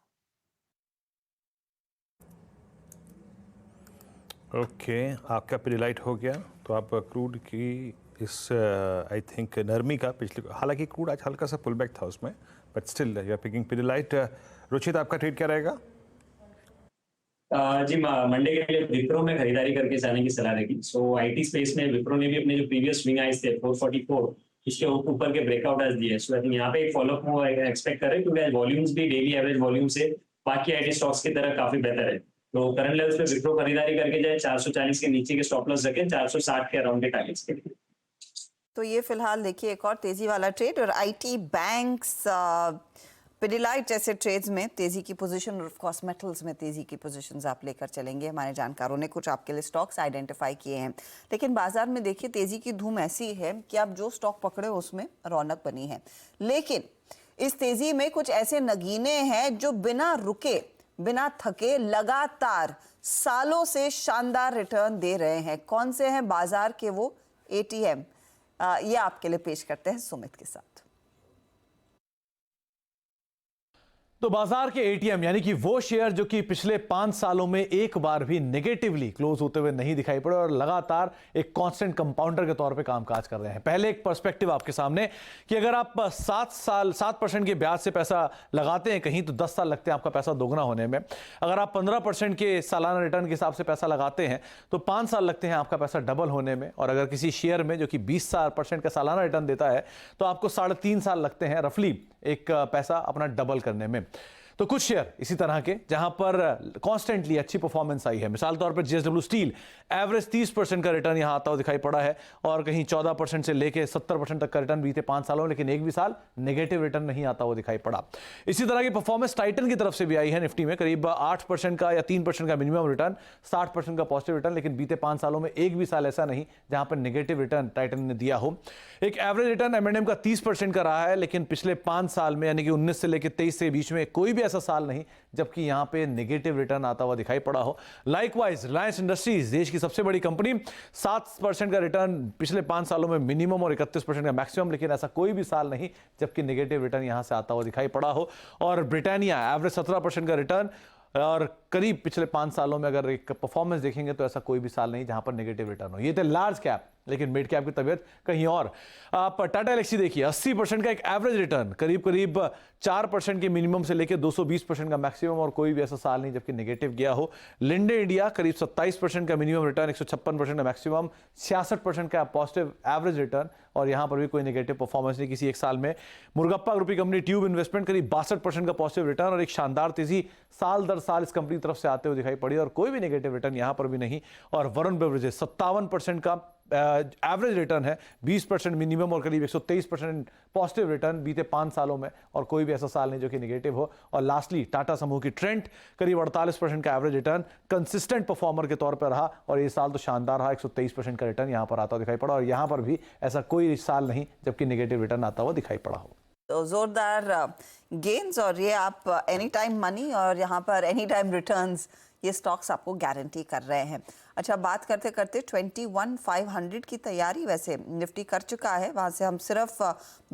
Speaker 3: ओके, आपका पिडिलाइट हो गया। तो आप क्रूड की इस आई थिंक नरमी का पिछले, हालांकि क्रूड आज हल्का सा पुल बैक था उसमें, but still you are picking Pidilite. Ruchit, आपका ट्रेड क्या रहेगा?
Speaker 8: जी मंडे के लिए विप्रो में खरीदारी करके जाने की सलाह रहेगी। सो आईटी स्पेस में विप्रो ने भी अपने जो प्रीवियस स्विंग आइज थे 444 इसके ऊपर के ब्रेकआउट आज दिए। सो आई थिंक यहाँ पे एक फॉलोअप वो एक्सपेक्ट करें, क्योंकि वॉल्यूम्स भी डेली एवरेज वॉल्यूम से बाकी आईटी स्टॉक्स की तरह काफी बेहतर है। तो करंट लेवल्स पे विप्रो खरीदारी करके जाए, 440 के नीचे के स्टॉप लॉस रखें, 460 के अराउंड के टारगेट्स के लिए।
Speaker 1: तो ये फिलहाल देखिए एक और तेजी वाला ट्रेड। और आईटी बैंक्स, पिडिलाइट जैसे ट्रेड्स में तेजी की पोजीशन और ऑफ कोर्स मेटल्स में तेजी की पोजीशंस आप लेकर चलेंगे। हमारे जानकारों ने कुछ आपके लिए स्टॉक्स आइडेंटिफाई किए हैं, लेकिन बाजार में देखिए तेजी की धूम ऐसी है कि आप जो स्टॉक पकड़े उसमें रौनक बनी है। लेकिन इस तेजी में कुछ ऐसे नगीने हैं जो बिना रुके बिना थके लगातार सालों से शानदार रिटर्न दे रहे हैं। कौन से हैं बाजार के वो एटीएम, ये आपके लिए पेश करते हैं सुमित के साथ।
Speaker 14: तो बाजार के एटीएम यानी कि वो शेयर जो कि पिछले 5 सालों में एक बार भी नेगेटिवली क्लोज होते हुए नहीं दिखाई पड़े और लगातार एक कांस्टेंट कंपाउंडर के तौर पे कामकाज कर रहे हैं। पहले एक पर्सपेक्टिव आपके सामने कि अगर आप 7% के ब्याज से पैसा लगाते हैं कहीं, तो 10 साल लगते हैं आपका पैसा दोगुना होने में। अगर आप 15% के सालाना रिटर्न के हिसाब से पैसा लगाते हैं तो 5 साल लगते हैं आपका पैसा डबल होने में। और अगर किसी शेयर में जो कि 20% का सालाना रिटर्न देता है तो आपको 3.5 साल लगते हैं रफली एक पैसा अपना डबल करने में। तो कुछ शेयर इसी तरह के जहां पर कॉन्स्टेंटली अच्छी परफॉर्मेंस आई है। मिसाल तौर पर जेएसडब्ल्यू स्टील एवरेज 30% का रिटर्न यहां आता हुआ दिखाई पड़ा है और कहीं 14% से लेके 70% तक का रिटर्न बीते 5 सालों में, लेकिन एक भी साल नेगेटिव रिटर्न नहीं आता हुआ दिखाई पड़ा। इसी तरह की परफॉर्मेंस टाइटन की तरफ से भी आई है। निफ्टी में करीब 8% का या 3% का मिनिमम रिटर्न, 60% का पॉजिटिव रिटर्न, लेकिन बीते 5 सालों में एक भी साल ऐसा नहीं जहां पर नेगेटिव रिटर्न टाइटन ने दिया हो। एक एवरेज रिटर्न एम&एम का 30% का रहा है, लेकिन पिछले 5 साल में यानी कि 19 से लेकर 23 के बीच में कोई भी ऐसा साल नहीं जबकि यहां पे नेगेटिव रिटर्न आता हुआ दिखाई पड़ा हो। लाइकवाइज रिलायंस इंडस्ट्रीज, देश की सबसे बड़ी कंपनी, 7% का रिटर्न पिछले 5 सालों में मिनिमम और 31% का मैक्सिमम, लेकिन ऐसा कोई भी साल नहीं जबकि नेगेटिव रिटर्न यहां से आता हुआ दिखाई पड़ा हो। और ब्रिटानिया एवरेज 17% का रिटर्न और करीब पिछले 5 सालों में अगर एक परफॉर्मेंस देखेंगे तो ऐसा कोई भी साल नहीं जहां पर नेगेटिव रिटर्न हो। ये थे लार्ज कैप, लेकिन मिड कैप की तबीयत कहीं और। आप टाटा एलेक्सी देखिए, 80% का एक एवरेज रिटर्न, करीब 4% के मिनिमम से लेकर 220% का मैक्सिमम, और कोई भी ऐसा साल नहीं जबकि नेगेटिव गया हो। लिंडे इंडिया करीब 27% का मिनिमम रिटर्न, 156% का मैक्सिमम, 66% का पॉजिटिव एवरेज रिटर्न, और यहां पर भी कोई नेगेटिव परफॉर्मेंस नहीं किसी एक साल में। मुर्गप्पा ग्रुप की कंपनी ट्यूब इन्वेस्टमेंट करीब 62% का पॉजिटिव रिटर्न और एक शानदार तेजी साल दर साल इस कंपनी की तरफ से आते हुए दिखाई पड़ी, और कोई भी नेगेटिव रिटर्न यहां पर भी नहीं। और वरुण बेवरेजेस 57% का एवरेज रिटर्न है, 20% मिनिमम और करीब 123% पॉजिटिव रिटर्न बीते 5 सालों में, और कोई भी ऐसा साल नहीं जो कि नेगेटिव हो। और लास्टली टाटा समूह की ट्रेंट करीब 48% का एवरेज रिटर्न, कंसिस्टेंट परफॉर्मर के तौर पर रहा, और ये साल तो शानदार रहा, 123% का रिटर्न यहां पर आता हुआ दिखाई पड़ा, और यहां पर भी ऐसा कोई साल नहीं जबकि नेगेटिव रिटर्न आता हुआ दिखाई पड़ा हो।
Speaker 1: तो जोरदार गेन्स, और ये आप एनी टाइम मनी और यहाँ पर एनी टाइम रिटर्न्स ये स्टॉक्स आपको गारंटी कर रहे हैं। अच्छा, बात करते करते 21,500 की तैयारी वैसे निफ्टी कर चुका है, वहाँ से हम सिर्फ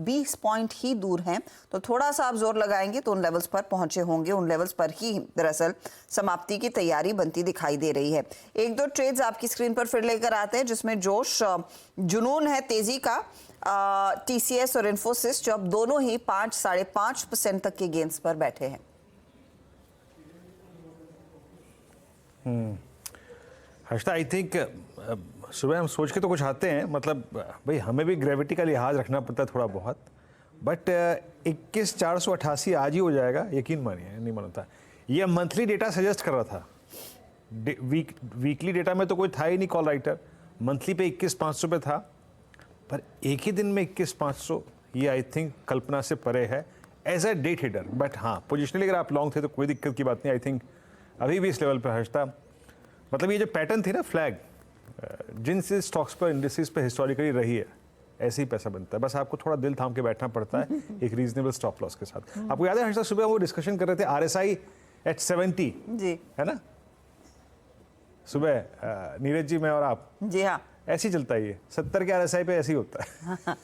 Speaker 1: 20 पॉइंट ही दूर हैं, तो थोड़ा सा आप जोर लगाएंगे तो उन लेवल्स पर पहुंचे होंगे। उन लेवल्स पर ही दरअसल समाप्ति की तैयारी बनती दिखाई दे रही है। एक दो ट्रेड्स आपकी स्क्रीन पर फिर लेकर आते हैं जिसमें जोश जुनून है तेजी का। TCS और इन्फोसिस जो अब दोनों ही 5-5.5% तक के गेंस पर बैठे हैं।
Speaker 3: हर्षदा, आई थिंक सुबह हम सोच के तो कुछ आते हैं, मतलब भाई हमें भी ग्रेविटी का लिहाज रखना पड़ता है थोड़ा बहुत, बट 21,488 आज ही हो जाएगा, यकीन मानिए, नहीं मानता। ये मंथली डेटा सजेस्ट कर रहा था, वीकली डेटा में तो कोई था ही नहीं कॉल राइटर, मंथली पे 21,500 पे था, पर एक ही दिन में 21,500, ये आई थिंक कल्पना से परे है as a date hitter. But हाँ, पोजिशनली अगर आप लॉन्ग थे तो कोई दिक्कत की बात नहीं। आई थिंक अभी भी इस लेवल पर हर्षता, मतलब ये जो पैटर्न थी ना फ्लैग, जिन से स्टॉक्स पर इंडिसेस पे हिस्टोरिकली रही है, ऐसे ही पैसा बनता है। बस आपको थोड़ा दिल थाम के बैठना पड़ता है एक रीजनेबल स्टॉप लॉस के साथ। आपको याद है हर्षदा, सुबह वो डिस्कशन कर रहे थे RSI at 70 जी, है ना? सुबह नीरज जी, मैं और आप, जी हाँ, ऐसे ही चलता है ये 70 के RSI पे ऐसे ही होता है।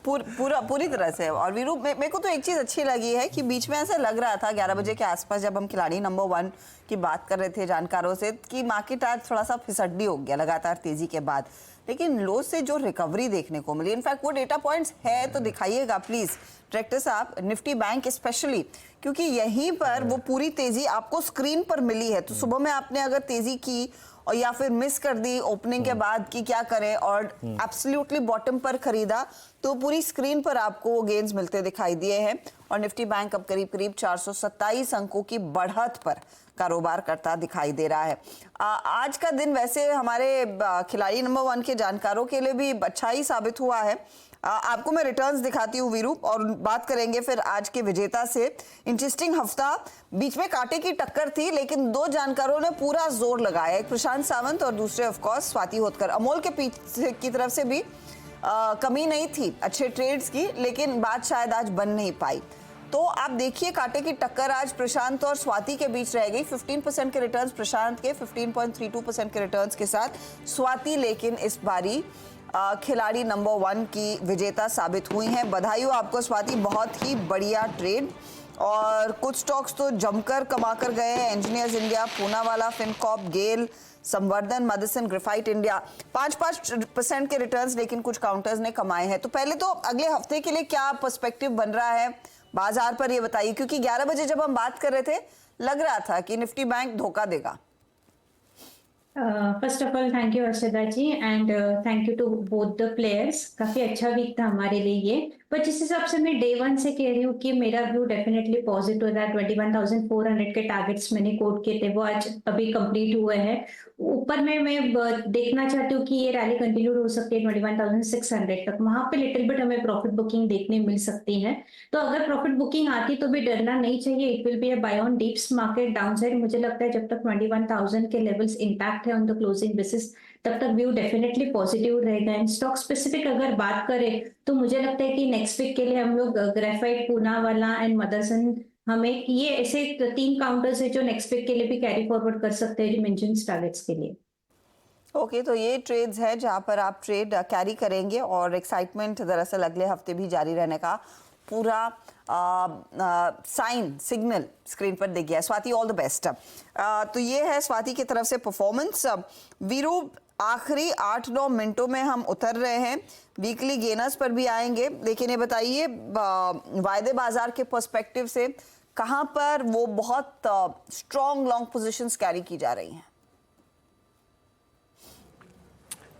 Speaker 1: पूरी तरह से। और वीरू, मेरे को तो एक चीज़ अच्छी लगी है कि बीच में ऐसा लग रहा था 11 बजे के आसपास जब हम खिलाड़ी नंबर 1 की बात कर रहे थे जानकारों से कि मार्केट आज थोड़ा सा फिसड्डी हो गया लगातार तेजी के बाद, लेकिन लो से जो रिकवरी देखने को मिली, इनफैक्ट वो डेटा पॉइंट्स है तो दिखाइएगा प्लीज डायरेक्टर साहब, निफ्टी बैंक स्पेशली, क्योंकि यहीं पर वो पूरी तेजी आपको स्क्रीन पर मिली है। तो सुबह में आपने अगर तेजी की और या फिर मिस कर दी ओपनिंग के बाद कि क्या करें और एब्सोल्युटली बॉटम पर खरीदा, तो पूरी स्क्रीन पर आपको वो गेन्स मिलते दिखाई दिए हैं। और निफ्टी बैंक अब करीब करीब 427 अंकों की बढ़त पर कारोबार करता दिखाई दे रहा है। आज का दिन वैसे हमारे खिलाड़ी नंबर 1 के जानकारों के लिए भी अच्छा ही साबित हुआ है। आपको मैं रिटर्न्स दिखाती हूँ वीरू, और बात करेंगे फिर आज के विजेता से। इंटरेस्टिंग हफ्ता, बीच में कांटे की टक्कर थी, लेकिन दो जानकारों ने पूरा जोर लगाया, एक प्रशांत सावंत और दूसरे ऑफ कोर्स स्वाति होतकर। अमोल के पीछे की तरफ से भी कमी नहीं थी अच्छे ट्रेड्स की, लेकिन बात शायद आज बन नहीं पाई। तो आप देखिए, कांटे की टक्कर आज प्रशांत और स्वाति के बीच रह गई। 15% के रिटर्न्स प्रशांत के, 15.32% के रिटर्न्स के साथ स्वाति लेकिन इस बारी खिलाड़ी नंबर 1 की विजेता साबित हुई हैं। बधाई हो आपको स्वाति, बहुत ही बढ़िया ट्रेड। और कुछ स्टॉक्स तो जमकर कमा कर गए हैं, इंजीनियर्स इंडिया, पूनावाला, फिनकॉर्प, गेल, संवर्धन, मदरसन, ग्रेफाइट इंडिया, 5% के रिटर्न्स, लेकिन कुछ काउंटर्स ने कमाए हैं। तो पहले तो अगले हफ्ते के लिए क्या पर्सपेक्टिव बन रहा है बाजार पर, ये बताइए, क्योंकि 11 बजे जब हम बात कर रहे थे लग रहा था कि निफ्टी बैंक धोखा देगा।
Speaker 15: First of all thank you Arshada ji, and thank you to both the players. काफी अच्छा वीक था हमारे लिए ये, पर जिस हिसाब से मैं डे 1 से कह रही हूँ कि मेरा व्यू डेफिनेटली पॉजिटिव था। 21,400 के टारगेट्स मैंने कोट किए थे, वो आज अभी कंप्लीट हुए हैं। ऊपर में मैं देखना चाहती हूँ कि ये रैली कंटिन्यू हो सकती है 21,600 तक, वहां पे लिटिल बिट हमें प्रॉफिट बुकिंग देखने मिल सकती है। तो अगर प्रॉफिट बुकिंग आती तो भी डरना नहीं चाहिए, it will be a buy on dips market downside. मुझे लगता है जब तक 21,000 के लेवल्स इंटैक्ट है ऑन द क्लोजिंग बेसिस, तब तक व्यू डेफिनेटली पॉजिटिव रहेगा। एंड स्टॉक स्पेसिफिक अगर बात करें तो मुझे लगता है कि नेक्स्ट वीक के लिए हम लोग ग्रेफाइट, पूनावाला एंड मदरसन, हमें ये ऐसे 3 काउंटर्स है जो नेक्स्ट वीक के लिए भी कैरी फॉरवर्ड कर सकते हैं मेंशन टारगेट्स के लिए।
Speaker 1: ओके, तो ये ट्रेड्स है जहां पर आप ट्रेड कैरी करेंगे, और एक्साइटमेंट दरअसल अगले हफ्ते भी जारी रहने का पूरा साइन सिग्नल स्क्रीन पर दिख गया। Swati, all the best. तो ये है स्वाति की तरफ से परफॉर्मेंस। वीरू, आखिरी 8-9 मिनटों में हम उतर रहे हैं, वीकली गेनर्स पर भी आएंगे, लेकिन ये बताइए वायदे बाजार के पर्सपेक्टिव से कहां पर वो बहुत स्ट्रॉन्ग लॉन्ग पोजीशंस कैरी की जा रही हैं?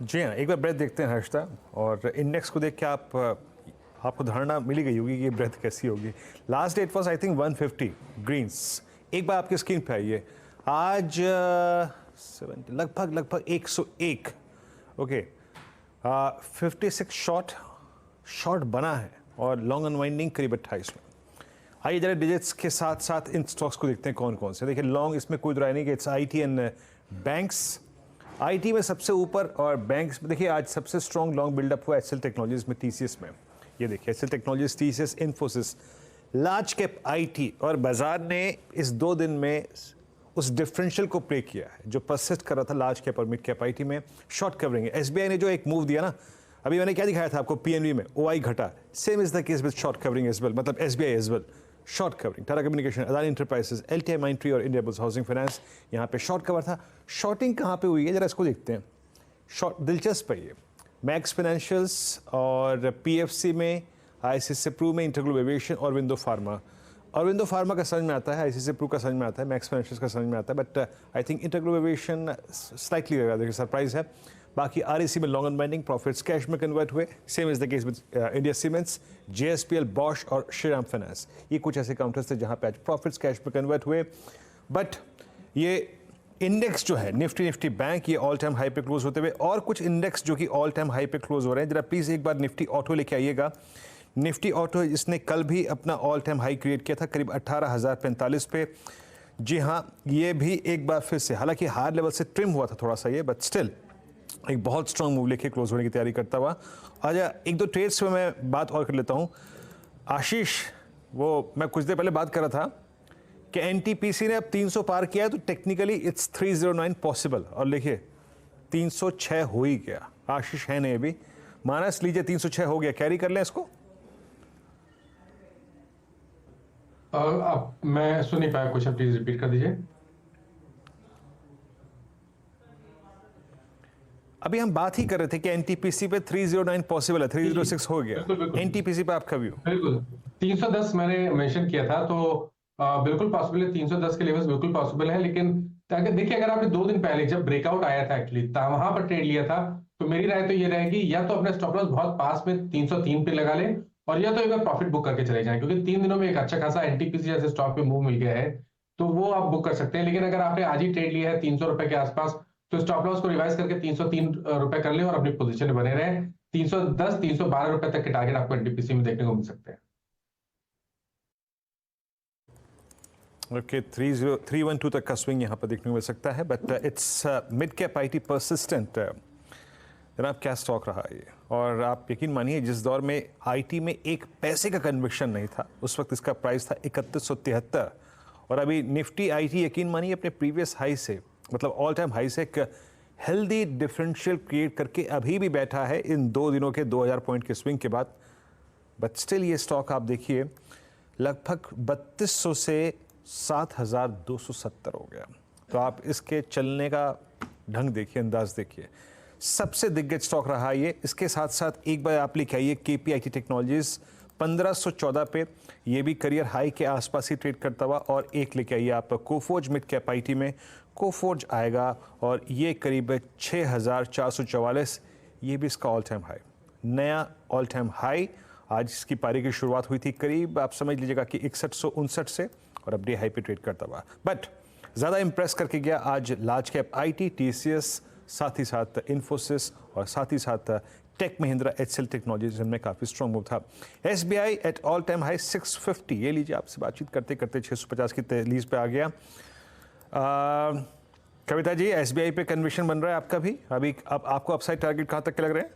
Speaker 3: जी हाँ, एक बार ब्रेथ देखते हैं हर्षदा, और इंडेक्स को देख के आपको धारणा मिली गई होगी कि ये ब्रेथ कैसी होगी। Last date was I think 150 greens. एक बार आपकी स्क्रीन पे आइए, आज 70 लगभग 101। ओके, 56 शॉर्ट बना है और लॉन्ग अनवाइंडिंग करीब 28 में। आइए जरा डिजिट्स के साथ साथ इन स्टॉक्स को देखते हैं कौन कौन से। देखिए लॉन्ग, इसमें कोई राय नहीं कि it's IT and banks. IT में सबसे ऊपर, और बैंक्स में देखिए आज सबसे स्ट्रॉन्ग लॉन्ग बिल्डअप हुआ HCL टेक्नोलॉजीज में, TCS में। ये देखिए HCL technologies, TCS, Infosys, large cap IT। और बाजार ने इस 2 दिन में उस डिफरेंशियल को प्ले किया है जो परसिस्ट कर रहा था लार्ज कैप और मिड कैप आईटी में। शॉर्ट कवरिंग है। एसबीआई ने जो एक मूव दिया ना, अभी मैंने क्या दिखाया था आपको, पीएनबी में ओआई घटा, same is the case with short covering as well, मतलब SBI as well short covering. Tata communication, Adani enterprises, LTI Mindtree और इंडिया बुल्स हाउसिंग फाइनेंस, यहाँ पे शॉर्ट कवर था। शॉर्टिंग कहाँ पे हुई है जरा इसको देखते हैं। शॉर्ट दिलचस्प है ये। मैक्स फाइनेंशियल्स और पीएफसी में, आईसीसी प्रू में, इंटरग्लोब एविएशन और विंडो फार्मा। और विंडो फार्मा का समझ में आता है, आईसीसी प्रू का समझ में आता है, मैक्स फाइनेंशियल्स का समझ में आता है, but I think InterGlobe aviation slightly देखिए सरप्राइज है। बाकी आरईसी में लॉन्ग अनवाइंडिंग, प्रॉफिट्स कैश में कन्वर्ट हुए, same is the case with India cements, JSPL, Bosch और श्रीराम फाइनेंस। ये कुछ ऐसे काउंटर्स थे जहां पे आज प्रॉफिट्स कैश में कन्वर्ट हुए। बट ये इंडेक्स जो है निफ्टी बैंक, ये ऑल टाइम हाई पे क्लोज होते हुए, और कुछ इंडेक्स जो कि ऑल टाइम हाई पे क्लोज हो रहे हैं। जरा प्लीज एक बार निफ्टी ऑटो लेके आइएगा। निफ्टी ऑटो इसने कल भी अपना ऑल टाइम हाई क्रिएट किया था करीब 18,045 पे। जी हाँ, ये भी एक बार फिर से, हालांकि हायर लेवल से ट्रिम हुआ था थोड़ा सा ये, बट स्टिल एक बहुत स्ट्रॉन्ग मूव लेके क्लोज होने की तैयारी करता हुआ। आजा एक दो ट्रेड्स में मैं बात और कर लेता हूँ। आशीष, वो मैं कुछ देर पहले बात कर रहा था कि एनटीपीसी ने अब 300 पार किया है, तो टेक्निकली इट्स 309 पॉसिबल, और देखिए 306 हो ही गया। आशीष है नहीं अभी, मानस लीजिए 306 हो गया, कैरी कर लें इसको।
Speaker 5: अब मैं सुन नहीं पाया, क्वेश्चन प्लीज रिपीट कर दीजिए।
Speaker 3: अभी हम बात ही कर रहे थे कि एनटीपीसी पे 309 पॉसिबल है, 306 हो गया। एनटीपीसी पे आपका व्यू?
Speaker 5: बिल्कुल 310 मैंने मेंशन किया था, तो बिल्कुल पॉसिबल है, 310 के लेवल्स बिल्कुल पॉसिबल है। लेकिन देखिए, अगर आपने 2 दिन पहले जब ब्रेकआउट आया था एक्चुअली वहां पर ट्रेड लिया था, तो मेरी राय तो ये रहेगी, या तो अपना स्टॉप लॉस बहुत पास में 303 पे लगा ले, और या तो एक बार प्रॉफिट बुक करके चले जाएं, क्योंकि 3 दिनों में एक अच्छा खासा एनटीपीसी जैसे स्टॉक पे मूव मिल गया है, तो वो आप बुक कर सकते हैं। लेकिन अगर आपने आज ही ट्रेड लिया है 300 रुपए के आसपास, तो स्टॉप लॉस को रिवाइज करके 303 रुपए कर ले और अपनी पोजीशन में बने रहे। 310 312 रुपए तक के टारगेट आपको एनटीपीसी में देखने को मिल सकते हैं।
Speaker 3: ओके, 312 तक का स्विंग यहाँ पर देखने को मिल सकता है, but it's mid cap IT persistent. जनाब क्या स्टॉक रहा ये, और आप यकीन मानिए जिस दौर में आईटी में एक पैसे का कन्विक्शन नहीं था, उस वक्त इसका प्राइस था 3173, और अभी निफ्टी आईटी यकीन मानिए अपने प्रीवियस हाई से, मतलब ऑल टाइम हाई से एक हेल्दी डिफरेंशियल क्रिएट करके अभी भी बैठा है इन 2 दिनों के 2000 पॉइंट के स्विंग के बाद। बट स्टिल ये स्टॉक आप देखिए लगभग 3200 से 7270 हो गया। तो आप इसके चलने का ढंग देखिए, अंदाज देखिए। सबसे दिग्गज स्टॉक रहा ये। इसके साथ साथ एक बार आप लिख आइए केपीआईटी टेक्नोलॉजीज 1514 पे, ये भी करियर हाई के आसपास ही ट्रेड करता हुआ। और एक लेके आइए आप कोफोर्ज मिड कैप आईटी में, कोफोर्ज आएगा और ये करीब 6444, ये भी इसका ऑल टाइम हाई, नया ऑल टाइम हाई। आज इसकी पारी की शुरुआत हुई थी करीब आप समझ लीजिएगा कि 6159 से, और अब डे हाई पे ट्रेड करता हुआ। बट ज़्यादा इंप्रेस करके गया आज लार्ज कैप आईटी, टीसीएस, साथ ही साथ इन्फोसिस और साथ ही साथ टेक महिंद्रा, एचसीएल टेक्नोलॉजीज, जिनमें काफ़ी स्ट्रॉन्ग मूव था। SBI eight all time high 650, ये लीजिए आपसे बातचीत करते करते 650 की तहलीज पे आ गया। कविता जी, एसबीआई पे कन्विक्शन बन रहा है आपका भी? अभी अब आपको अपसाइड टारगेट कहाँ तक के लग रहे हैं?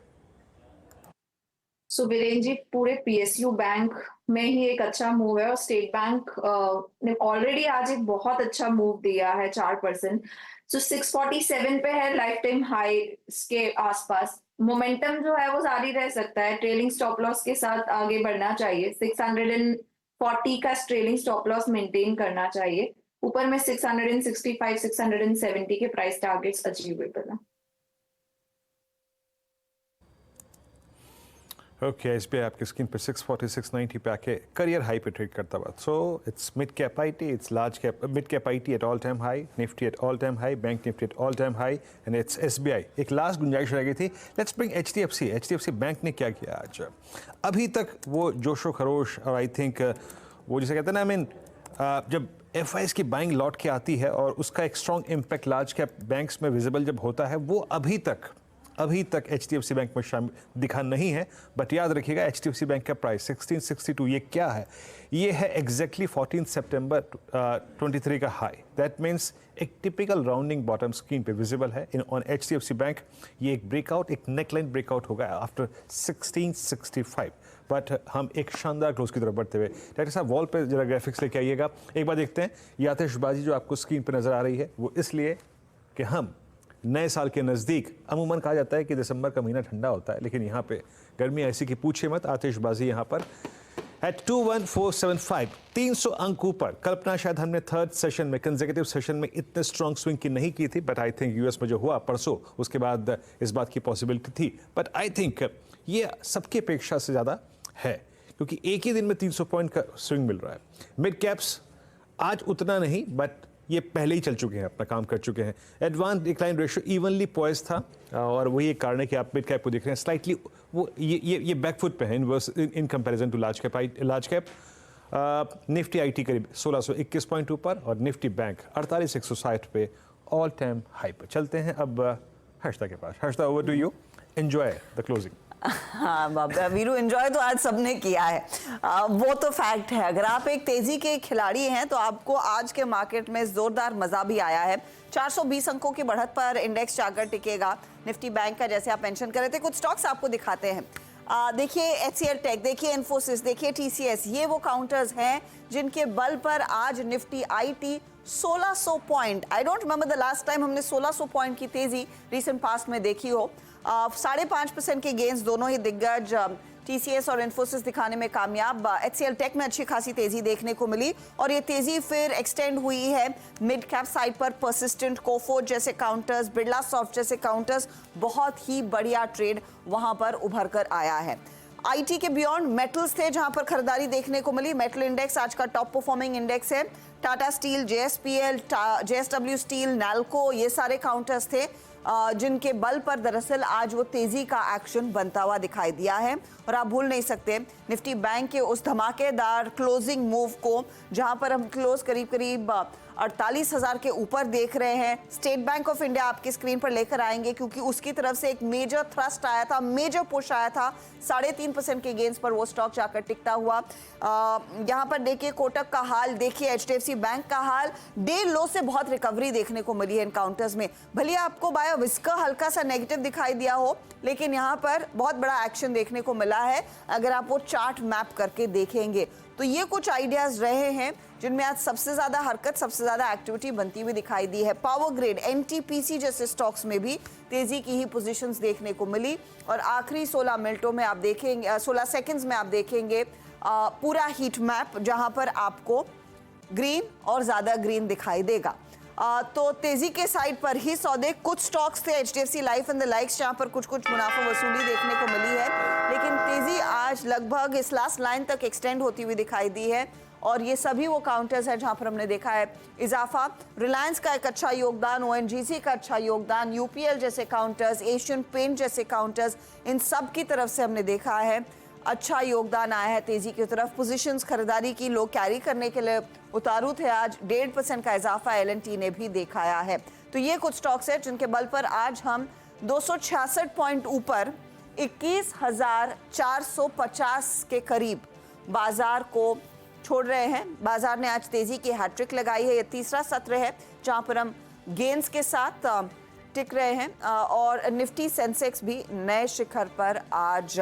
Speaker 6: सो वीरेन जी, पूरे पीएसयू बैंक में ही एक अच्छा मूव है, और स्टेट बैंक ने ऑलरेडी आज एक बहुत अच्छा मूव दिया है 4%। सो 647 पे है लाइफ टाइम हाई के आसपास। मोमेंटम जो है वो जारी रह सकता है, ट्रेलिंग स्टॉप लॉस के साथ आगे बढ़ना चाहिए। 640 का ट्रेलिंग स्टॉप लॉस मेंटेन करना चाहिए। ऊपर में 665 670 के प्राइस टारगेट्स अचीवेबल है।
Speaker 3: ओके, एसबीआई आपकी स्क्रीन पर 640 690 पे आके करियर हाई पे ट्रेड करता हुआ। So it's mid cap IT, it's large cap mid cap IT eight all time high, Nifty eight all time high, bank Nifty eight all time high, and it's SBI. एक last गुंजाइश रह गई थी, let's bring HDFC. HDFC bank ने क्या किया आज? अभी तक वो जोशो खरोश, और आई थिंक वो जिसे कहते हैं ना, आई मीन जब एफआईएस की बाइंग लौट के आती है और उसका एक strong impact large cap banks में विजिबल जब होता है, वो अभी तक अभी तक HDFC बैंक में शामिल दिखा नहीं है, बट याद रखिएगा HDFC बैंक का प्राइस 1662 ये क्या है? ये है एग्जैक्टली 14 सितंबर 23 का हाई। दैट मीन्स एक टिपिकल राउंडिंग बॉटम स्क्रीन पे विजिबल है इन ऑन HDFC बैंक। ये एक ब्रेकआउट, एक नेकलाइन ब्रेकआउट होगा आफ्टर 1665, बट हम एक शानदार क्लोज की तरफ बढ़ते हुए। डॉक्टर साहब वॉल पे जरा ग्राफिक्स लेके आइएगा, एक बार देखते हैं। ये आतिशबाजी जो आपको स्क्रीन पर नजर आ रही है वो इसलिए कि हम नए साल के नज़दीक, अमूमन कहा जाता है कि दिसंबर का महीना ठंडा होता है, लेकिन यहाँ पे गर्मी ऐसी कि पूछे मत। आतिशबाजी यहाँ पर एट 21475, 300 अंक ऊपर। कल्पना शायद हमने थर्ड सेशन में, कंसेक्यूटिव सेशन में इतने स्ट्रॉन्ग स्विंग की नहीं की थी, बट आई थिंक यूएस में जो हुआ परसों, उसके बाद इस बात की पॉसिबिलिटी थी। बट आई थिंक ये सबकी अपेक्षा से ज़्यादा है, क्योंकि एक ही दिन में 300 पॉइंट का स्विंग मिल रहा है। मिड कैप्स आज उतना नहीं, बट ये पहले ही चल चुके हैं, अपना काम कर चुके हैं। Advance decline ratio evenly poised था, और वही एक कारण है कि आप मिड कैप को देख रहे हैं स्लाइटली वो ये बैकफुट पे है in comparison to large cap. Nifty IT करीब 1621 पॉइंट ऊपर, और निफ्टी बैंक 48160 पे ऑल टाइम हाई पे। चलते हैं अब हर्षदा के पास। Harshada, over to you, enjoy the closing.
Speaker 1: हाँ बाबा वीरू, एंजॉय तो आज सबने किया है, वो तो फैक्ट है। अगर आप एक तेजी के खिलाड़ी हैं तो आपको आज के मार्केट में जोरदार मजा भी आया है। 420 अंकों की बढ़त पर इंडेक्स जाकर टिकेगा। निफ्टी बैंक का जैसे आप मेंशन कर रहे थे, कुछ स्टॉक्स आपको दिखाते हैं। देखिए HCL टेक, देखिए इन्फोसिस, देखिए TCS, ये वो काउंटर्स हैं जिनके बल पर आज Nifty IT 1600 point, I don't remember the last time हमने 1600 पॉइंट की तेजी रिसेंट पास्ट में देखी हो। 5.5% के गेंस दोनों ही दिग्गज TCS और इन्फोसिस दिखाने में कामयाब। HCL टेक में अच्छी खासी तेजी देखने को मिली, और ये तेजी फिर एक्सटेंड हुई है मिड कैप साइड पर। परसिस्टेंट, कोफोर्ज जैसे काउंटर्स, बिरला सॉफ्ट जैसे काउंटर्स, बहुत ही बढ़िया ट्रेड वहां पर उभर कर आया है। IT के बियॉन्ड मेटल्स थे जहां पर खरीदारी देखने को मिली। मेटल इंडेक्स आज का टॉप परफॉर्मिंग इंडेक्स है। Tata steel, JSPL, JSW steel, NALCO, ये सारे काउंटर्स थे जिनके बल पर दरअसल आज वो तेजी का एक्शन बनता हुआ दिखाई दिया है। और आप भूल नहीं सकते निफ्टी बैंक के उस धमाकेदार क्लोजिंग मूव को, जहां पर हम क्लोज करीब करीब 48,000 के ऊपर देख रहे हैं। स्टेट बैंक ऑफ इंडिया आपकी स्क्रीन पर लेकर आएंगे, क्योंकि उसकी तरफ से एक मेजर थ्रस्ट आया था, मेजर पुश आया था। 3.5% के गेंस पर वो स्टॉक जाकर टिकता हुआ। यहाँ पर देखिए कोटक का हाल, देखिए HDFC बैंक का हाल। डे लो से बहुत रिकवरी देखने को मिली है इन काउंटर्स में। भले आपको बायो विस्का हल्का सा नेगेटिव दिखाई दिया हो, लेकिन यहाँ पर बहुत बड़ा एक्शन देखने को मिला है अगर आप वो चार्ट मैप करके देखेंगे। तो ये कुछ आइडियाज रहे हैं जिनमें आज सबसे ज्यादा हरकत, सबसे ज्यादा एक्टिविटी बनती हुई दिखाई दी है। पावर ग्रिड, NTPC जैसे स्टॉक्स में भी तेजी की ही पोजीशंस देखने को मिली। और आखिरी 16 मिनटों में आप देखेंगे, 16 सेकंड्स में आप देखेंगे पूरा हीट मैप, जहां पर आपको ग्रीन और ज्यादा ग्रीन दिखाई देगा। तो तेजी के साइड पर ही सौदे, कुछ स्टॉक्स थे HDFC life and the likes जहां पर कुछ मुनाफा वसूली देखने को मिली है, लेकिन तेजी आज लगभग इस लास्ट लाइन तक एक्सटेंड होती हुई दिखाई दी है। और ये सभी वो काउंटर्स हैं जहां पर हमने देखा है इजाफा। रिलायंस का एक अच्छा योगदान, ONGC का अच्छा योगदान, UPL जैसे काउंटर्स, एशियन पेंट जैसे काउंटर्स, इन सब की तरफ से हमने देखा है अच्छा योगदान आया है तेजी की तरफ। पोजीशंस खरीदारी की लोग कैरी करने के लिए उतारू थे। आज 1.5% का इजाफा L&T ने भी दिखाया है। तो ये कुछ स्टॉक्स हैं जिनके बल पर आज हम 266 पॉइंट ऊपर 21,450 के करीब बाजार को छोड़ रहे हैं। बाजार ने आज तेजी की हैट्रिक लगाई है। ये तीसरा सत्र है जहां पर हम गेंस के साथ टिक रहे हैं, और निफ्टी सेंसेक्स भी नए शिखर पर आज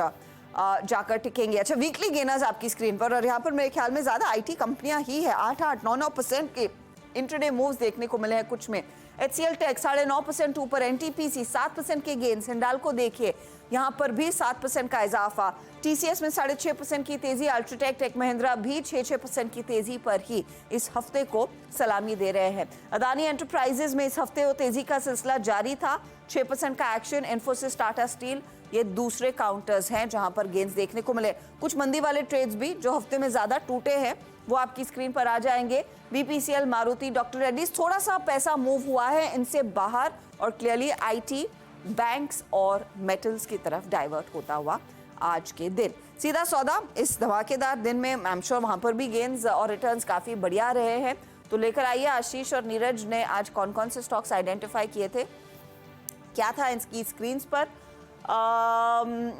Speaker 1: जाकर टिकेंगे। अच्छा, वीकली गेनर्स आपकी स्क्रीन पर, और यहाँ पर मेरे ख्याल में ज्यादा IT कंपनियां ही है। 8-9% के इंट्राडे मूव्स देखने को मिले हैं कुछ में। HCL टेक 9.5% ऊपर, NTPC 7% के गेंस, हिंडाल्को देखिए यहाँ पर भी 7% का इजाफा। TCS में 6.5% की तेजी, अल्ट्राटेक, टेक महिंद्रा भी 6% की तेजी पर ही इस हफ्ते को सलामी दे रहे हैं। अदानी एंटरप्राइजेज में इस हफ्ते वो तेजी का सिलसिला जारी था, 6% का एक्शन। इन्फोसिस, टाटा स्टील, ये दूसरे काउंटर्स हैं जहां पर गेंस देखने को मिले। कुछ मंदी वाले ट्रेड्स भी जो हफ्ते में ज्यादा टूटे हैं वो आपकी स्क्रीन पर आ जाएंगे। BPCL, मारुति, डॉक्टर रेड्डीज, थोड़ा सा पैसा मूव हुआ है इनसे बाहर, और क्लियरली IT, बैंक्स और मेटल्स की तरफ डाइवर्ट होता हुआ आज के दिन। सीधा सौदा इस धमाकेदार दिन में आई एम श्योर वहां पर भी गेंस और रिटर्न्स काफी बढ़िया रहे हैं। तो लेकर आइए, आशीष और नीरज ने आज कौन कौन से स्टॉक्स आइडेंटिफाई किए थे। क्या था इनकी स्क्रीन्स पर,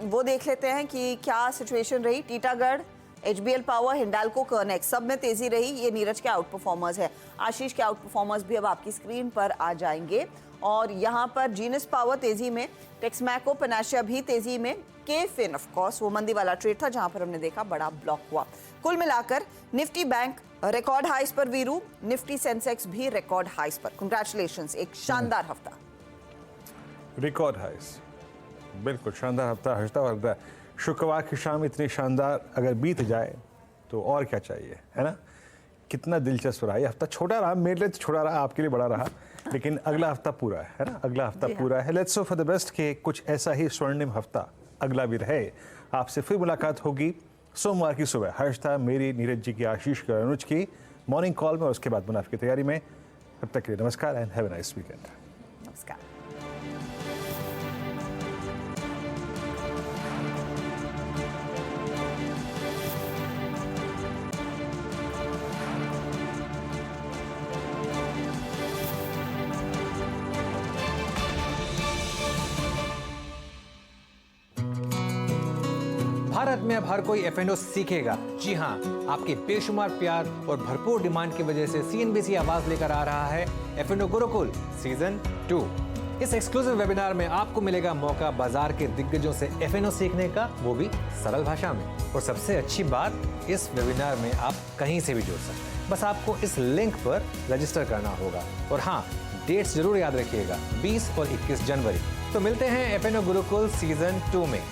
Speaker 1: वो देख लेते हैं कि क्या सिचुएशन रही। टीटागढ़, HBL पावर, हिंडाल्को, कर्नेक्स सब में तेजी रही। ये नीरज के आउट परफॉर्मर्स है। आशीष के आउट परफॉर्मर्स भी अब आपकी स्क्रीन पर आ जाएंगे। और यहाँ पर जीनस पावर तेजी में, टेक्समैको, पनाशिया भी तेजी में, के-फिन ऑफ कोर्स वो मंदी वाला ट्रेड था जहां पर हमने देखा बड़ा ब्लॉक हुआ। कुल मिलाकर निफ्टी बैंक रिकॉर्ड हाइस पर वीरू, निफ्टी सेंसेक्स भी रिकॉर्ड हाइस पर। कंग्रेचुलेशंस, एक शानदार हफ्ता।
Speaker 3: रिकॉर्ड हाइस, बिल्कुल शानदार हफ्ता हर्षदा। और शुक्रवार की शाम इतनी शानदार अगर बीत जाए तो और क्या चाहिए, है ना। कितना दिलचस्प रहा ये हफ्ता। छोटा रहा, मेरे लिए तो छोटा रहा, आपके लिए बड़ा रहा, लेकिन अगला हफ्ता पूरा है ना, अगला हफ्ता पूरा है। Let's hope for the best के कुछ ऐसा ही स्वर्णिम हफ्ता अगला भी रहे। आपसे फिर मुलाकात होगी सोमवार की सुबह हर्षदा, मेरी, नीरज जी की, आशीष की और अनुज की मॉर्निंग कॉल में, और उसके बाद मुनाफे की तैयारी में। तब तक के लिए नमस्कार and have a nice weekend.
Speaker 1: नमस्कार।
Speaker 2: भारत में अब हर कोई F&O सीखेगा। जी हाँ, आपके बेशुमार प्यार और भरपूर डिमांड की वजह से CNBC आवाज लेकर आ रहा है F&O गुरुकुल सीजन 2। इस एक्सक्लूसिव वेबिनार में आपको मिलेगा मौका बाजार के दिग्गजों से F&O सीखने का, वो भी सरल भाषा में। और सबसे अच्छी बात, इस वेबिनार में आप कहीं से भी जुड़ सकते हैं। बस आपको इस लिंक पर रजिस्टर करना होगा। और हाँ, डेट्स जरूर याद रखिएगा, 20 और 21 जनवरी। तो मिलते हैं F&O गुरुकुल सीजन 2 में।